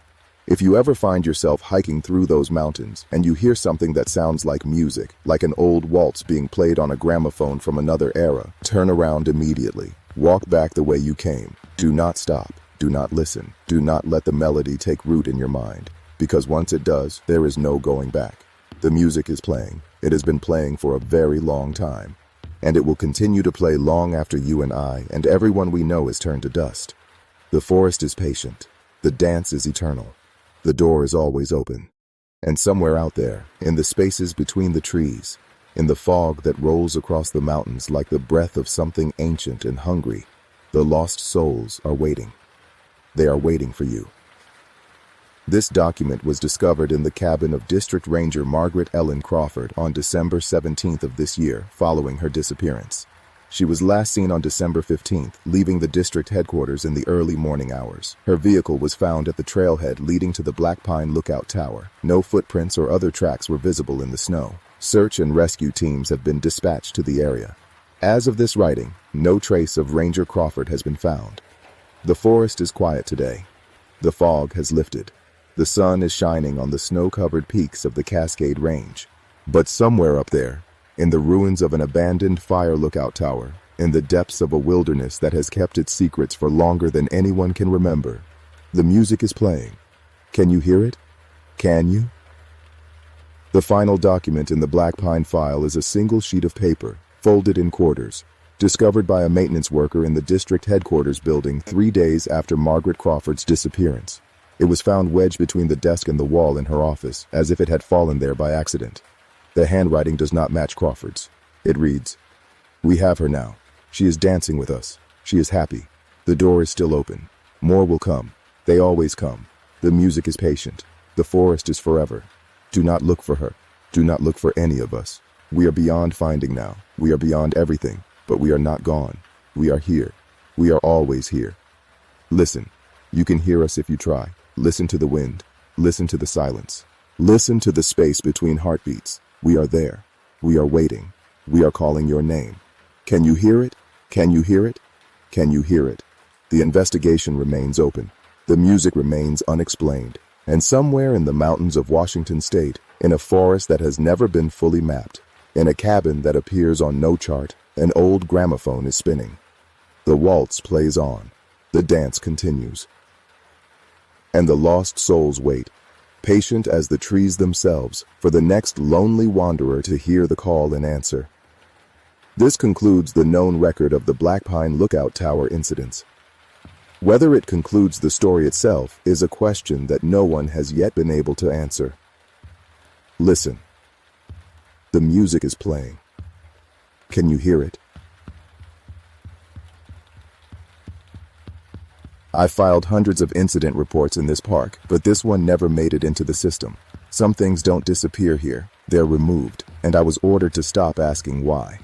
If you ever find yourself hiking through those mountains and you hear something that sounds like music, like an old waltz being played on a gramophone from another era, turn around immediately. Walk back the way you came. Do not stop. Do not listen. Do not let the melody take root in your mind, because once it does, there is no going back. The music is playing. It has been playing for a very long time, and it will continue to play long after you and I and everyone we know is turned to dust. The forest is patient. The dance is eternal. The door is always open. And somewhere out there, in the spaces between the trees, in the fog that rolls across the mountains like the breath of something ancient and hungry, the lost souls are waiting. They are waiting for you. This document was discovered in the cabin of District Ranger Margaret Ellen Crawford on December 17th of this year, following her disappearance. She was last seen on December 15th, leaving the district headquarters in the early morning hours. Her vehicle was found at the trailhead leading to the Black Pine Lookout Tower. No footprints or other tracks were visible in the snow. Search and rescue teams have been dispatched to the area. As of this writing, no trace of Ranger Crawford has been found. The forest is quiet today. The fog has lifted. The sun is shining on the snow-covered peaks of the Cascade Range. But somewhere up there, in the ruins of an abandoned fire lookout tower, in the depths of a wilderness that has kept its secrets for longer than anyone can remember, the music is playing. Can you hear it? Can you? The final document in the Black Pine file is a single sheet of paper, folded in quarters, discovered by a maintenance worker in the district headquarters building 3 days after Margaret Crawford's disappearance. It was found wedged between the desk and the wall in her office, as if it had fallen there by accident. The handwriting does not match Crawford's. It reads, "We have her now. She is dancing with us. She is happy. The door is still open. More will come. They always come. The music is patient. The forest is forever. Do not look for her. Do not look for any of us. We are beyond finding now. We are beyond everything, but we are not gone. We are here. We are always here. Listen. You can hear us if you try. Listen to the wind. Listen to the silence. Listen to the space between heartbeats. We are there. We are waiting. We are calling your name. Can you hear it? Can you hear it? Can you hear it? The investigation remains open. The music remains unexplained. And somewhere in the mountains of Washington State, in a forest that has never been fully mapped, in a cabin that appears on no chart, an old gramophone is spinning. The waltz plays on. The dance continues. And the lost souls wait, patient as the trees themselves, for the next lonely wanderer to hear the call and answer. This concludes the known record of the Black Pine Lookout Tower incidents. Whether it concludes the story itself is a question that no one has yet been able to answer. Listen. The music is playing. Can you hear it? I filed hundreds of incident reports in this park, but this one never made it into the system. Some things don't disappear here. They're removed, and I was ordered to stop asking why.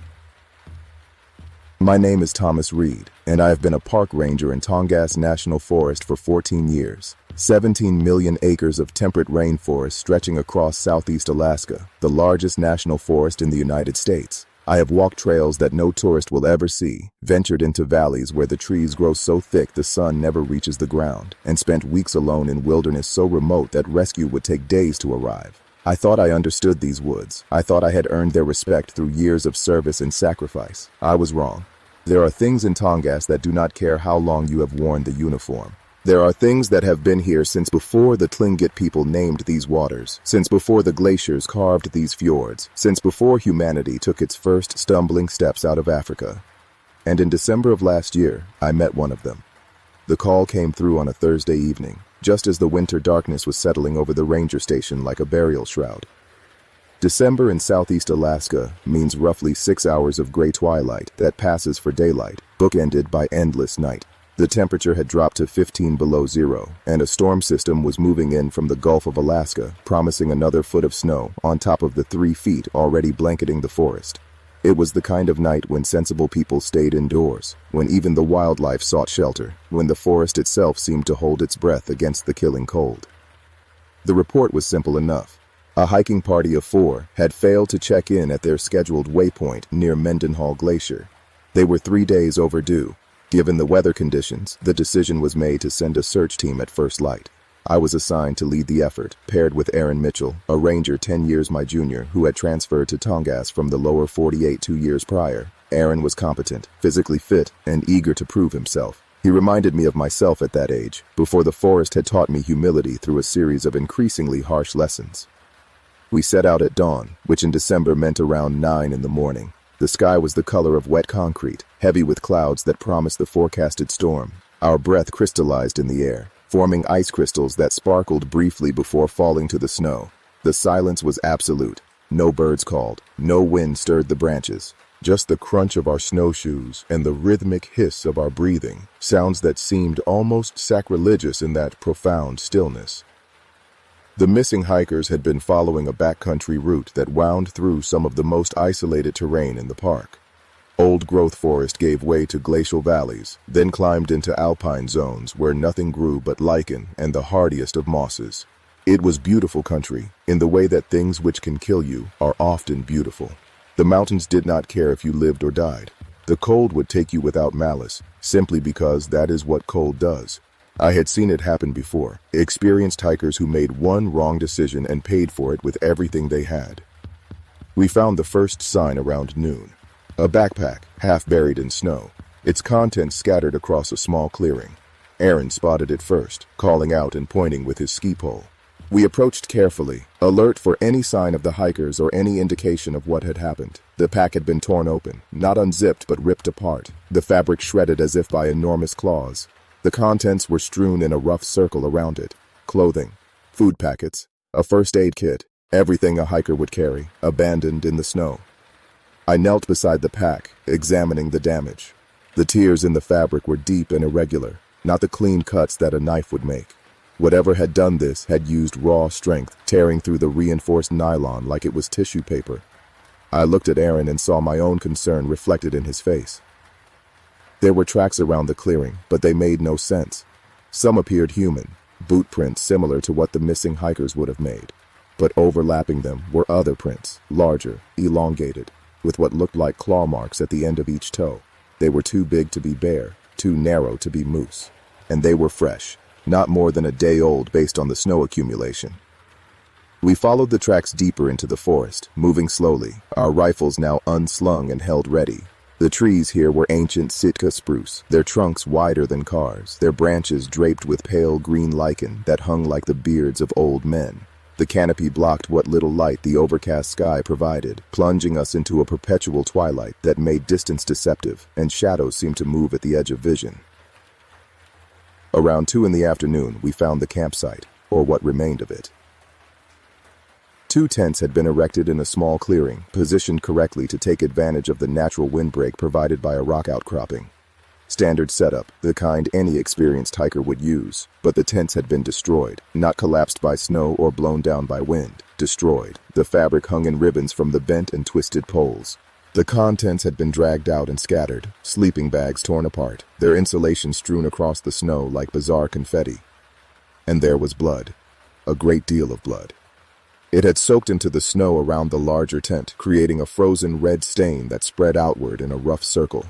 My name is Thomas Reed, and I have been a park ranger in Tongass National Forest for 14 years. 17 million acres of temperate rainforest stretching across southeast Alaska, the largest national forest in the United States. I have walked trails that no tourist will ever see, ventured into valleys where the trees grow so thick the sun never reaches the ground, and spent weeks alone in wilderness so remote that rescue would take days to arrive. I thought I understood these woods. I thought I had earned their respect through years of service and sacrifice. I was wrong. There are things in Tongass that do not care how long you have worn the uniform. There are things that have been here since before the Tlingit people named these waters, since before the glaciers carved these fjords, since before humanity took its first stumbling steps out of Africa. And in December of last year, I met one of them. The call came through on a Thursday evening, just as the winter darkness was settling over the ranger station like a burial shroud. December in southeast Alaska means roughly 6 hours of gray twilight that passes for daylight, bookended by endless night. The temperature had dropped to 15 below zero, and a storm system was moving in from the Gulf of Alaska, promising another foot of snow on top of the 3 feet already blanketing the forest. It was the kind of night when sensible people stayed indoors, when even the wildlife sought shelter, when the forest itself seemed to hold its breath against the killing cold. The report was simple enough. A hiking party of 4 had failed to check in at their scheduled waypoint near Mendenhall Glacier. They were 3 days overdue. Given the weather conditions, the decision was made to send a search team at first light. I was assigned to lead the effort, paired with Aaron Mitchell, a ranger 10 years my junior who had transferred to Tongass from the lower 48 2 years prior. Aaron was competent, physically fit, and eager to prove himself. He reminded me of myself at that age, before the forest had taught me humility through a series of increasingly harsh lessons. We set out at dawn, which in December meant around 9 in the morning. The sky was the color of wet concrete, heavy with clouds that promised the forecasted storm. Our breath crystallized in the air, forming ice crystals that sparkled briefly before falling to the snow. The silence was absolute. No birds called, no wind stirred the branches. Just the crunch of our snowshoes and the rhythmic hiss of our breathing, sounds that seemed almost sacrilegious in that profound stillness. The missing hikers had been following a backcountry route that wound through some of the most isolated terrain in the park. Old-growth forest gave way to glacial valleys, then climbed into alpine zones where nothing grew but lichen and the hardiest of mosses. It was beautiful country, in the way that things which can kill you are often beautiful. The mountains did not care if you lived or died. The cold would take you without malice, simply because that is what cold does. I had seen it happen before, experienced hikers who made one wrong decision and paid for it with everything they had. We found the first sign around noon. A backpack, half buried in snow, its contents scattered across a small clearing. Aaron spotted it first, calling out and pointing with his ski pole. We approached carefully, alert for any sign of the hikers or any indication of what had happened. The pack had been torn open, not unzipped but ripped apart, the fabric shredded as if by enormous claws. The contents were strewn in a rough circle around it. Clothing, food packets, a first aid kit, everything a hiker would carry, abandoned in the snow. I knelt beside the pack, examining the damage. The tears in the fabric were deep and irregular, not the clean cuts that a knife would make. Whatever had done this had used raw strength, tearing through the reinforced nylon like it was tissue paper. I looked at Aaron and saw my own concern reflected in his face. There were tracks around the clearing, but they made no sense. Some appeared human, boot prints similar to what the missing hikers would have made. But overlapping them were other prints, larger, elongated, with what looked like claw marks at the end of each toe. They were too big to be bear, too narrow to be moose. And they were fresh, not more than a day old based on the snow accumulation. We followed the tracks deeper into the forest, moving slowly, our rifles now unslung and held ready. The trees here were ancient Sitka spruce, their trunks wider than cars, their branches draped with pale green lichen that hung like the beards of old men. The canopy blocked what little light the overcast sky provided, plunging us into a perpetual twilight that made distance deceptive, and shadows seemed to move at the edge of vision. Around 2 in the afternoon, we found the campsite, or what remained of it. 2 tents had been erected in a small clearing, positioned correctly to take advantage of the natural windbreak provided by a rock outcropping. Standard setup, the kind any experienced hiker would use, but the tents had been destroyed, not collapsed by snow or blown down by wind. Destroyed. The fabric hung in ribbons from the bent and twisted poles. The contents had been dragged out and scattered, sleeping bags torn apart, their insulation strewn across the snow like bizarre confetti. And there was blood. A great deal of blood. It had soaked into the snow around the larger tent, creating a frozen red stain that spread outward in a rough circle.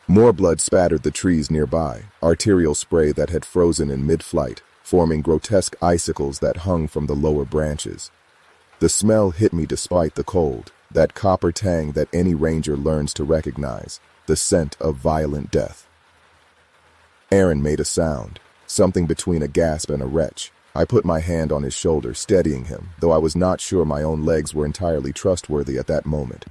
More blood spattered the trees nearby, arterial spray that had frozen in mid-flight, forming grotesque icicles that hung from the lower branches. The smell hit me despite the cold, that copper tang that any ranger learns to recognize, the scent of violent death. Aaron made a sound, something between a gasp and a retch. I put my hand on his shoulder, steadying him, though I was not sure my own legs were entirely trustworthy at that moment.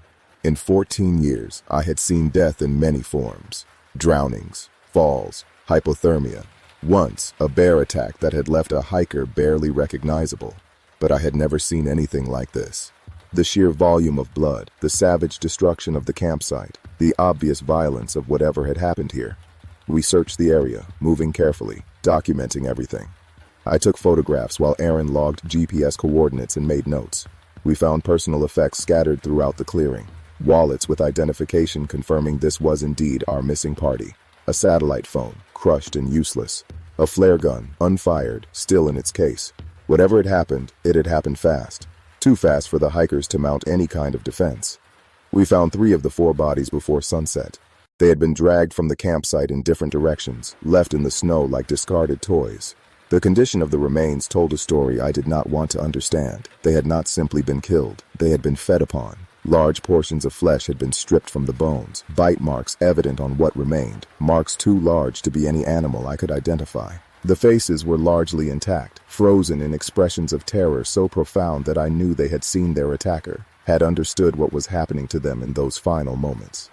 In 14 years, I had seen death in many forms. Drownings, falls, hypothermia. Once, a bear attack that had left a hiker barely recognizable. But I had never seen anything like this. The sheer volume of blood, the savage destruction of the campsite, the obvious violence of whatever had happened here. We searched the area, moving carefully, documenting everything. I took photographs while Aaron logged GPS coordinates and made notes. We found personal effects scattered throughout the clearing. wallets with identification confirming this was indeed our missing party, a satellite phone, crushed and useless, a flare gun, unfired, still in its case. Whatever had happened fast. Too fast for the hikers to mount any kind of defense. We found 3 of the 4 bodies before sunset. They had been dragged from the campsite in different directions, left in the snow like discarded toys. The condition of the remains told a story I did not want to understand. They had not simply been killed, they had been fed upon. Large portions of flesh had been stripped from the bones, bite marks evident on what remained, marks too large to be any animal I could identify. The faces were largely intact, frozen in expressions of terror so profound that I knew they had seen their attacker, had understood what was happening to them in those final moments.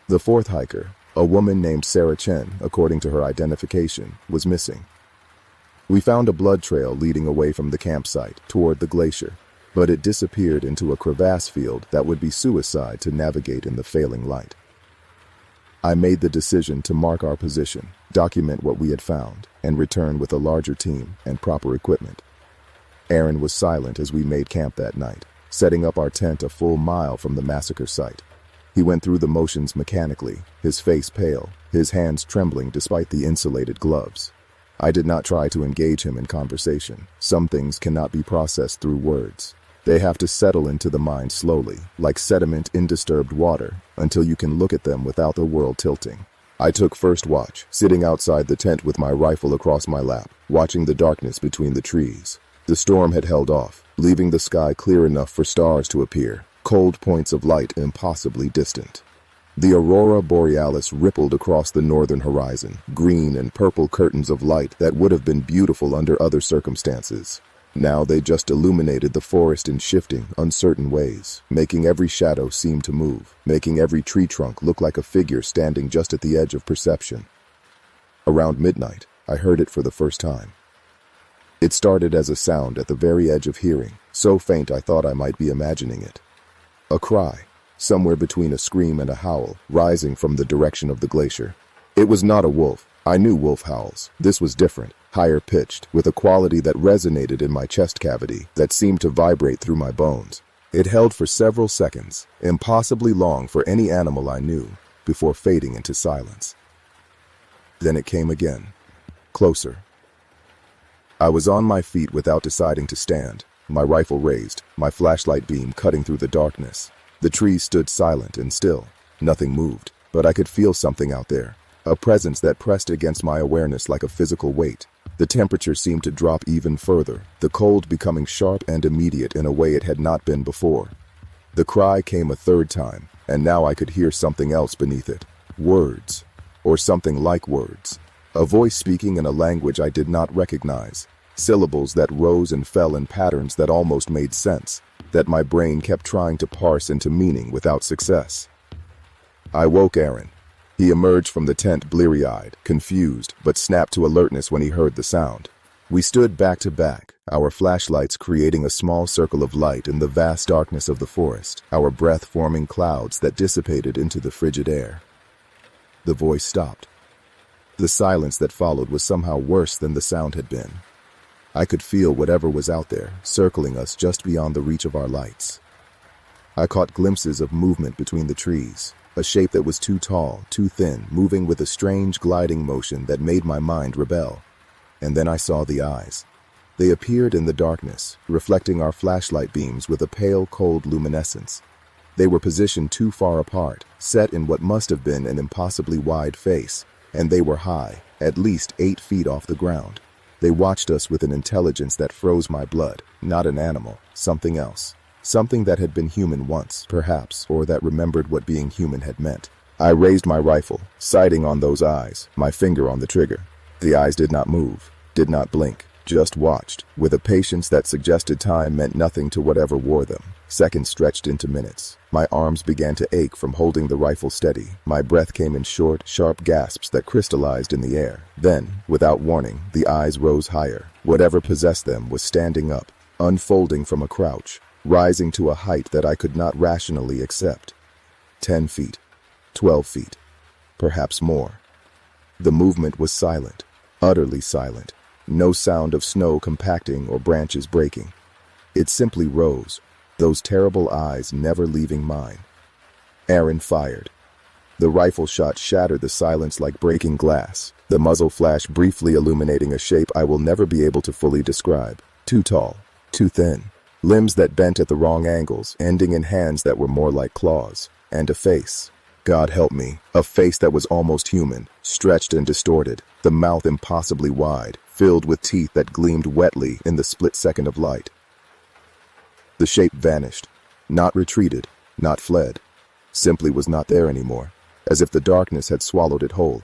The 4th hiker, a woman named Sarah Chen, according to her identification, was missing. We found a blood trail leading away from the campsite toward the glacier, but it disappeared into a crevasse field that would be suicide to navigate in the failing light. I made the decision to mark our position, document what we had found, and return with a larger team and proper equipment. Aaron was silent as we made camp that night, setting up our tent a full mile from the massacre site. He went through the motions mechanically, his face pale, his hands trembling despite the insulated gloves. I did not try to engage him in conversation. Some things cannot be processed through words. They have to settle into the mind slowly, like sediment in disturbed water, until you can look at them without the world tilting. I took first watch, sitting outside the tent with my rifle across my lap, watching the darkness between the trees. The storm had held off, leaving the sky clear enough for stars to appear, cold points of light impossibly distant. The aurora borealis rippled across the northern horizon, green and purple curtains of light that would have been beautiful under other circumstances. Now they just illuminated the forest in shifting, uncertain ways, making every shadow seem to move, making every tree trunk look like a figure standing just at the edge of perception. Around midnight, I heard it for the first time. It started as a sound at the very edge of hearing, so faint I thought I might be imagining it. A cry, somewhere between a scream and a howl, rising from the direction of the glacier. It was not a wolf. I knew wolf howls. This was different, higher pitched, with a quality that resonated in my chest cavity, that seemed to vibrate through my bones. It held for several seconds, impossibly long for any animal I knew, before fading into silence. Then it came again, closer. I was on my feet without deciding to stand, my rifle raised, my flashlight beam cutting through the darkness. The trees stood silent and still. Nothing moved, but I could feel something out there, a presence that pressed against my awareness like a physical weight. The temperature seemed to drop even further, the cold becoming sharp and immediate in a way it had not been before. The cry came a 3rd time, and now I could hear something else beneath it. Words, or something like words. A voice speaking in a language I did not recognize. Syllables that rose and fell in patterns that almost made sense, that my brain kept trying to parse into meaning without success. I woke Aaron. He emerged from the tent bleary-eyed, confused, but snapped to alertness when he heard the sound. We stood back to back, our flashlights creating a small circle of light in the vast darkness of the forest, our breath forming clouds that dissipated into the frigid air. The voice stopped. The silence that followed was somehow worse than the sound had been. I could feel whatever was out there, circling us just beyond the reach of our lights. I caught glimpses of movement between the trees, a shape that was too tall, too thin, moving with a strange gliding motion that made my mind rebel. And then I saw the eyes. They appeared in the darkness, reflecting our flashlight beams with a pale, cold luminescence. They were positioned too far apart, set in what must have been an impossibly wide face, and they were high, at least 8 feet off the ground. They watched us with an intelligence that froze my blood, not an animal, something else. Something that had been human once, perhaps, or that remembered what being human had meant. I raised my rifle, sighting on those eyes, my finger on the trigger. The eyes did not move, did not blink, just watched, with a patience that suggested time meant nothing to whatever wore them. Seconds stretched into minutes. My arms began to ache from holding the rifle steady. My breath came in short, sharp gasps that crystallized in the air. Then, without warning, the eyes rose higher. Whatever possessed them was standing up, unfolding from a crouch, rising to a height that I could not rationally accept. 10 feet, 12 feet, perhaps more. The movement was silent, utterly silent. No sound of snow compacting or branches breaking. It simply rose those terrible eyes never leaving mine. Aaron fired. The rifle shot shattered the silence like breaking glass, the muzzle flash briefly illuminating a shape I will never be able to fully describe. Too tall, too thin, limbs that bent at the wrong angles, ending in hands that were more like claws, and a face. God help me, a face that was almost human, stretched and distorted, the mouth impossibly wide, filled with teeth that gleamed wetly in the split second of light. The shape vanished, not retreated, not fled, simply was not there anymore, as if the darkness had swallowed it whole.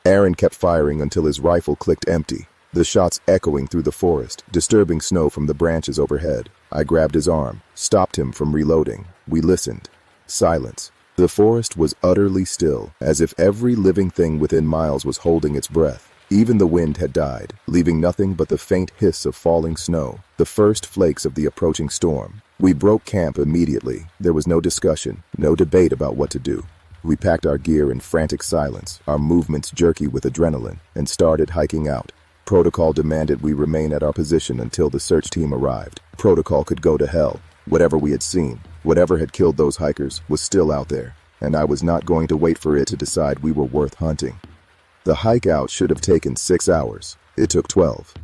Aaron kept firing until his rifle clicked empty, the shots echoing through the forest, disturbing snow from the branches overhead. I grabbed his arm, stopped him from reloading. We listened. Silence. The forest was utterly still, as if every living thing within miles was holding its breath. Even the wind had died, leaving nothing but the faint hiss of falling snow, the first flakes of the approaching storm. We broke camp immediately. There was no discussion, no debate about what to do. We packed our gear in frantic silence, our movements jerky with adrenaline, and started hiking out. Protocol demanded we remain at our position until the search team arrived. Protocol could go to hell. Whatever we had seen, whatever had killed those hikers, was still out there, and I was not going to wait for it to decide we were worth hunting. The hike out should have taken 6 hours. It took 12.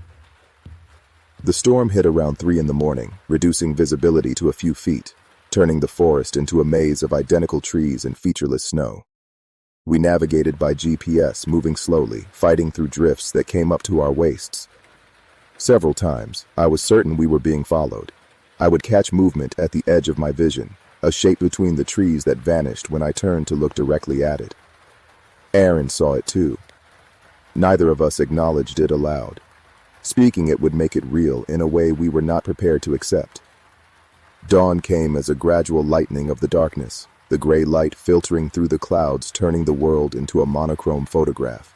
The storm hit around 3 in the morning, reducing visibility to a few feet, turning the forest into a maze of identical trees and featureless snow. We navigated by GPS, moving slowly, fighting through drifts that came up to our waists. Several times, I was certain we were being followed. I would catch movement at the edge of my vision, a shape between the trees that vanished when I turned to look directly at it. Aaron saw it too. Neither of us acknowledged it aloud. Speaking it would make it real in a way we were not prepared to accept. Dawn came as a gradual lightening of the darkness, the gray light filtering through the clouds, turning the world into a monochrome photograph.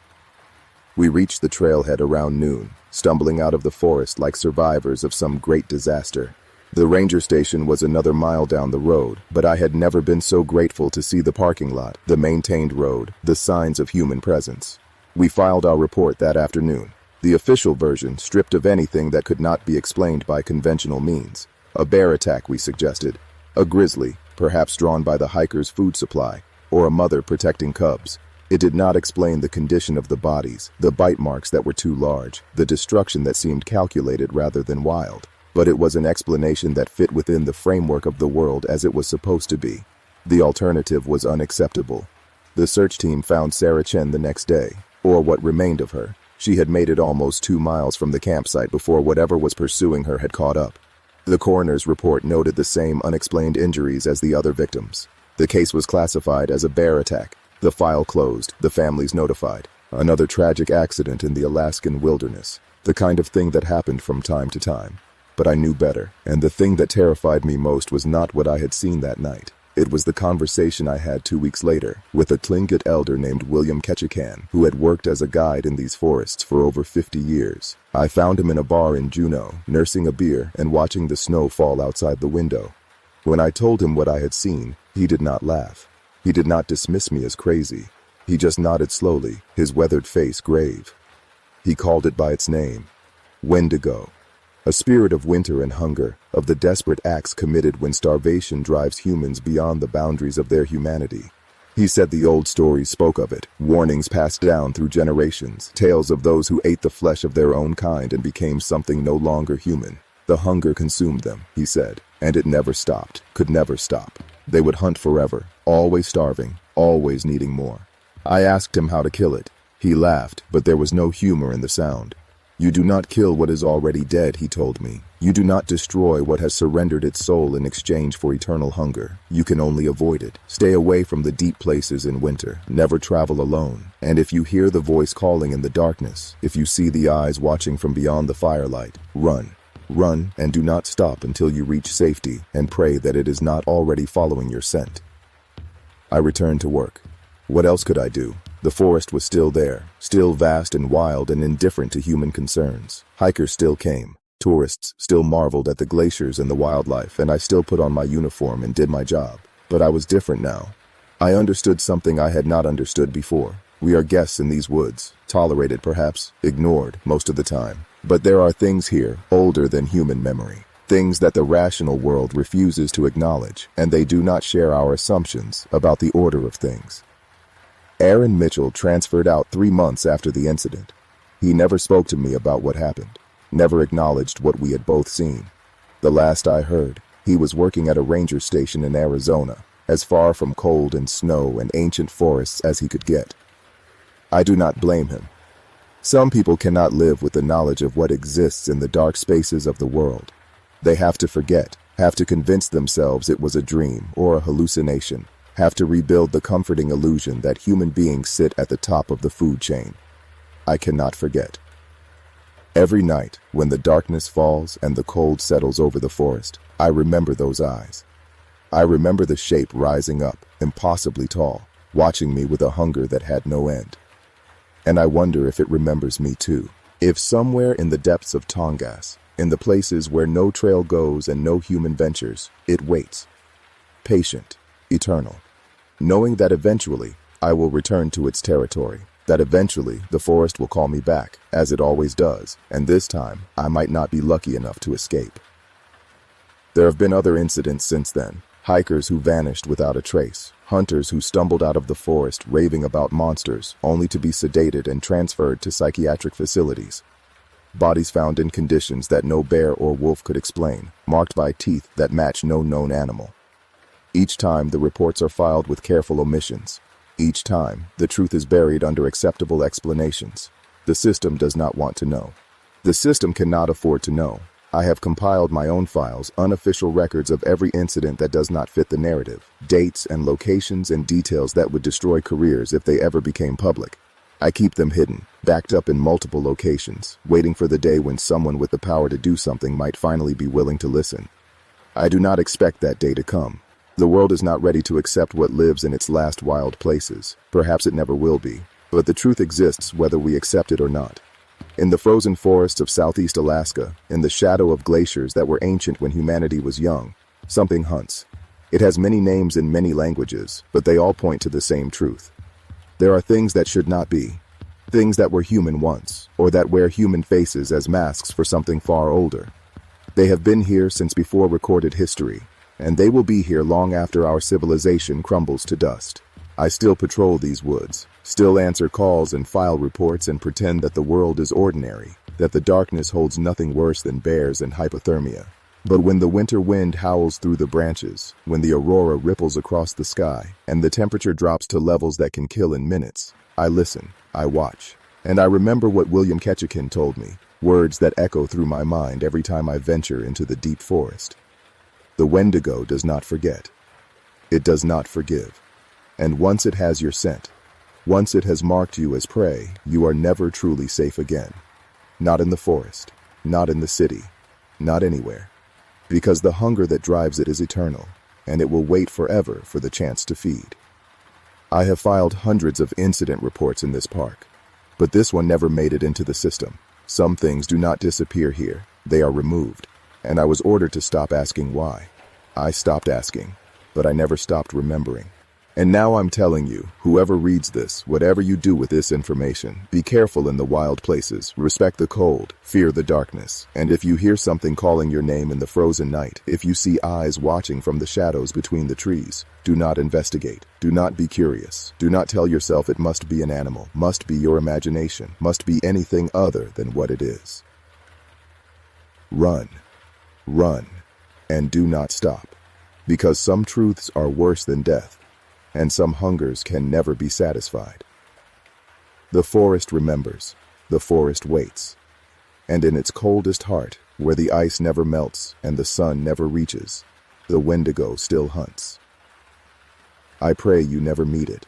We reached the trailhead around noon, stumbling out of the forest like survivors of some great disaster. The ranger station was another mile down the road, but I had never been so grateful to see the parking lot, the maintained road, the signs of human presence. We filed our report that afternoon, the official version stripped of anything that could not be explained by conventional means. A bear attack, we suggested. A grizzly, perhaps drawn by the hikers' food supply, or a mother protecting cubs. It did not explain the condition of the bodies, the bite marks that were too large, the destruction that seemed calculated rather than wild. But it was an explanation that fit within the framework of the world as it was supposed to be. The alternative was unacceptable. The search team found Sarah Chen the next day, or what remained of her. She had made it almost 2 miles from the campsite before whatever was pursuing her had caught up. The coroner's report noted the same unexplained injuries as the other victims. The case was classified as a bear attack. The file closed, the families notified. Another tragic accident in the Alaskan wilderness, the kind of thing that happened from time to time. But I knew better, and the thing that terrified me most was not what I had seen that night. It was the conversation I had 2 weeks later with a Tlingit elder named William Ketchikan, who had worked as a guide in these forests for over 50 years. I found him in a bar in Juneau, nursing a beer and watching the snow fall outside the window. When I told him what I had seen, he did not laugh. He did not dismiss me as crazy. He just nodded slowly, his weathered face grave. He called it by its name, Wendigo. A spirit of winter and hunger, of the desperate acts committed when starvation drives humans beyond the boundaries of their humanity. He said the old stories spoke of it, warnings passed down through generations, tales of those who ate the flesh of their own kind and became something no longer human. The hunger consumed them, he said, and it never stopped, could never stop. They would hunt forever, always starving, always needing more. I asked him how to kill it. He laughed, but there was no humor in the sound. You do not kill what is already dead, he told me. You do not destroy what has surrendered its soul in exchange for eternal hunger. You can only avoid it. Stay away from the deep places in winter. Never travel alone. And if you hear the voice calling in the darkness, if you see the eyes watching from beyond the firelight, run. Run, and do not stop until you reach safety, and pray that it is not already following your scent. I returned to work. What else could I do? The forest was still there, still vast and wild and indifferent to human concerns. Hikers still came. Tourists still marveled at the glaciers and the wildlife, and I still put on my uniform and did my job. But I was different now. I understood something I had not understood before. We are guests in these woods, tolerated perhaps, ignored most of the time. But there are things here, older than human memory. things that the rational world refuses to acknowledge, and they do not share our assumptions about the order of things. Aaron Mitchell transferred out 3 months after the incident. He never spoke to me about what happened, never acknowledged what we had both seen. The last I heard, he was working at a ranger station in Arizona, as far from cold and snow and ancient forests as he could get. I do not blame him. Some people cannot live with the knowledge of what exists in the dark spaces of the world. They have to forget, have to convince themselves it was a dream or a hallucination, have to rebuild the comforting illusion that human beings sit at the top of the food chain. I cannot forget. Every night, when the darkness falls and the cold settles over the forest, I remember those eyes. I remember the shape rising up, impossibly tall, watching me with a hunger that had no end. And I wonder if it remembers me too. If somewhere in the depths of Tongass, in the places where no trail goes and no human ventures, it waits. Patient, eternal, knowing that eventually I will return to its territory, that eventually the forest will call me back, as it always does, and this time I might not be lucky enough to escape. There have been other incidents since then, hikers who vanished without a trace, hunters who stumbled out of the forest raving about monsters, only to be sedated and transferred to psychiatric facilities. Bodies found in conditions that no bear or wolf could explain, marked by teeth that match no known animal. Each time the reports are filed with careful omissions. Each time the truth is buried under acceptable explanations. The system does not want to know. The system cannot afford to know. I have compiled my own files, unofficial records of every incident that does not fit the narrative, dates and locations and details that would destroy careers if they ever became public. I keep them hidden, backed up in multiple locations, waiting for the day when someone with the power to do something might finally be willing to listen. I do not expect that day to come. The world is not ready to accept what lives in its last wild places. Perhaps it never will be, but the truth exists whether we accept it or not. In the frozen forests of southeast Alaska, in the shadow of glaciers that were ancient when humanity was young, something hunts. It has many names in many languages, but they all point to the same truth. There are things that should not be. Things that were human once, or that wear human faces as masks for something far older. They have been here since before recorded history, and they will be here long after our civilization crumbles to dust. I still patrol these woods, still answer calls and file reports and pretend that the world is ordinary, that the darkness holds nothing worse than bears and hypothermia. But when the winter wind howls through the branches, when the aurora ripples across the sky, and the temperature drops to levels that can kill in minutes, I listen, I watch, and I remember what William Ketchikan told me, words that echo through my mind every time I venture into the deep forest. The Wendigo does not forget. It does not forgive. And once it has your scent, once it has marked you as prey, you are never truly safe again. Not in the forest, not in the city, not anywhere. Because the hunger that drives it is eternal, and it will wait forever for the chance to feed. I have filed hundreds of incident reports in this park, but this one never made it into the system. Some things do not disappear here, they are removed, and I was ordered to stop asking why. I stopped asking, but I never stopped remembering. And now I'm telling you, whoever reads this, whatever you do with this information, be careful in the wild places, respect the cold, fear the darkness, and if you hear something calling your name in the frozen night, if you see eyes watching from the shadows between the trees, do not investigate, do not be curious, do not tell yourself it must be an animal, must be your imagination, must be anything other than what it is. Run, run, and do not stop, because some truths are worse than death, and some hungers can never be satisfied. The forest remembers, the forest waits, and in its coldest heart, where the ice never melts and the sun never reaches, the Wendigo still hunts. I pray you never meet it.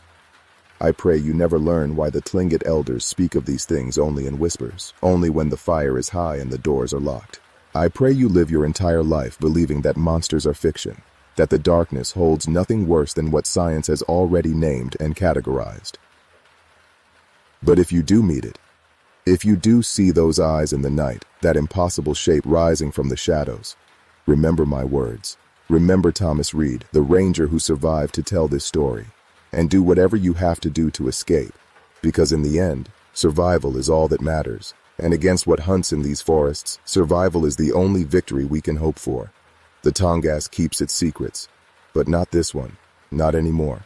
I pray you never learn why the Tlingit elders speak of these things only in whispers, only when the fire is high and the doors are locked. I pray you live your entire life believing that monsters are fiction, that the darkness holds nothing worse than what science has already named and categorized. But if you do meet it, if you do see those eyes in the night, that impossible shape rising from the shadows, remember my words. Remember Thomas Reed, the ranger who survived to tell this story, and do whatever you have to do to escape, because in the end, survival is all that matters, And against what hunts in these forests, survival is the only victory we can hope for. The Tongass keeps its secrets, but not this one, not anymore.